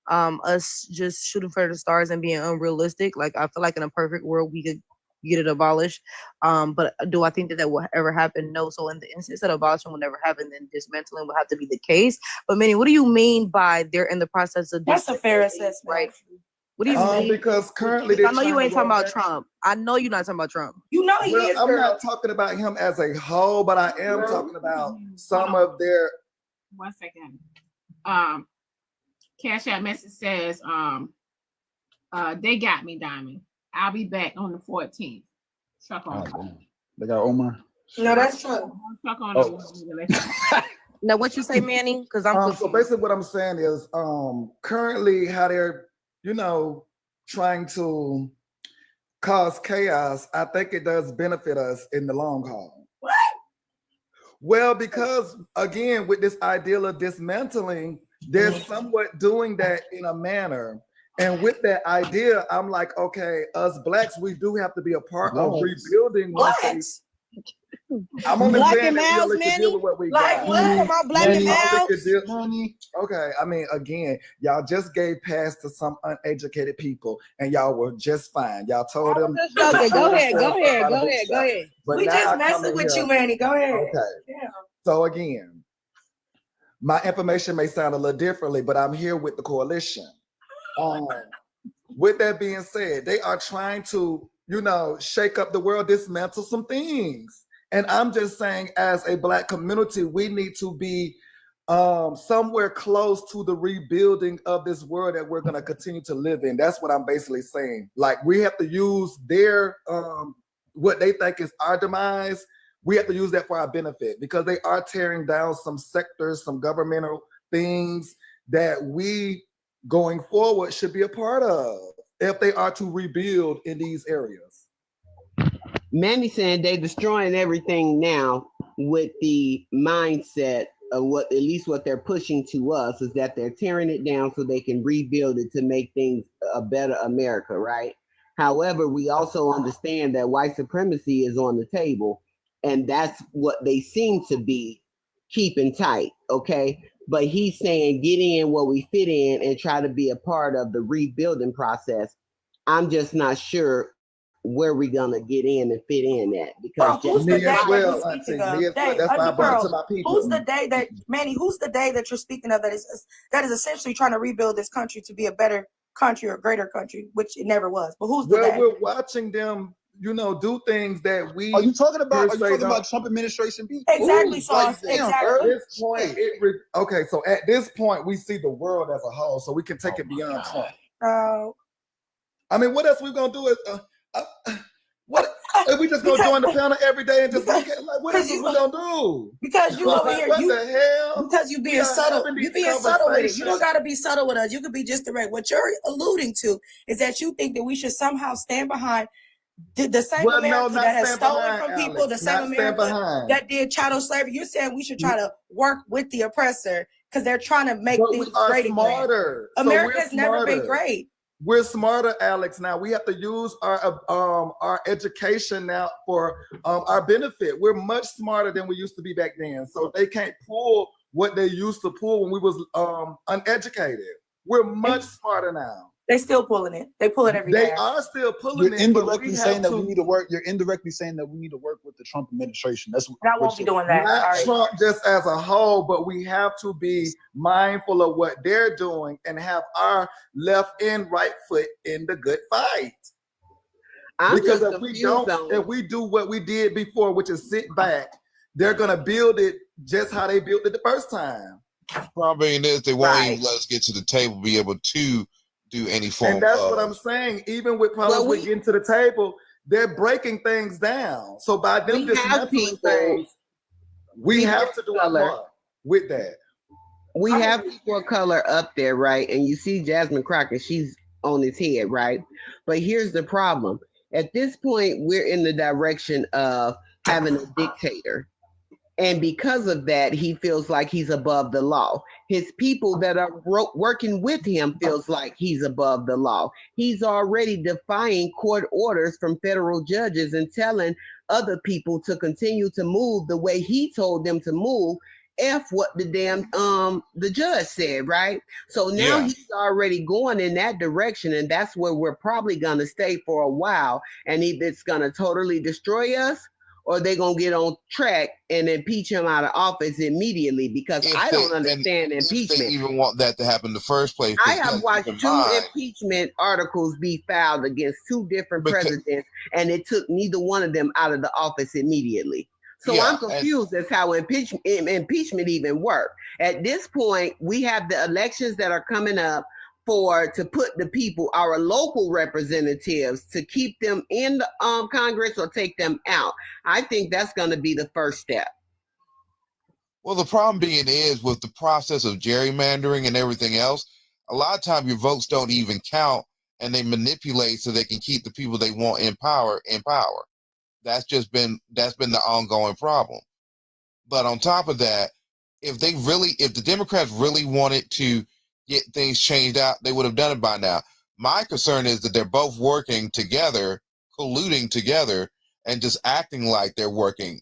us just shooting for the stars and being unrealistic. Like, I feel like in a perfect world we could get it abolished. But do I think that will ever happen? No. So in the instance that abolishing will never happen, then dismantling will have to be the case. But Minnie, what do you mean by they're in the process of? That's a fair assessment, right? What do you mean? Because currently I know you ain't talking about Trump. I know you're not talking about Trump. You know he is. I'm not talking about him as a whole, but I am talking about some of their. 1 second. Cash App message says, they got me, Diamond. I'll be back on the 14th. Chuck on. They got Omar. No, that's true. Chuck on. Now, what you say, Manny? Because I'm So basically, what I'm saying is, currently, how they're, trying to cause chaos. I think it does benefit us in the long haul. What? Well, because again, with this ideal of dismantling, they're somewhat doing that in a manner. And with that idea, I'm like, okay, us blacks, we do have to be a part of rebuilding. Blacks. I'm only Black saying and that we males, only can Manny? deal with what we Like got. what? Come on, black and males? Okay, I mean, again, y'all just gave pass to some uneducated people, and y'all were just fine. Y'all told them. Okay, go ahead. But We now just I come messing in with here- you, Manny. Go ahead. Okay. Yeah. So again, my information may sound a little differently, but I'm here with the coalition. With that being said, they are trying to, shake up the world, dismantle some things. And I'm just saying, as a black community, we need to be somewhere close to the rebuilding of this world that we're going to continue to live in. That's what I'm basically saying. Like, we have to use their what they think is our demise. We have to use that for our benefit, because they are tearing down some sectors, some governmental things that we going forward should be a part of if they are to rebuild in these areas. Manny saying they destroying everything now with the mindset of what, at least what they're pushing to us, is that they're tearing it down so they can rebuild it to make things a better America, right? However, we also understand that white supremacy is on the table, and that's what they seem to be keeping tight, okay? But he's saying get in where we fit in and try to be a part of the rebuilding process. I'm just not sure where we're gonna get in and fit in at, because Bro, who's the day that you're Auntie, speaking of? me as well. Day, That's why I Auntie brought it to Pearl, my people. who's the day that, Manny, who's the day that you're speaking of that is essentially trying to rebuild this country to be a better country or greater country, which it never was. But who's the Well, day? we're watching them, do things that we. Are you talking about? per Are you se talking don't- about Trump administration? Exactly, Ooh, Sauce. like, Exactly. At this point, okay. So at this point, we see the world as a whole, so we can take it beyond Trump. I mean, what else we gonna do? What? If we just gonna join the panel every day and just look at like what else we gonna do? Because you over here, what the hell? because you We being are subtle. having You these being subtle with it. You don't conversations. gotta be subtle with us. You could be just direct. What you're alluding to is that you think that we should somehow stand behind the same Well, no, America not that has stand stolen behind, from people, Alex. the same Not stand America behind. that did chattel slavery. You're saying we should try to work with the oppressor because they're trying to make But things we are great again. smarter. So America we're has never been smarter. great. We're smarter, Alex. Now we have to use our education now for our benefit. We're much smarter than we used to be back then. So they can't pull what they used to pull when we was uneducated. We're much smarter now. They still pulling it. They pull it every day. They are still pulling You're it. indirectly but we saying have that we to need to work. You're indirectly saying that we need to work with the Trump administration. That's what I won't be doing that. Not Sorry. Trump just as a whole, but we have to be mindful of what they're doing and have our left and right foot in the good fight. Because if we don't, if we do what we did before, which is sit back, they're gonna build it just how they built it the first time. Problem is they won't even let us get to the table, be able to do any form And that's of. what I'm saying. Even with problems with getting to the table, they're breaking things down. So by them dismantling things, we have to do a lot with that. We have people of color up there, right? And you see Jasmine Crockett, she's on his head, right? But here's the problem. At this point, we're in the direction of having a dictator. And because of that, he feels like he's above the law. His people that are working with him feels like he's above the law. He's already defying court orders from federal judges and telling other people to continue to move the way he told them to move. F what the damn the judge said, right? So now he's already going in that direction, and that's where we're probably gonna stay for a while. And either it's gonna totally destroy us, or they gonna get on track and impeach him out of office immediately? Because I don't understand impeachment. If they even want that to happen in the first place. I have watched two impeachment articles be filed against two different presidents, and it took neither one of them out of the office immediately. So I'm confused as how impeachment even work. At this point, we have the elections that are coming up to put the people, our local representatives, to keep them in the Congress or take them out. I think that's going to be the first step. Well, the problem being is with the process of gerrymandering and everything else, a lot of times your votes don't even count, and they manipulate so they can keep the people they want in power in power. That's been the ongoing problem. But on top of that, if the Democrats really wanted to get things changed out, they would have done it by now. My concern is that they're both working together, colluding together, and just acting like they're working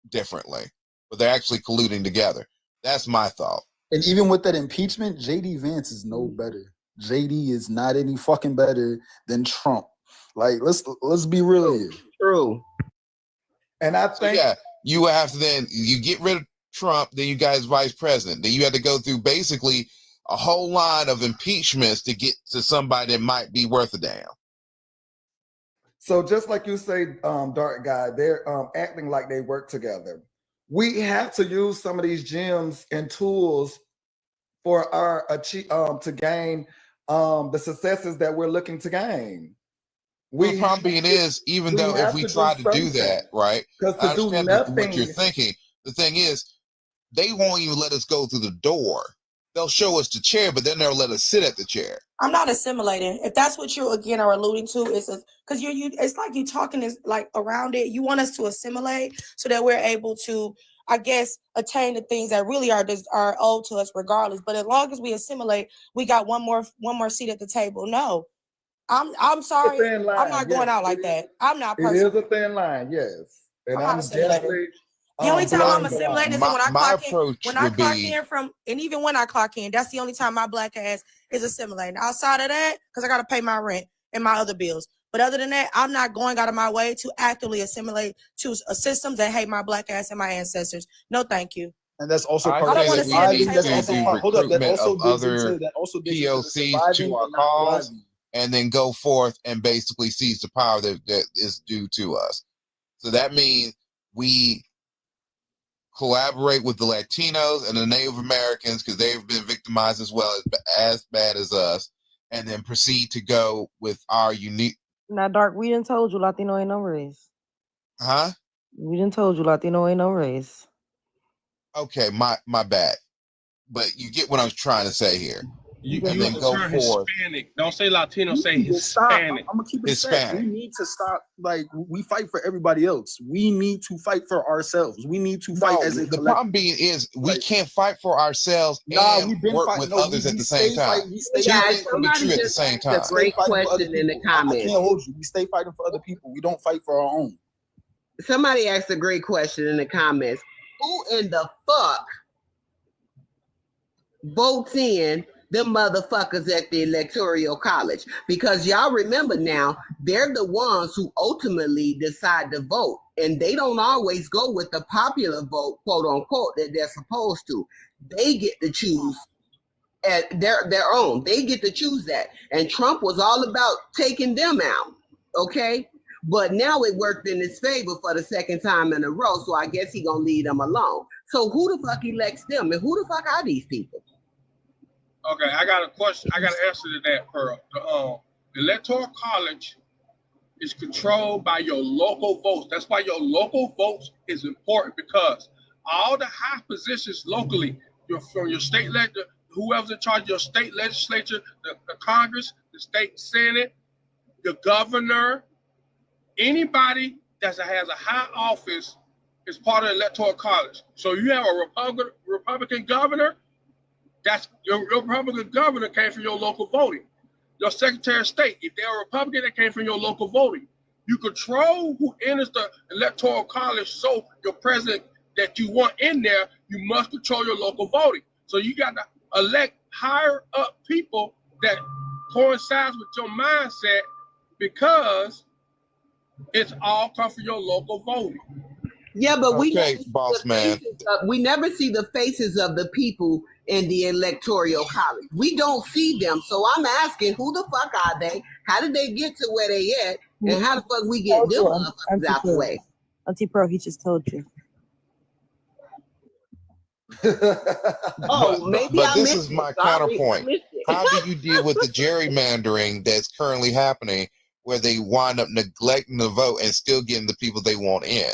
differently, but they're actually colluding together. That's my thought. And even with that impeachment, JD Vance is no better. JD is not any fucking better than Trump. Like, let's be real here. True. And I think you have to then you get rid of Trump, then you got his vice president. Then you had to go through basically a whole line of impeachments to get to somebody that might be worth a damn. So just like you say, Dark Guy, they're acting like they work together. We have to use some of these gems and tools for our to gain the successes that we're looking to gain. The problem being is, even though if we try to do that, right? Because to do nothing, what you're thinking. The thing is, they won't even let us go through the door. They'll show us the chair, but then they'll let us sit at the chair. I'm not assimilating. If that's what you again are alluding to, is because you it's like you talking is like around it. You want us to assimilate so that we're able to, I guess, attain the things that really are owed to us regardless. But as long as we assimilate, we got one more seat at the table. No. I'm sorry. I'm not going out like that. I'm not personal. It is a thin line, yes. And I'm definitely the only time I'm assimilating is when I clock in from, and even when I clock in, that's the only time my black ass is assimilating. Outside of that, because I got to pay my rent and my other bills. But other than that, I'm not going out of my way to actively assimilate to systems that hate my black ass and my ancestors. No, thank you. And that's also part of the POCs to our cause, and then go forth and basically seize the power that is due to us. So that means we collaborate with the Latinos and the Native Americans, because they've been victimized as well as bad as us, and then proceed to go with our unique. Now, Dark, we done told you Latino ain't no race. Huh? We done told you Latino ain't no race. Okay, my bad. But you get what I was trying to say here. You then go forth. Hispanic. Don't say Latino, say Hispanic. I'm gonna keep it Hispanic. We need to stop. Like, we fight for everybody else. We need to fight for ourselves. We need to fight as a the problem being is we can't fight for ourselves and work with others at the same time. Two things can be true at the same time. Great question in the comments. I can't hold you. We stay fighting for other people. We don't fight for our own. Somebody asked a great question in the comments. Who in the fuck votes in them motherfuckers at the Electoral College? Because y'all remember now, they're the ones who ultimately decide to vote. And they don't always go with the popular vote, quote unquote, that they're supposed to. They get to choose at their own. They get to choose that. And Trump was all about taking them out. Okay? But now it worked in his favor for the second time in a row. So I guess he gonna leave them alone. So who the fuck elects them? And who the fuck are these people? Okay, I got a question. I got an answer to that, Pearl. The Electoral College is controlled by your local votes. That's why your local votes is important, because all the high positions locally, from your state legislature, whoever's in charge of your state legislature, the Congress, the state Senate, the governor, anybody that has a high office is part of the Electoral College. So you have a Republican governor. That's your Republican governor came from your local voting. Your Secretary of State, if they're a Republican, that came from your local voting. You control who enters the Electoral College. So your president that you want in there, you must control your local voting. So you got to elect higher up people that coincides with your mindset, because it's all come from your local voting. Yeah, but we Okay, boss man. We never see the faces of the people in the electoral college. We don't see them. So I'm asking, who the fuck are they? How did they get to where they at? And how the fuck we get them motherfuckers out the way? Auntie Pearl, he just told you. But this is my counterpoint. How do you deal with the gerrymandering that's currently happening, where they wind up neglecting the vote and still getting the people they want in?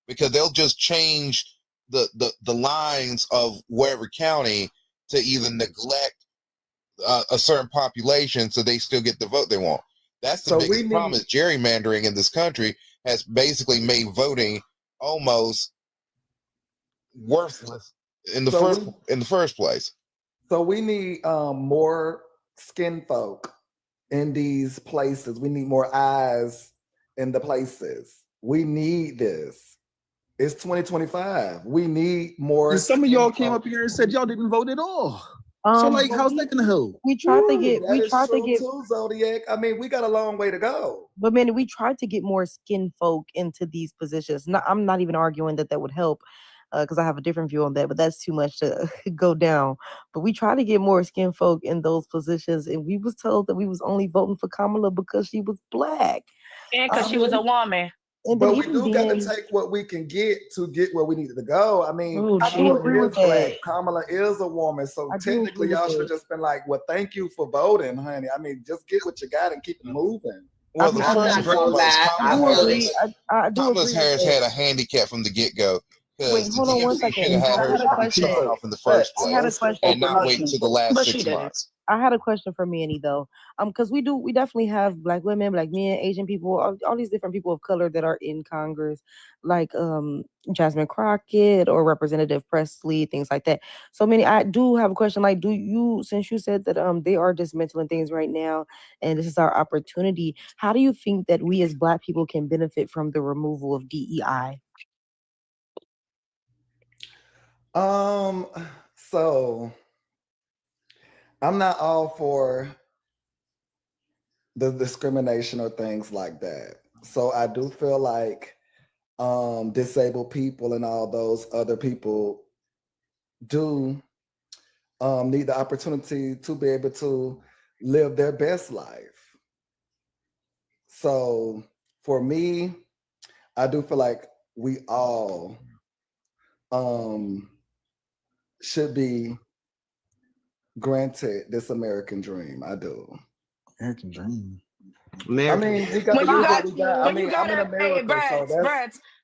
Because they'll just change the lines of whatever county to either neglect a certain population so they still get the vote they want. That's the biggest problem. Is gerrymandering in this country has basically made voting almost worthless in the first place. So we need more skin folk in these places. We need more eyes in the places. We need this. It's 2025. We need more. And some of y'all came up here and said y'all didn't vote at all. So like, how's that gonna help? We tried to get. Too, Zodiac. I mean, we got a long way to go. But man, we tried to get more skin folk into these positions. I'm not even arguing that would help, because I have a different view on that. But that's too much to go down. But we tried to get more skin folk in those positions, and we was told that we was only voting for Kamala because she was black and because she was a woman. But we do got to take what we can get to get where we needed to go. I mean, Kamala is a woman, so technically y'all should have just been like, well, thank you for voting, honey. I mean, just get what you got and keep it moving. Well, the first and foremost, Kamala Harris had a handicap from the get-go. Wait, hold on 1 second. I had a question. In the first place, and not wait until the last 6 months. I had a question for Manny though, because we definitely have black women, black men, Asian people, all these different people of color that are in Congress, like Jasmine Crockett or Representative Presley, things like that. So Manny, I do have a question. Like, since you said that they are dismantling things right now, and this is our opportunity, how do you think that we as black people can benefit from the removal of DEI? So I'm not all for the discrimination or things like that. So I do feel like disabled people and all those other people do need the opportunity to be able to live their best life. So for me, I do feel like we all should be granted this American dream. I do. American dream. I mean, we got to use what we got. I mean, I'm in America, so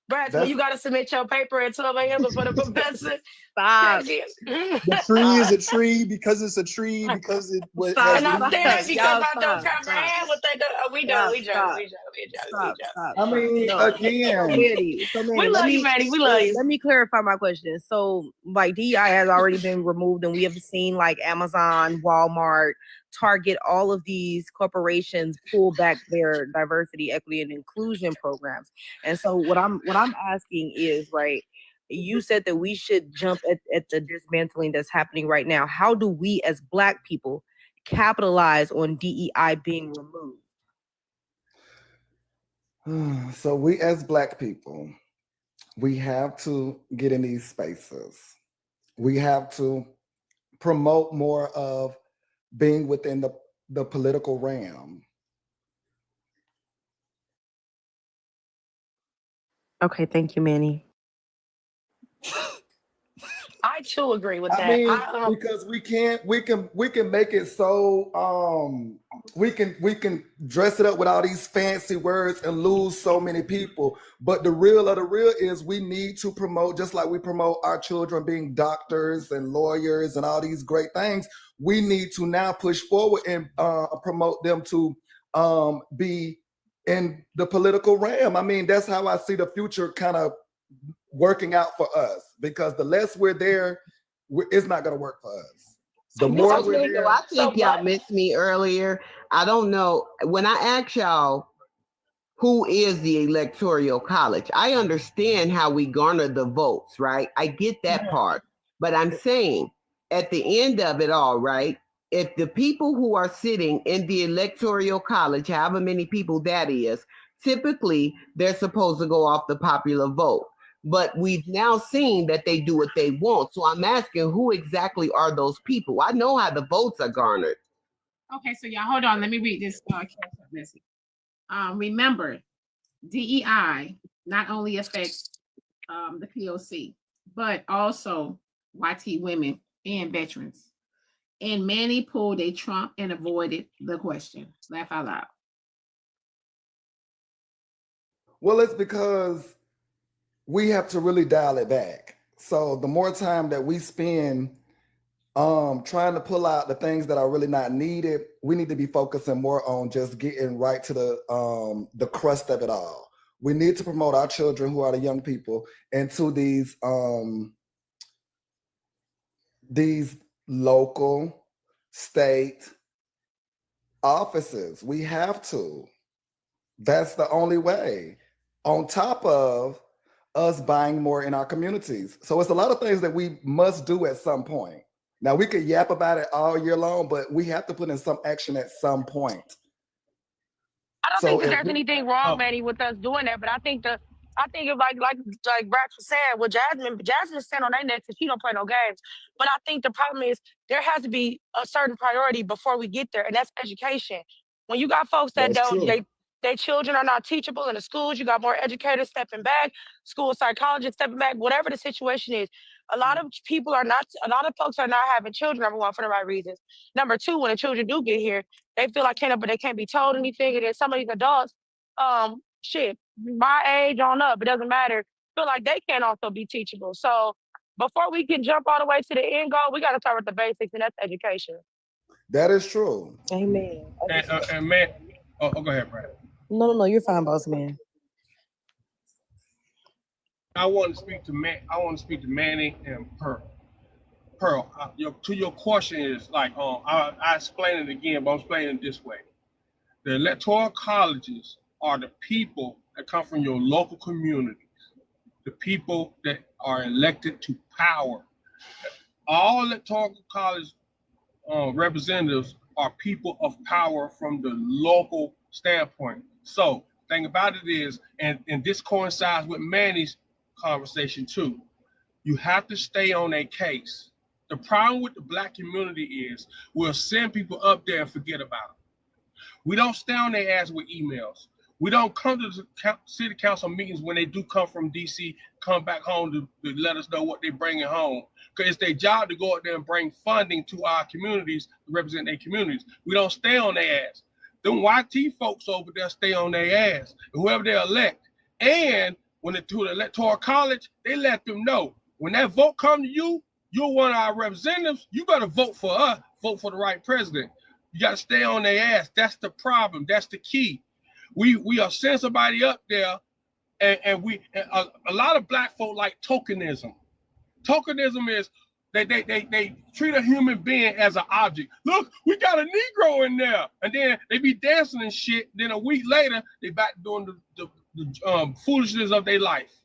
that's when you got to submit your paper at 12 a.m. before the professor. Stop. The tree is a tree because it's a tree because it was. And I'm saying because I don't comprehend what they do. We joke. I mean, again, we love you, Maddie. We love you. Let me clarify my question. So, like, DEI has already been removed, and we have seen like Amazon, Walmart, Target, all of these corporations pull back their diversity, equity, and inclusion programs. And so, what I'm asking is, right, you said that we should jump at the dismantling that's happening right now. How do we as Black people capitalize on DEI being removed? So we as Black people, we have to get in these spaces. We have to promote more of being within the political realm. Okay, thank you, Manny. I too agree with that. I mean, because we can make it so we can dress it up with all these fancy words and lose so many people. But the real of the real is we need to promote, just like we promote our children being doctors and lawyers and all these great things. We need to now push forward and promote them to be in the political realm. I mean, that's how I see the future kind of working out for us, because the less we're there, it's not going to work for us. The more we're there. I think y'all missed me earlier. I don't know. When I asked y'all who is the electoral college, I understand how we garner the votes, right? I get that part. But I'm saying at the end of it all, right, if the people who are sitting in the electoral college, however many people that is, typically they're supposed to go off the popular vote. but we've now seen that they do what they want. So I'm asking, who exactly are those people? I know how the votes are garnered. Okay, so y'all hold on. Let me read this message. Remember, DEI not only affects the POC, but also YT women and veterans. And many pulled a Trump and avoided the question. Laugh out loud. Well, it's because we have to really dial it back. So the more time that we spend trying to pull out the things that are really not needed, we need to be focusing more on just getting right to the crust of it all. We need to promote our children, who are the young people, into these local, state offices. We have to. That's the only way. On top of us buying more in our communities. So it's a lot of things that we must do at some point. Now, we could yap about it all year long, but we have to put in some action at some point. I don't think that there's anything wrong, Manny, with us doing that, but I think it's like Brax was saying, well, Jasmine's stand on their neck because she don't play no games. But I think the problem is there has to be a certain priority before we get there, and that's education. When you got folks that their children are not teachable in the schools, you got more educators stepping back, school psychologists stepping back, whatever the situation is. A lot of folks are not having children, number one, for the right reasons. Number two, when the children do get here, they feel like they can't be told anything. And then some of these adults, my age on up, it doesn't matter, feel like they can also be teachable. So before we can jump all the way to the end goal, we got to start with the basics, and that's education. That is true. Amen. And man, go ahead, Brad. No, you're fine, boss man. I want to speak to Manny and Pearl. Pearl, your question is like, I explain it again, but I'm explaining it this way. The electoral colleges are the people that come from your local communities, the people that are elected to power. All electoral college representatives are people of power from the local standpoint. So thing about it is, and this coincides with Manny's conversation too, you have to stay on a case. The problem with the Black community is we'll send people up there and forget about them. We don't stay on their ass with emails. We don't come to the city council meetings when they do come from DC, come back home to let us know what they're bringing home. Because it's their job to go out there and bring funding to our communities, to represent their communities. We don't stay on their ass. Them YT folks over there stay on their ass, and whoever they elect. And when they do the electoral college, they let them know, when that vote come to you, you're one of our representatives, you better vote for us, vote for the right president. You got to stay on their ass. That's the problem. That's the key. We are sending somebody up there, and a lot of Black folk like tokenism. Tokenism is they treat a human being as an object. Look, we got a Negro in there, and then they be dancing and shit. Then a week later, they back doing the foolishness of their life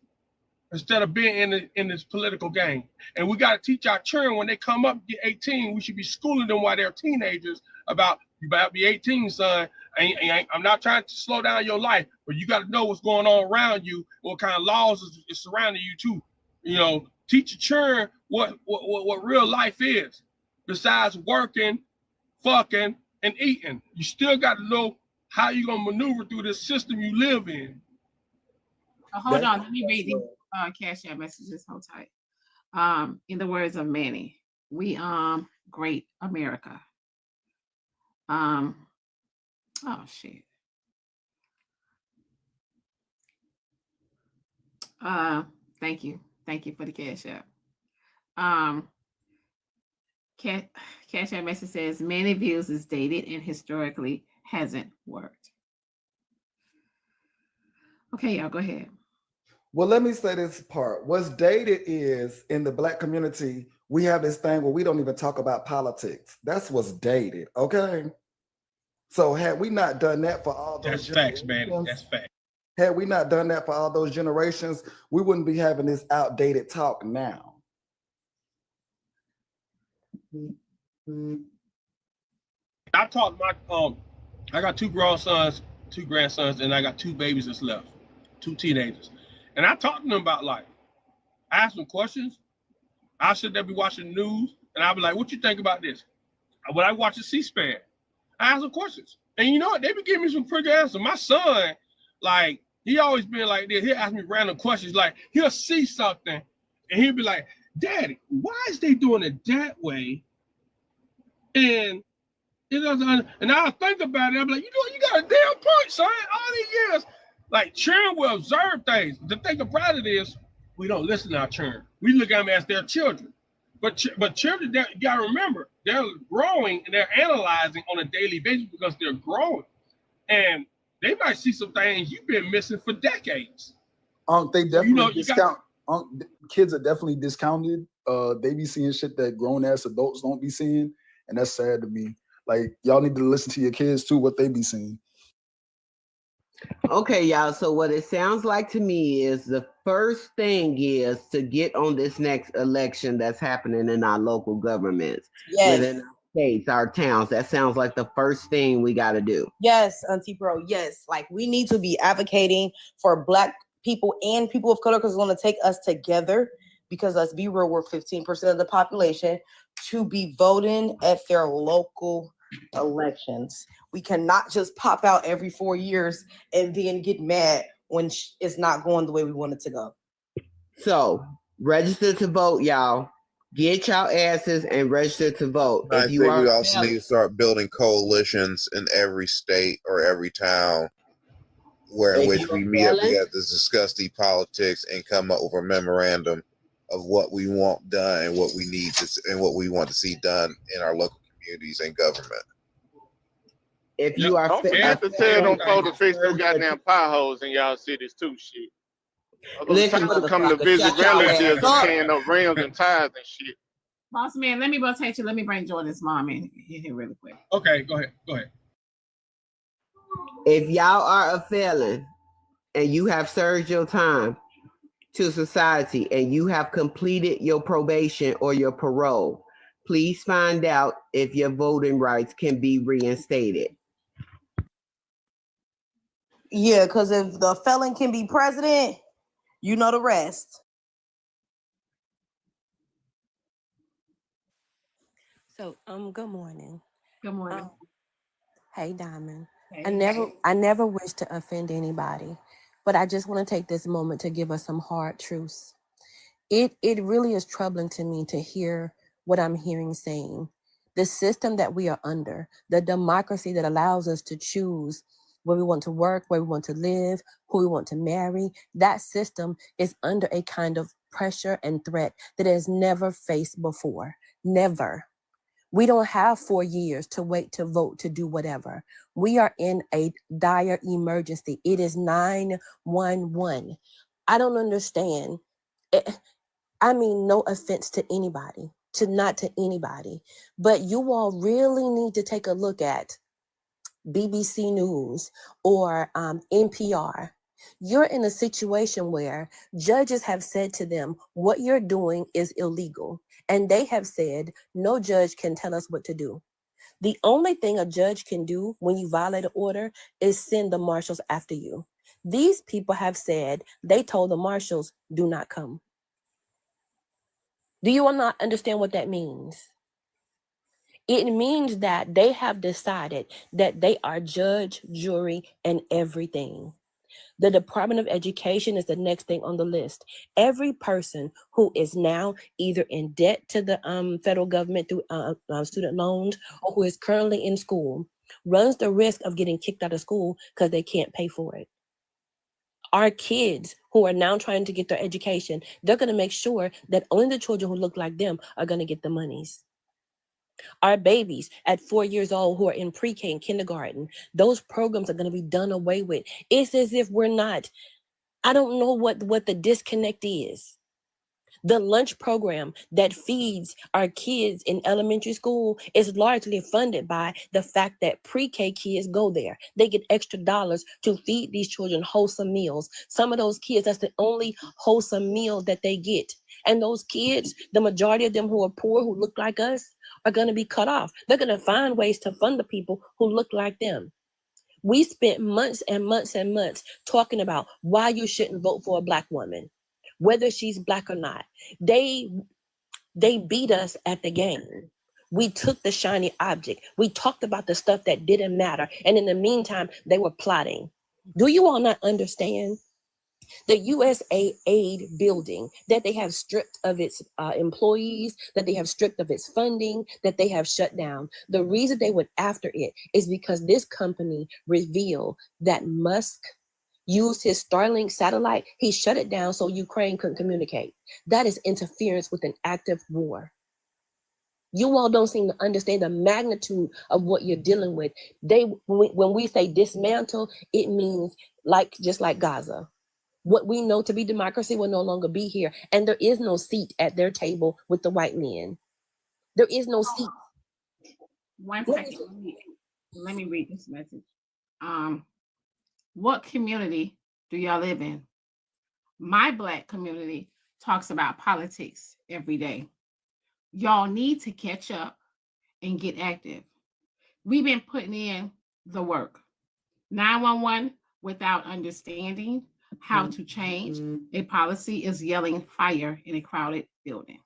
instead of being in this political game. And we got to teach our children when they come up, get 18, we should be schooling them while they're teenagers about, you about to be 18, son. I'm not trying to slow down your life, but you got to know what's going on around you, what kind of laws is surrounding you too. You know, teach your children what real life is. Besides working, fucking, and eating, you still got to know how you're going to maneuver through this system you live in. Hold on, let me read these Cash App messages. Hold tight. In the words of Manny, we great America. Oh shit. Thank you for the Cash App. Cash App message says Manny views is dated and historically hasn't worked. Okay, y'all go ahead. Well, let me say this part. What's dated is, in the Black community, we have this thing where we don't even talk about politics. That's what's dated, okay? So had we not done that for all those facts, man. That's fact. Had we not done that for all those generations, we wouldn't be having this outdated talk now. I taught I got 2 grown sons, 2 grandsons, and I got 2 babies that's left, 2 teenagers. And I talked to them about life. ask them questions. I'll sit there, be watching the news, and I'll be like, what you think about this? When I watch the C-SPAN, I ask them questions. And you know what? They be giving me some pretty good answers. My son, like, he always been like this. He'll ask me random questions. Like, he'll see something, and he'll be like, Daddy, why is they doing it that way? And it doesn't. And I'll think about it. I'm like, you got a damn point, son. All these years, like, children will observe things. The thing about it is, we don't listen to our children. We look at them as their children. But children, you gotta remember, they're growing and they're analyzing on a daily basis because they're growing, and they might see some things you've been missing for decades. They definitely discount. Kids are definitely discounted. They be seeing shit that grown ass adults don't be seeing, and that's sad to me. Like, y'all need to listen to your kids too, what they be seeing. Okay, y'all. So what it sounds like to me is the first thing is to get on this next election that's happening in our local governments, within our states, our towns. That sounds like the first thing we got to do. Yes, Auntie Bro. Yes, like we need to be advocating for Black people and people of color because it's going to take us together. Because let's be real, we're 15% of the population to be voting at their local elections. We cannot just pop out every 4 years and then get mad when it's not going the way we want it to go. So register to vote, y'all. Get y'all asses and register to vote. I think we also need to start building coalitions in every state or every town in which we meet up together to discuss the politics and come up with a memorandum of what we want done and what we need to and what we want to see done in our local communities and government. If you are don't forget to tell them folks to fix them goddamn potholes in y'all cities too, shit. Listen, to come to visit relatives and tearing up rims and tires and shit. Boss man, let me rotate you. Let me bring Jordan's mom in here really quick. Okay, go ahead. If y'all are a felon and you have served your time to society and you have completed your probation or your parole, please find out if your voting rights can be reinstated. Yeah, because if the felon can be president, you know the rest. So, good morning. Good morning. Hey, Diamond. Hey. I never wish to offend anybody, but I just want to take this moment to give us some hard truths. It really is troubling to me to hear what I'm hearing saying. The system that we are under, the democracy that allows us to choose where we want to work, where we want to live, who we want to marry, that system is under a kind of pressure and threat that it has never faced before. Never. We don't have 4 years to wait to vote to do whatever. We are in a dire emergency. It is 911. I don't understand. I mean, no offense to anybody, not to anybody, but you all really need to take a look at BBC News or NPR. You're in a situation where judges have said to them, what you're doing is illegal. And they have said, no judge can tell us what to do. The only thing a judge can do when you violate an order is send the marshals after you. These people have said, they told the marshals, do not come. Do you all not understand what that means? It means that they have decided that they are judge, jury, and everything. The Department of Education is the next thing on the list. Every person who is now either in debt to the federal government through student loans or who is currently in school runs the risk of getting kicked out of school because they can't pay for it. Our kids who are now trying to get their education, they're going to make sure that only the children who look like them are going to get the monies. Our babies at 4 years old who are in pre-K and kindergarten, those programs are going to be done away with. It's as if we're not. I don't know what the disconnect is. The lunch program that feeds our kids in elementary school is largely funded by the fact that pre-K kids go there. They get extra dollars to feed these children wholesome meals. Some of those kids, that's the only wholesome meal that they get. And those kids, the majority of them who are poor, who look like us, are going to be cut off. They're going to find ways to fund the people who look like them. We spent months and months and months talking about why you shouldn't vote for a Black woman. whether she's Black or not. They beat us at the game. We took the shiny object. We talked about the stuff that didn't matter. And in the meantime, they were plotting. Do you all not understand? The USAID building that they have stripped of its employees, that they have stripped of its funding, that they have shut down. The reason they went after it is because this company revealed that Musk used his Starlink satellite. He shut it down so Ukraine couldn't communicate. That is interference with an active war. You all don't seem to understand the magnitude of what you're dealing with. When we say dismantle, it means just like Gaza. What we know to be democracy will no longer be here. And there is no seat at their table with the white men. There is no seat. 1 second. Let me read this message. What community do y'all live in? My Black community talks about politics every day. Y'all need to catch up and get active. We've been putting in the work. 911 without understanding how to change a policy is yelling fire in a crowded building.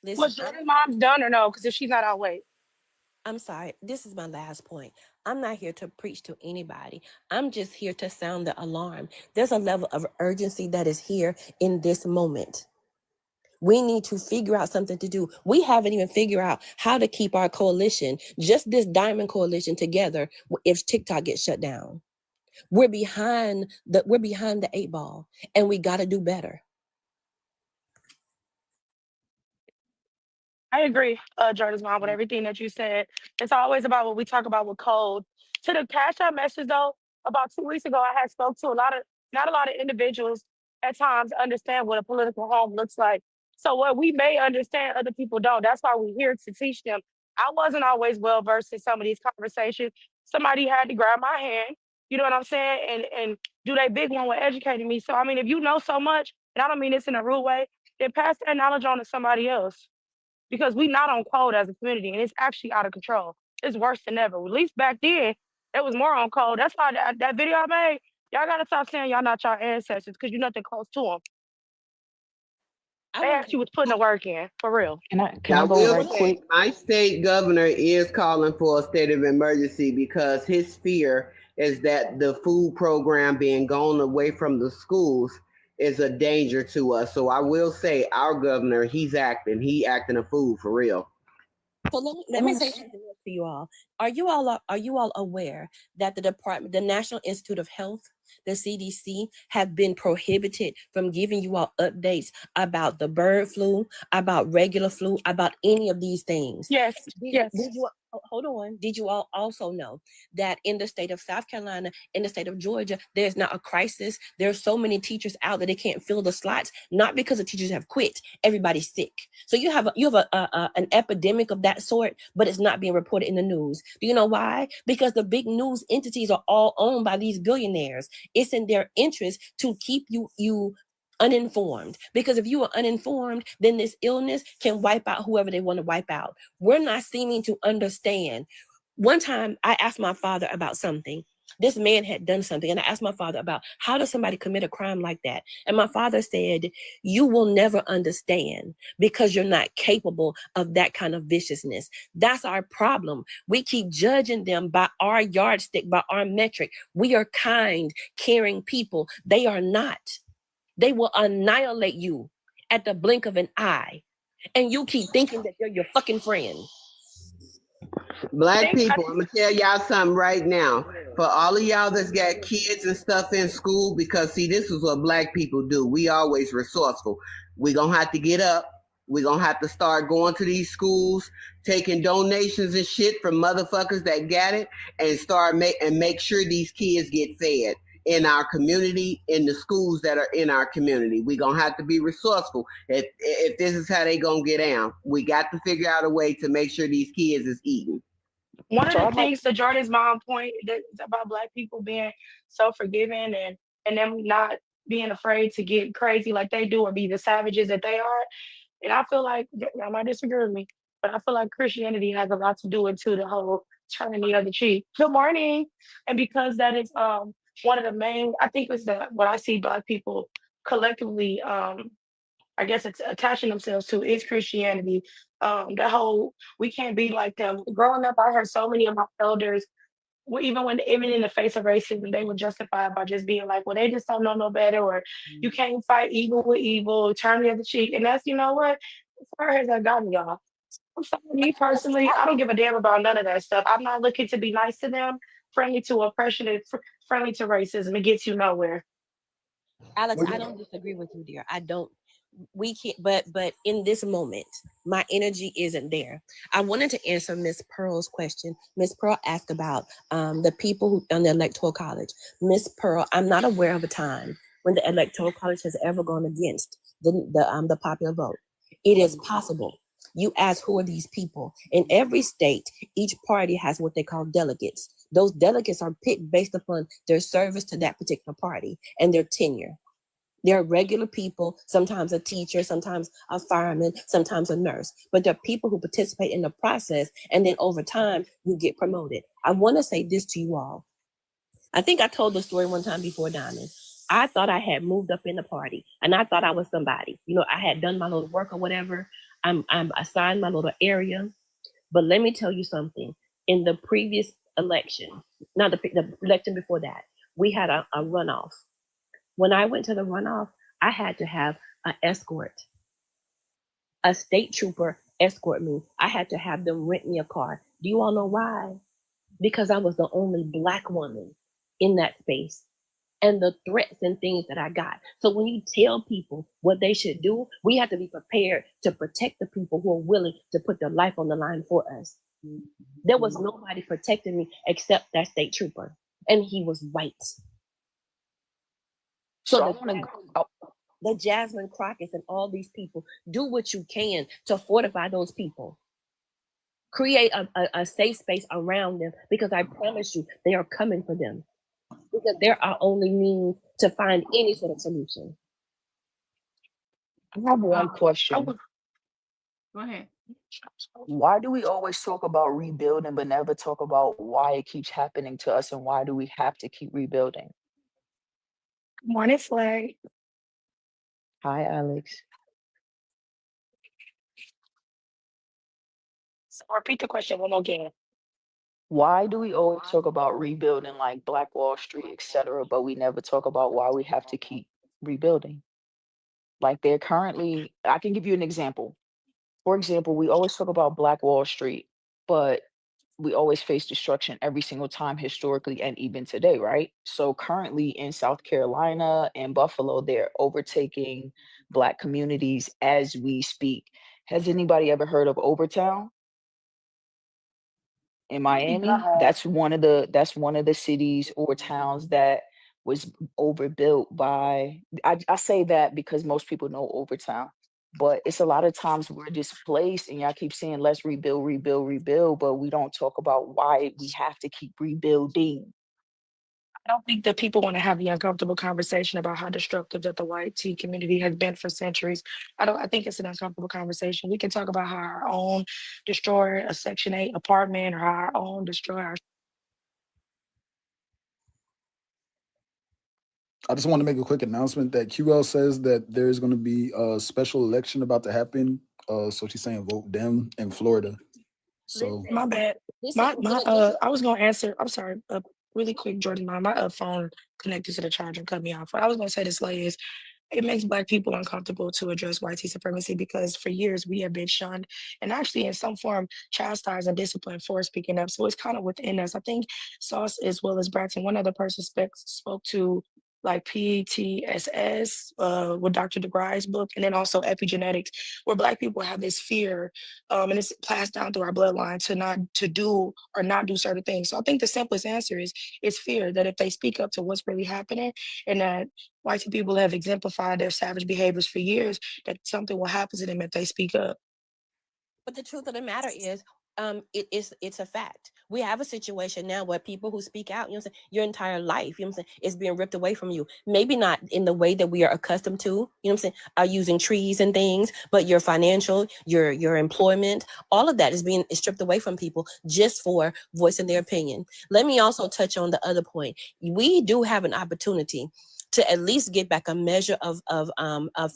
Was Jordan's mom done or no? Because if she's not, I'll wait. I'm sorry. This is my last point. I'm not here to preach to anybody. I'm just here to sound the alarm. There's a level of urgency that is here in this moment. We need to figure out something to do. We haven't even figured out how to keep our coalition, just this Diamond Coalition, together if TikTok gets shut down. We're behind the 8 ball, and we got to do better. I agree, Jordan's mom, with everything that you said. It's always about what we talk about with code. To the Cash App message, though, about 2 weeks ago, I had spoke to not a lot of individuals at times understand what a political home looks like. So what we may understand, other people don't. That's why we're here to teach them. I wasn't always well versed in some of these conversations. Somebody had to grab my hand, you know what I'm saying, and do their big one with educating me. So I mean, if you know so much, and I don't mean this in a rude way, then pass that knowledge on to somebody else. Because we not on code as a community, and it's actually out of control. It's worse than ever. At least back then, it was more on code. That's why that video I made, y'all gotta stop saying y'all not your ancestors, because you're nothing close to them. They actually was putting the work in, for real. Can I go right quick? My state governor is calling for a state of emergency because his fear is that the food program being gone away from the schools is a danger to us. So I will say our governor, he acting a fool for real. So let me say something else to you all. Are you all aware that the National Institute of Health, the CDC, have been prohibited from giving you all updates about the bird flu, about regular flu, about any of these things? Yes. Hold on. Did you all also know that in the state of South Carolina, in the state of Georgia, there's now a crisis? There's so many teachers out that they can't fill the slots, not because the teachers have quit. Everybody's sick. So you have an epidemic of that sort, but it's not being reported in the news. Do you know why? Because the big news entities are all owned by these billionaires. It's in their interest to keep you uninformed, because if you are uninformed, then this illness can wipe out whoever they want to wipe out. We're not seeming to understand. One time I asked my father about something. This man had done something, and I asked my father about how does somebody commit a crime like that? And my father said, you will never understand because you're not capable of that kind of viciousness. That's our problem. We keep judging them by our yardstick, by our metric. We are kind, caring people. They are not. They will annihilate you at the blink of an eye. And you keep thinking that they're your fucking friend. Black people, I'm gonna tell y'all something right now. For all of y'all that's got kids and stuff in school, because see, this is what Black people do. We always resourceful. We gonna have to get up. We gonna have to start going to these schools, taking donations and shit from motherfuckers that got it, and make sure these kids get fed in our community, in the schools that are in our community. We gonna have to be resourceful. If this is how they gonna get down, we got to figure out a way to make sure these kids is eating. One of the things that Jordan's mom pointed about Black people being so forgiving and them not being afraid to get crazy like they do or be the savages that they are. And I feel like, y'all might disagree with me, but I feel like Christianity has a lot to do with too, the whole turning the other cheek. Good morning. And because that is one of the main, I think it's what I see Black people collectively, I guess it's attaching themselves to is Christianity. The whole, we can't be like them. Growing up, I heard so many of my elders, even in the face of racism, they were justified by just being like, well, they just don't know no better, or you can't fight evil with evil, turn the other cheek. And that's, you know what? As far as I got y'all. I'm sorry, me personally, I don't give a damn about none of that stuff. I'm not looking to be nice to them, friendly to oppression, and friendly to racism. It gets you nowhere. Alex, I don't disagree with you, dear. I don't. We can't, but in this moment, my energy isn't there. I wanted to answer Miss Pearl's question. Miss Pearl asked about the people who on the Electoral College. Miss Pearl, I'm not aware of a time when the Electoral College has ever gone against the popular vote. It is possible. You ask, who are these people? In every state, each party has what they call delegates. Those delegates are picked based upon their service to that particular party and their tenure. They're regular people, sometimes a teacher, sometimes a fireman, sometimes a nurse. But they're people who participate in the process, and then over time, you get promoted. I want to say this to you all. I think I told the story one time before, Diamond. I thought I had moved up in the party, and I thought I was somebody. You know, I had done my little work or whatever. I'm assigned my little area. But let me tell you something. In the previous election, not the election before that, we had a runoff. When I went to the runoff, I had to have an escort. A state trooper escort me. I had to have them rent me a car. Do you all know why? Because I was the only Black woman in that space. And the threats and things that I got. So when you tell people what they should do, we have to be prepared to protect the people who are willing to put their life on the line for us. There was nobody protecting me except that state trooper. And he was white. So the Jasmine Crockett's and all these people, do what you can to fortify those people. Create a safe space around them, because I promise you, they are coming for them. Because they're our only means to find any sort of solution. I have one question. Go ahead. Why do we always talk about rebuilding but never talk about why it keeps happening to us, and why do we have to keep rebuilding? Good morning, Flag. Hi, Alex. So repeat the question one more again. Why do we always talk about rebuilding, like Black Wall Street, etc., but we never talk about why we have to keep rebuilding? Like they're currently, I can give you an example. For example, we always talk about Black Wall Street, but we always face destruction every single time historically and even today, right? So currently in South Carolina and Buffalo, they're overtaking Black communities as we speak. Has anybody ever heard of Overtown? In Miami, that's one of the cities or towns that was overbuilt by, I say that because most people know Overtown, but it's a lot of times we're displaced and y'all keep saying let's rebuild, rebuild, rebuild, but we don't talk about why we have to keep rebuilding. I don't think that people want to have the uncomfortable conversation about how destructive that the white tea community has been for centuries. I think it's an uncomfortable conversation. We can talk about how our own destroy a Section 8 apartment, or how our own destroy our. I just want to make a quick announcement that QL says that there's going to be a special election about to happen. So she's saying vote Dem in Florida. So My bad. I was gonna answer. I'm sorry. Really quick, Jordan. My phone connected to the charger and cut me off. What I was gonna say this lady is, it makes Black people uncomfortable to address white supremacy, because for years we have been shunned and actually in some form chastised and disciplined for speaking up. So it's kind of within us. I think Sauce as well as Braxton, one other person spoke to like PTSS with Dr. DeGrye's book, and then also epigenetics, where Black people have this fear, and it's passed down through our bloodline to do or not do certain things. So I think the simplest answer is fear, that if they speak up to what's really happening, and that white people have exemplified their savage behaviors for years, that something will happen to them if they speak up. But the truth of the matter is, It's a fact. We have a situation now where people who speak out, you know what I'm saying, your entire life, you know what I'm saying, is being ripped away from you. Maybe not in the way that we are accustomed to, you know what I'm saying, are using trees and things, but your financial, your employment, all of that is being stripped away from people just for voicing their opinion. Let me also touch on the other point. We do have an opportunity to at least get back a measure of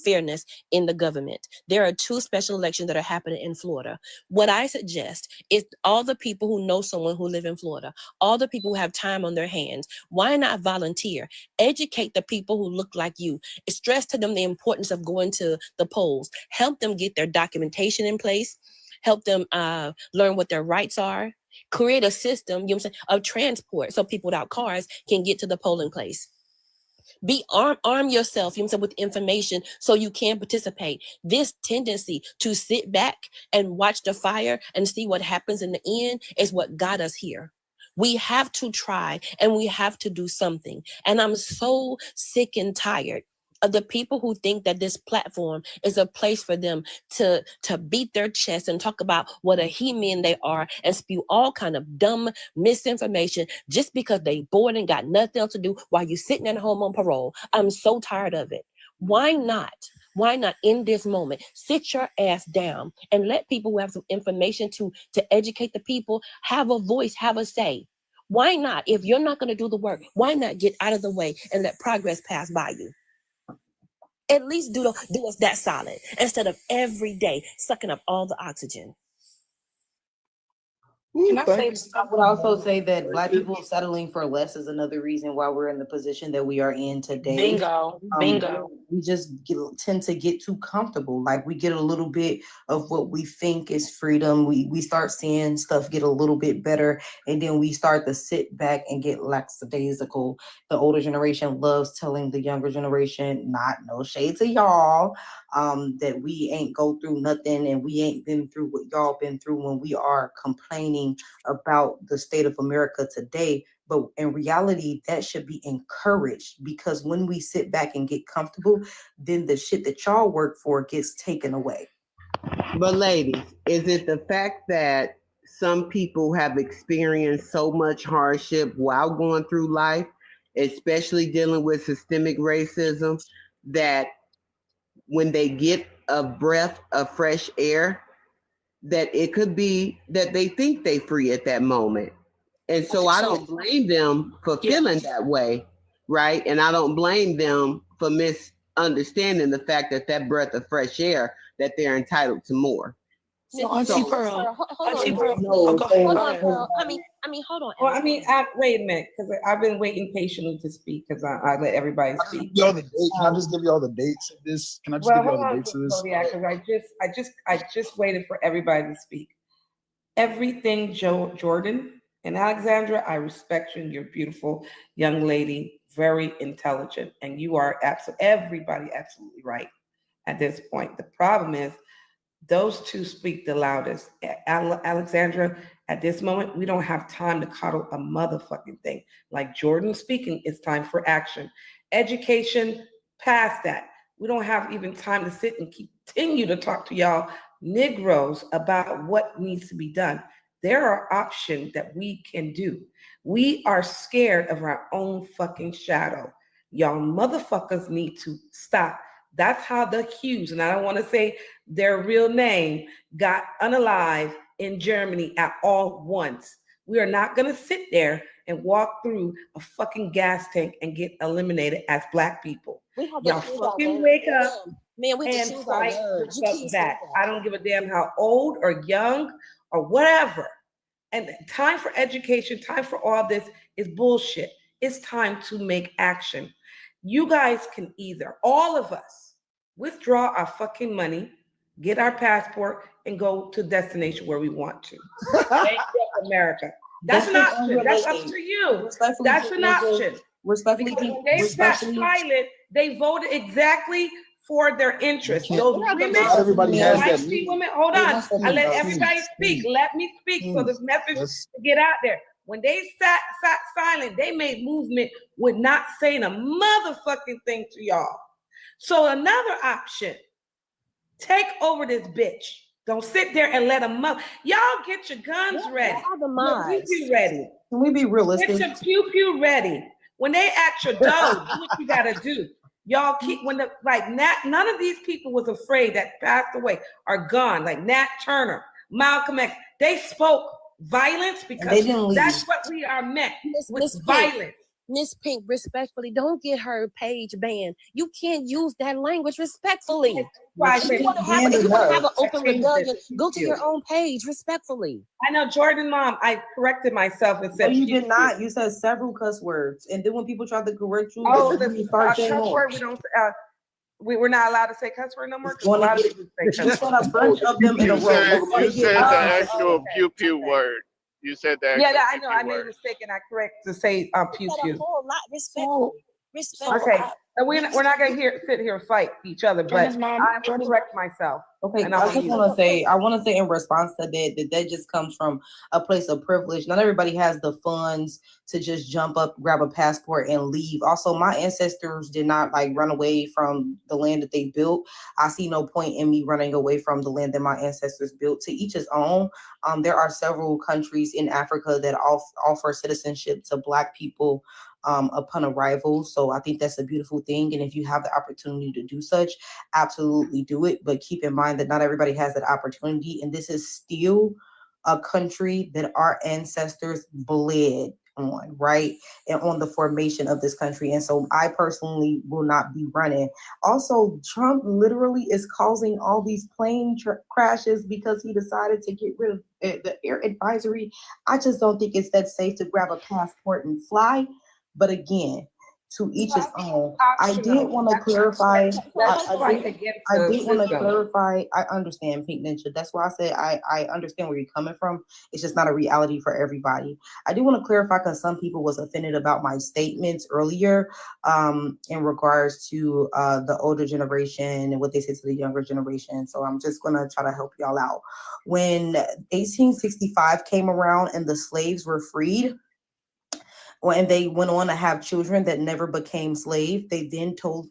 fairness in the government. There are 2 special elections that are happening in Florida. What I suggest is all the people who know someone who live in Florida, all the people who have time on their hands, why not volunteer? Educate the people who look like you. Stress to them the importance of going to the polls. Help them get their documentation in place. Help them learn what their rights are. Create a system, you know what I'm saying, of transport so people without cars can get to the polling place. Arm yourself, you know what I'm saying, with information so you can participate. This tendency to sit back and watch the fire and see what happens in the end is what got us here. We have to try and we have to do something. And I'm so sick and tired of the people who think that this platform is a place for them to beat their chest and talk about what a he-man they are and spew all kind of dumb misinformation just because they bored and got nothing else to do while you're sitting at home on parole. I'm so tired of it. Why not in this moment sit your ass down and let people who have some information to educate the people have a voice, have a say? Why not? If you're not going to do the work, why not get out of the way and let progress pass by you? At least do us that solid instead of every day sucking up all the oxygen. Can I say, I would also say that Black people settling for less is another reason why we're in the position that we are in today. Bingo. We just tend to get too comfortable. Like we get a little bit of what we think is freedom. We start seeing stuff get a little bit better, and then we start to sit back and get lackadaisical. The older generation loves telling the younger generation, not no shade to y'all, that we ain't go through nothing and we ain't been through what y'all been through when we are complaining about the state of America today. But in reality, that should be encouraged, because when we sit back and get comfortable, then the shit that y'all work for gets taken away. But ladies, is it the fact that some people have experienced so much hardship while going through life, especially dealing with systemic racism, that when they get a breath of fresh air, that it could be that they think they free at that moment? And so I don't blame them for feeling that way, right? And I don't blame them for misunderstanding the fact that that breath of fresh air, that they're entitled to more. So Auntie Pearl, Auntie Pearl, hold on, Pearl. I mean, hold on. Well, wait a minute, because I've been waiting patiently to speak, because I let everybody speak. Can I just give you all the dates of this? Can I just give you all the dates of this? Yeah, because I just waited for everybody to speak. Everything Jordan and Alexandra, I respect you, and you're a beautiful young lady, very intelligent, and you are everybody absolutely right at this point. The problem is those two speak the loudest. Alexandra, at this moment, we don't have time to coddle a motherfucking thing. Like Jordan speaking, it's time for action. Education, past that. We don't have even time to sit and continue to talk to y'all Negroes about what needs to be done. There are options that we can do. We are scared of our own fucking shadow. Y'all motherfuckers need to stop. That's how the Hughes, and I don't want to say their real name, got unalive in Germany at all once. We are not going to sit there and walk through a fucking gas tank and get eliminated as Black people. Y'all fucking wake up and fight that. I don't give a damn how old or young or whatever. And time for education, time for all this is bullshit. It's time to make action. You guys can either, all of us, withdraw our fucking money, get our passport, and go to the destination where we want to. America. That's an option. That's up to you. That's an option. Respectfully, when they sat silent, they voted exactly for their interests. Those women, everybody has that see women. Hold on. I let everybody speak. Let me speak so this message to get out there. When they sat silent, they made movement with not saying a motherfucking thing to y'all. So another option, take over this bitch. Don't sit there and let them up. Y'all get your guns ready. Are the Your mods? pew ready. Can we be realistic? Get your pew ready. When they at your door, do what you gotta do. Y'all keep none of these people was afraid that passed away are gone. Like Nat Turner, Malcolm X, they spoke violence because that's what we are met with violence. Miss Pink, respectfully, don't get her page banned. You can't use that language respectfully. If you want to have an open rebellion, go to your own page respectfully. I know, Jordan, Mom, I corrected myself and said you did not. You said several cuss words, and then when people try to correct you, the start saying cuss more. word we don't. We're not allowed to say cuss word no more. You said a bunch of them in a row. You said the actual pew word. You said that. Yeah, I know. I made a mistake and I correct to say pew. A whole lot respectfully. Okay, we're not gonna sit here and fight each other, but I correct myself. Okay, and I want to say in response to that just comes from a place of privilege. Not everybody has the funds to just jump up, grab a passport, and leave. Also, my ancestors did not run away from the land that they built. I see no point in me running away from the land that my ancestors built. To each his own. There are several countries in Africa that offer citizenship to Black people upon arrival. So I think that's a beautiful thing. And if you have the opportunity to do such, absolutely do it. But keep in mind that not everybody has that opportunity. And this is still a country that our ancestors bled on, right? And on the formation of this country. And so I personally will not be running. Also, Trump literally is causing all these plane crashes because he decided to get rid of the air advisory. I just don't think it's that safe to grab a passport and fly. But again, to each his own. I did want to clarify. I did want to clarify. I understand, Pink Ninja. That's why I said I understand where you're coming from. It's just not a reality for everybody. I do want to clarify because some people was offended about my statements earlier in regards to the older generation and what they said to the younger generation. So I'm just gonna try to help y'all out. When 1865 came around and the slaves were freed, and they went on to have children that never became slaves, they then told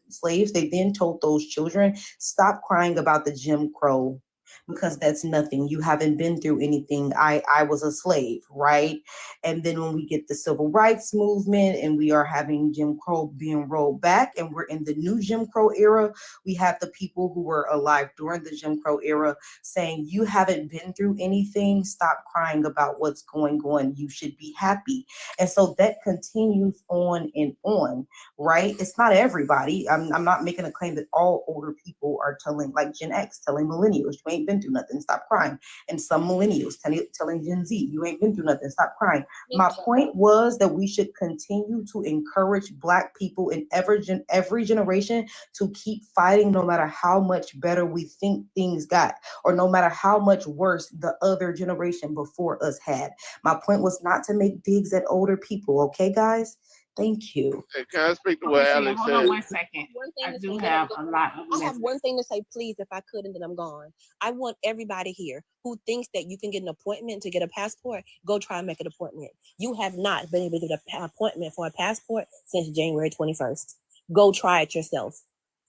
those children, stop crying about the Jim Crow because that's nothing. You haven't been through anything. I was a slave, right? And then when we get the civil rights movement and we are having Jim Crow being rolled back and we're in the new Jim Crow era, we have the people who were alive during the Jim Crow era saying, you haven't been through anything. Stop crying about what's going on. You should be happy. And so that continues on and on, right? It's not everybody. I'm not making a claim that all older people are telling, like Gen X, telling millennials, you ain't been through nothing, stop crying. And some millennials telling Gen Z, you ain't been through nothing, stop crying. My point was that we should continue to encourage Black people in every generation to keep fighting no matter how much better we think things got, or no matter how much worse the other generation before us had. My point was not to make digs at older people, okay, guys? Thank you. Hey, can I speak to what Alex Hold said? on 1 second. I do have a lot of I have one thing to say, please, if I could, and then I'm gone. I want everybody here who thinks that you can get an appointment to get a passport, go try and make an appointment. You have not been able to get an appointment for a passport since January 21st. Go try it yourself.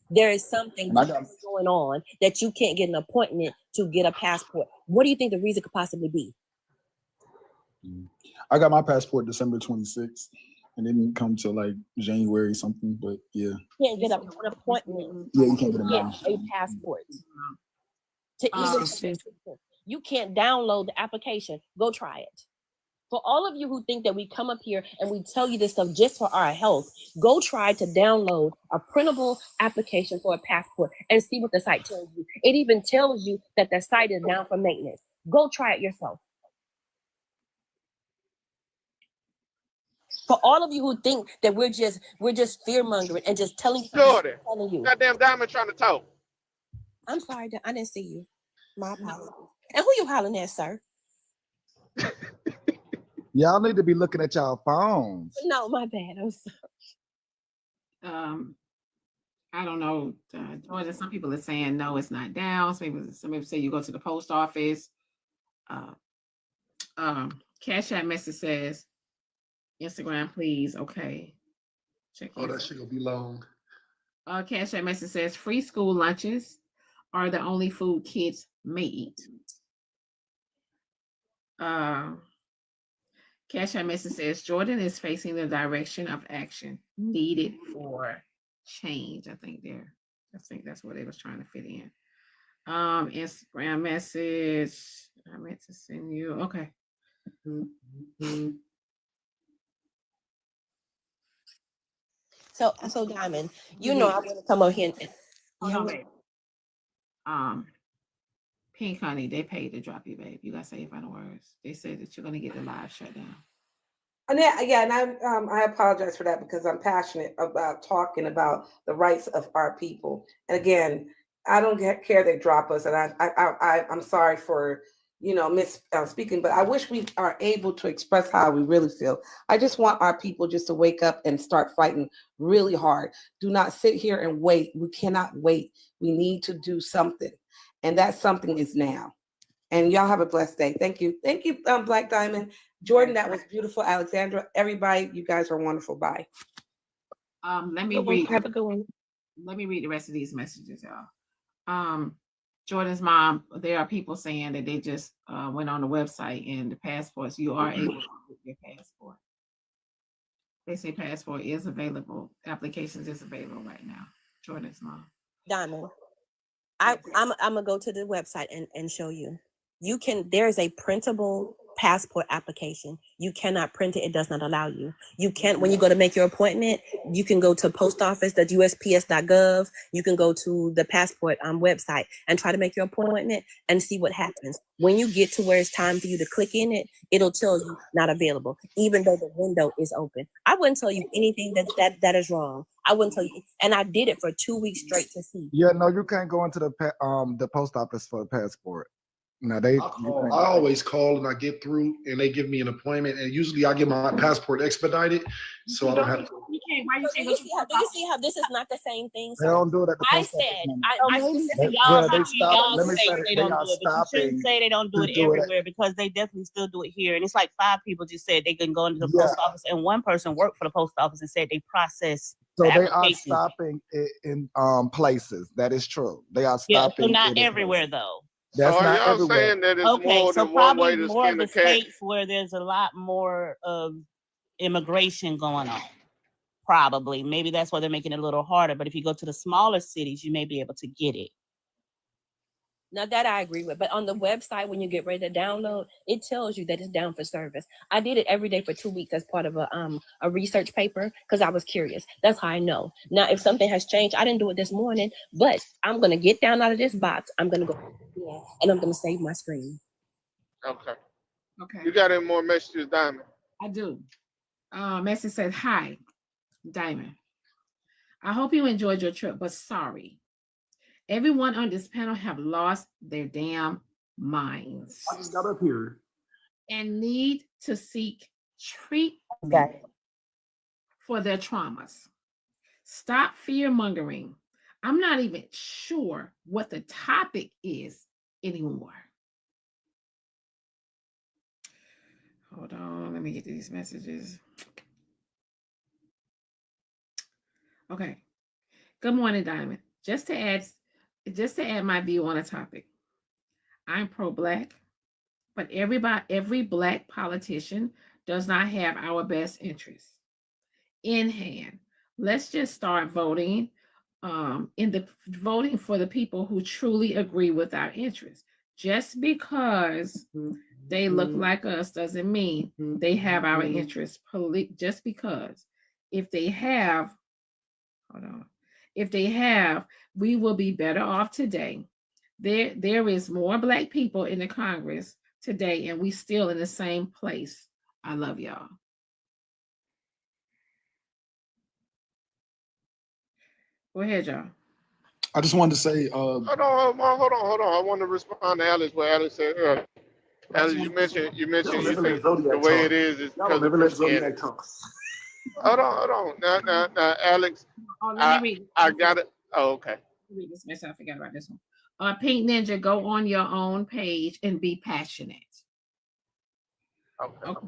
There is something going on that you can't get an appointment to get a passport. What do you think the reason could possibly be? I got my passport December 26th. And didn't come till like January something, but yeah. You can't get an appointment. Yeah, you can't get a passport. To even you can't download the application. Go try it. For all of you who think that we come up here and we tell you this stuff just for our health, go try to download a printable application for a passport and see what the site tells you. It even tells you that the site is down for maintenance. Go try it yourself. For all of you who think that we're just fear mongering and just telling you. Goddamn Diamond trying to talk. I'm sorry, I didn't see you. My apologies. And who you hollering at, sir? Y'all need to be looking at y'all phones. No, my bad. I'm sorry. I don't know, Georgia. Some people are saying no, it's not down. Some people say you go to the post office. Cash App message says, Instagram, please. Okay. Check. Oh, that shit gonna be long. Cash App message says free school lunches are the only food kids meet. Cash Out Message says Jordan is facing the direction of action needed for change. I think that's what they was trying to fit in. Instagram message. I meant to send you. Okay. So Diamond, you know I want to come over here and hold on, babe. Pink Honey, they paid to drop you, babe. You gotta say your final words. They said that you're gonna get the live shut down. And I apologize for that because I'm passionate about talking about the rights of our people. And again, I don't care they drop us, and I'm sorry for speaking, but I wish we are able to express how we really feel. I just want our people just to wake up and start fighting really hard. Do not sit here and wait. We cannot wait. We need to do something, and that something is now. And y'all have a blessed day. Thank you, Black Diamond. Jordan, that was beautiful. Alexandra, everybody, you guys are wonderful. Bye. Let me read. Have a good one. Let me read the rest of these messages, y'all. Jordan's mom. There are people saying that they just went on the website and the passports. You are able to get your passport. They say passport is available. Applications is available right now. Jordan's mom. Diamond, I'm gonna go to the website and show you. You can. There's a printable passport application. You cannot print it. It does not allow you. You can't, when you go to make your appointment, you can go to post office, the USPS.gov. You can go to the passport website and try to make your appointment and see what happens. When you get to where it's time for you to click in it, it'll tell you not available, even though the window is open. I wouldn't tell you anything that is wrong. I wouldn't tell you. And I did it for 2 weeks straight to see. Yeah, no, you can't go into the post office for a passport. No, I always call and I get through and they give me an appointment, and usually I get my passport expedited, so I don't have to. You can't. Why you say? Do you see how this is not the same thing? They don't do it at the I post said. office. I specifically. Well, they Y'all stop. Let me say say they they don't are do it, But you stopping. shouldn't say they don't do to it do it. everywhere, because they definitely still do it here. And it's like 5 people just said they can go into the Yeah. post office, and 1 person worked for the post office and said they process So the they are application. stopping it in places. That is true. They are Yeah, stopping. so not it in everywhere places. though. That's So are not y'all everywhere. saying that it's Okay, more so than one way probably to more skin of a the cat? states where there's a lot more of immigration going on. Probably. Maybe that's why they're making it a little harder. But if you go to the smaller cities, you may be able to get it. Now that I agree with, but on the website, when you get ready to download, it tells you that it's down for service. I did it every day for 2 weeks as part of a research paper because I was curious. That's how I know. Now, if something has changed, I didn't do it this morning, but I'm gonna get down out of this box. I'm gonna go and I'm gonna save my screen. Okay. Okay. You got any more messages, Diamond? I do. Message said, "Hi, Diamond. I hope you enjoyed your trip, but sorry. Everyone on this panel have lost their damn minds I just got up here. and need to seek treatment for their traumas. Stop fear mongering. I'm not even sure what the topic is anymore." Hold on, let me get to these messages. Okay. Good morning, Diamond. Just to add my view on a topic. I'm pro-Black, but every Black politician does not have our best interests in hand. Let's just start voting voting for the people who truly agree with our interests. Just because they look like us doesn't mean they have our interests. Just because if they have, we will be better off today. There is more Black people in the Congress today, and we still in the same place. I love y'all. Go ahead, y'all. I just wanted to say, Hold on. I want to respond to Alex. What Alex said earlier. Alex, you mentioned you think the way it is because of Christianity. Hold on. Now, Alex. Let me read. I got it. Oh, okay. Read this message. I forgot about this one. Pink Ninja, go on your own page and be passionate. Okay.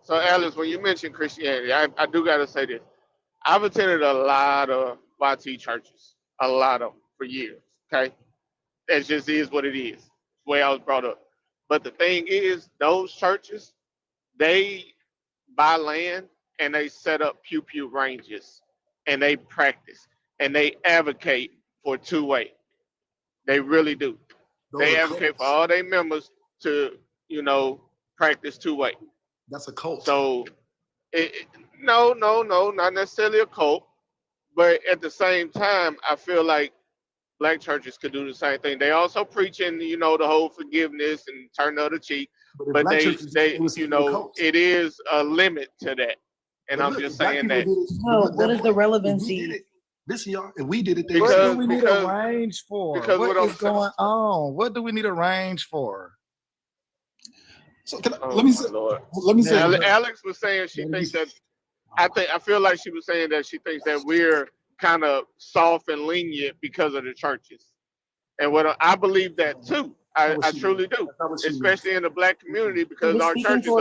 So Alex, when you mentioned Christianity, I do got to say this. I've attended a lot of YT churches, a lot of them for years. Okay. That just is what it is. The way I was brought up. But the thing is, those churches, they buy land and they set up pew ranges and they practice and they advocate for two-way. They really do. They advocate for all their members to, practice two-way. That's a cult. So, no, not necessarily a cult, but at the same time, I feel like black churches could do the same thing. They also preaching, the whole forgiveness and turn the other cheek, but it is a limit to that. And I'm just saying that. What is the relevancy? Listen, y'all, and we did it. What do we need a range for? Because what is going on? What do we need a range for? So let me say. Alex was saying she thinks that. I feel like she was saying that she thinks that we're kind of soft and lenient because of the churches, and I believe that too. I truly do, especially in the black community, because our churches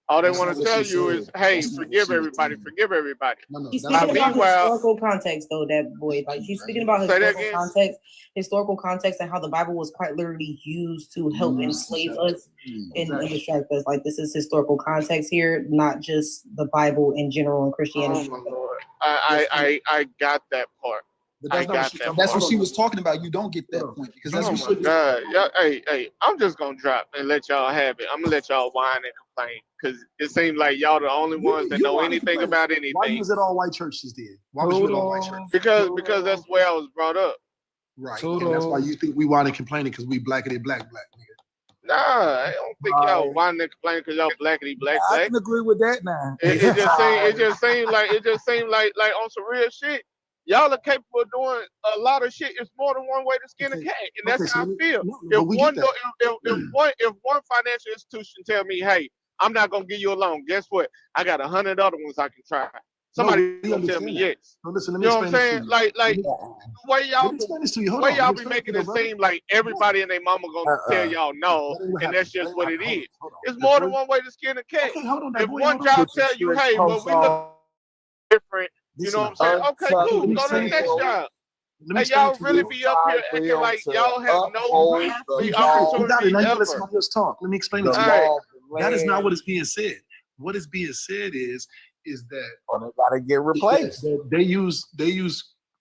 all they want to tell you is, hey, forgive everybody. She's speaking about historical context, though, that boy. Like, she's speaking about historical context, and how the Bible was quite literally used to help enslave us and distract us. Like, this is historical context here, not just the Bible in general and Christianity. Oh my Lord. I got that part. That's what she was talking about. You don't get that point because that's what she God. Hey, I'm just gonna drop and let y'all have it. I'm gonna let y'all whine and complain because it seems like y'all the only ones that know anything about anything. Why was it all white churches did? Why was it all white churches? Because that's the way I was brought up. Right. And that's why you think we whine and complaining because we blackity black nigga. Nah, I don't think y'all whining and complaining because y'all blackity black. I can agree with that now. It just seemed like on some real shit. Y'all are capable of doing a lot of shit. It's more than one way to skin a cat, and that's how I feel. If one financial institution tell me, "Hey, I'm not gonna give you a loan," guess what? I got 100 other ones I can try. Somebody gonna tell me yes. No, listen, let you me know what I'm saying? Like the way y'all be making it seem like everybody and their mama gonna tell y'all no, and that's just what it is. It's more than one way to skin a cat. If one job tell you, "Hey, well, we look different," you know what I'm saying? Okay, cool. Go to the next job. Hey, y'all really be up here acting like y'all have no opportunity Let ever. somebody else talk. Let me explain it to you. That is not what is being said. What is being said is that they gotta get replaced. They use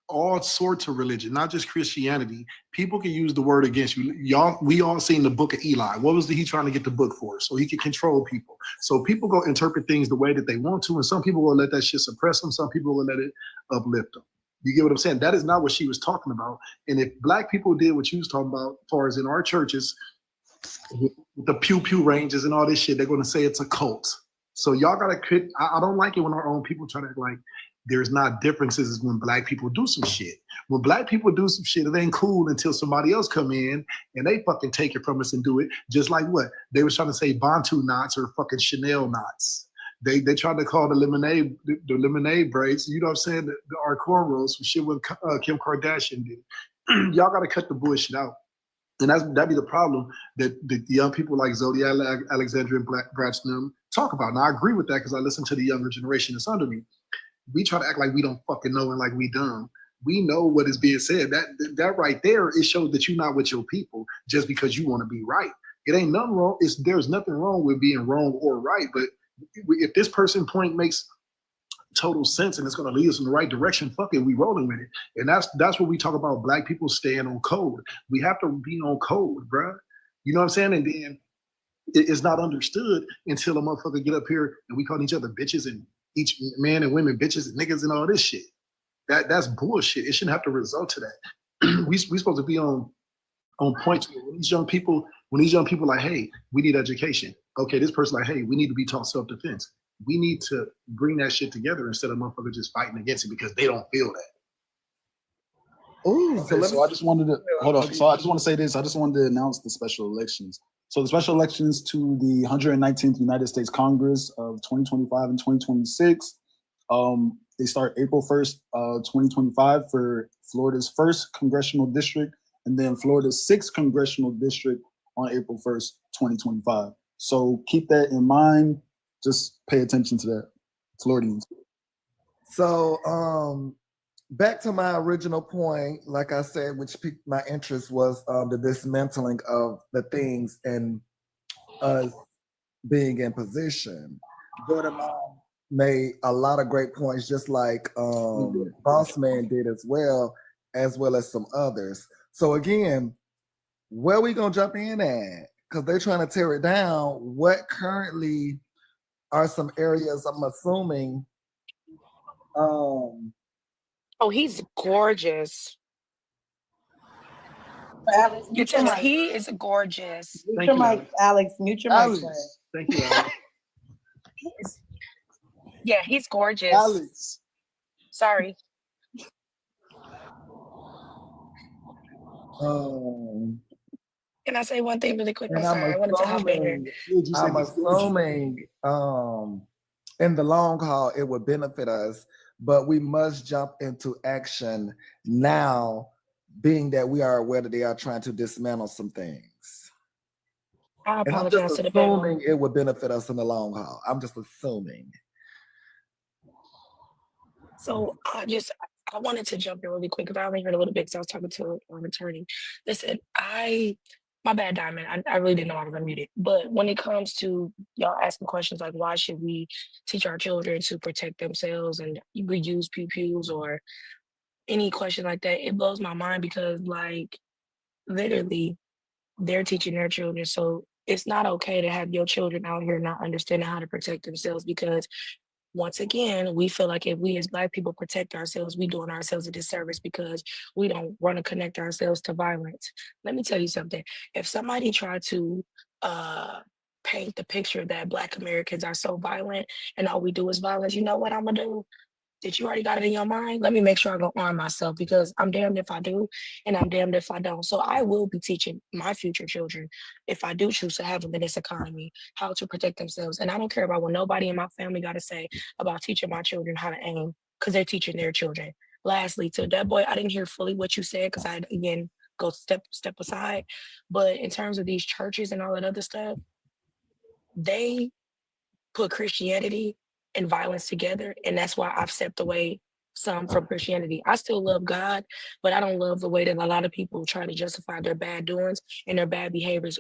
all sorts of religion, not just Christianity. People can use the word against you. We all seen the book of Eli. What was he trying to get the book for? So he could control people. So people go interpret things the way that they want to, and some people will let that shit suppress them. Some people will let it uplift them. You get what I'm saying? That is not what she was talking about. And if black people did what you was talking about, as far as in our churches, with the pew ranges and all this shit, they're going to say it's a cult. So y'all got to quit. I don't like it when our own people try to act like there's not differences when black people do some shit. When black people do some shit, it ain't cool until somebody else come in and they fucking take it from us and do it. Just like what? They was trying to say Bantu knots or fucking Chanel knots. They tried to call the lemonade braids, you know what I'm saying, our cornrows, some shit with Kim Kardashian did. Y'all got to cut the bullshit out. And that'd be the problem that the young people like Zodiac, Alexandria, and Blaqqdiamond talk about. And I agree with that because I listen to the younger generation that's under me. We try to act like we don't fucking know and like we dumb. We know what is being said. That right there, it shows that you're not with your people just because you want to be right. It ain't nothing wrong. There's nothing wrong with being wrong or right. But if this person point makes total sense and it's going to lead us in the right direction, fuck it, we rolling with it. And that's what we talk about, black people staying on code. We have to be on code, bruh. You know what I'm saying? And then it's not understood until a motherfucker get up here and we call each other bitches and each man and women bitches and niggas and all this shit. That's bullshit. It shouldn't have to result to that. we supposed to be on point. When these young people like, hey, we need education. Okay, this person like, hey, we need to be taught self-defense. We need to bring that shit together instead of motherfuckers just fighting against it because they don't feel that. Ooh, okay, so I just wanted to hold on. So I just want to say this. I just wanted to announce the special elections. So the special elections to the 119th United States Congress of 2025 and 2026. They start April 1st, 2025 for Florida's 1st congressional district, and then Florida's 6th congressional district on April 1st, 2025. So keep that in mind. Just pay attention to that, Floridians. So back to my original point, like I said, which piqued my interest was the dismantling of the things and us being in position. Jordan Mom made a lot of great points, just like Boss Man did as well as some others. So again, where we gonna jump in at? Because they're trying to tear it down. What currently are some areas I'm assuming? Oh, he's gorgeous. Alex, mute your mic. He is gorgeous. Mute your mic, Alex. Mute your mic. Alex. Thank you, Alex. Yeah, he's gorgeous. Alex. Sorry. Can I say one thing really quick? I'm And sorry. I wanted to hop in here. I'm assuming in the long haul it would benefit us, but we must jump into action now, being that we are aware that they are trying to dismantle some things. I And I'm apologize just to the panel. assuming it would benefit us in the long haul. I'm just assuming. So I wanted to jump in really quick because I only heard a little bit because I was talking to an attorney. Listen, my bad, Diamond. I really didn't know I was unmuted. But when it comes to y'all asking questions like why should we teach our children to protect themselves and reuse pew-pews or any question like that, it blows my mind because like literally they're teaching their children. So it's not okay to have your children out here not understanding how to protect themselves because once again, we feel like if we as Black people protect ourselves, we doing ourselves a disservice because we don't want to connect ourselves to violence. Let me tell you something. If somebody tried to paint the picture that Black Americans are so violent and all we do is violence, you know what I'm gonna do? Did you already got it in your mind? Let me make sure I go arm myself because I'm damned if I do and I'm damned if I don't. So I will be teaching my future children, if I do choose to have them in this economy, how to protect themselves. And I don't care about what nobody in my family got to say about teaching my children how to aim because they're teaching their children. Lastly, to that boy, I didn't hear fully what you said because I, again, go step aside. But in terms of these churches and all that other stuff, they put Christianity and violence together. And that's why I've stepped away some from Christianity. I still love God, but I don't love the way that a lot of people try to justify their bad doings and their bad behaviors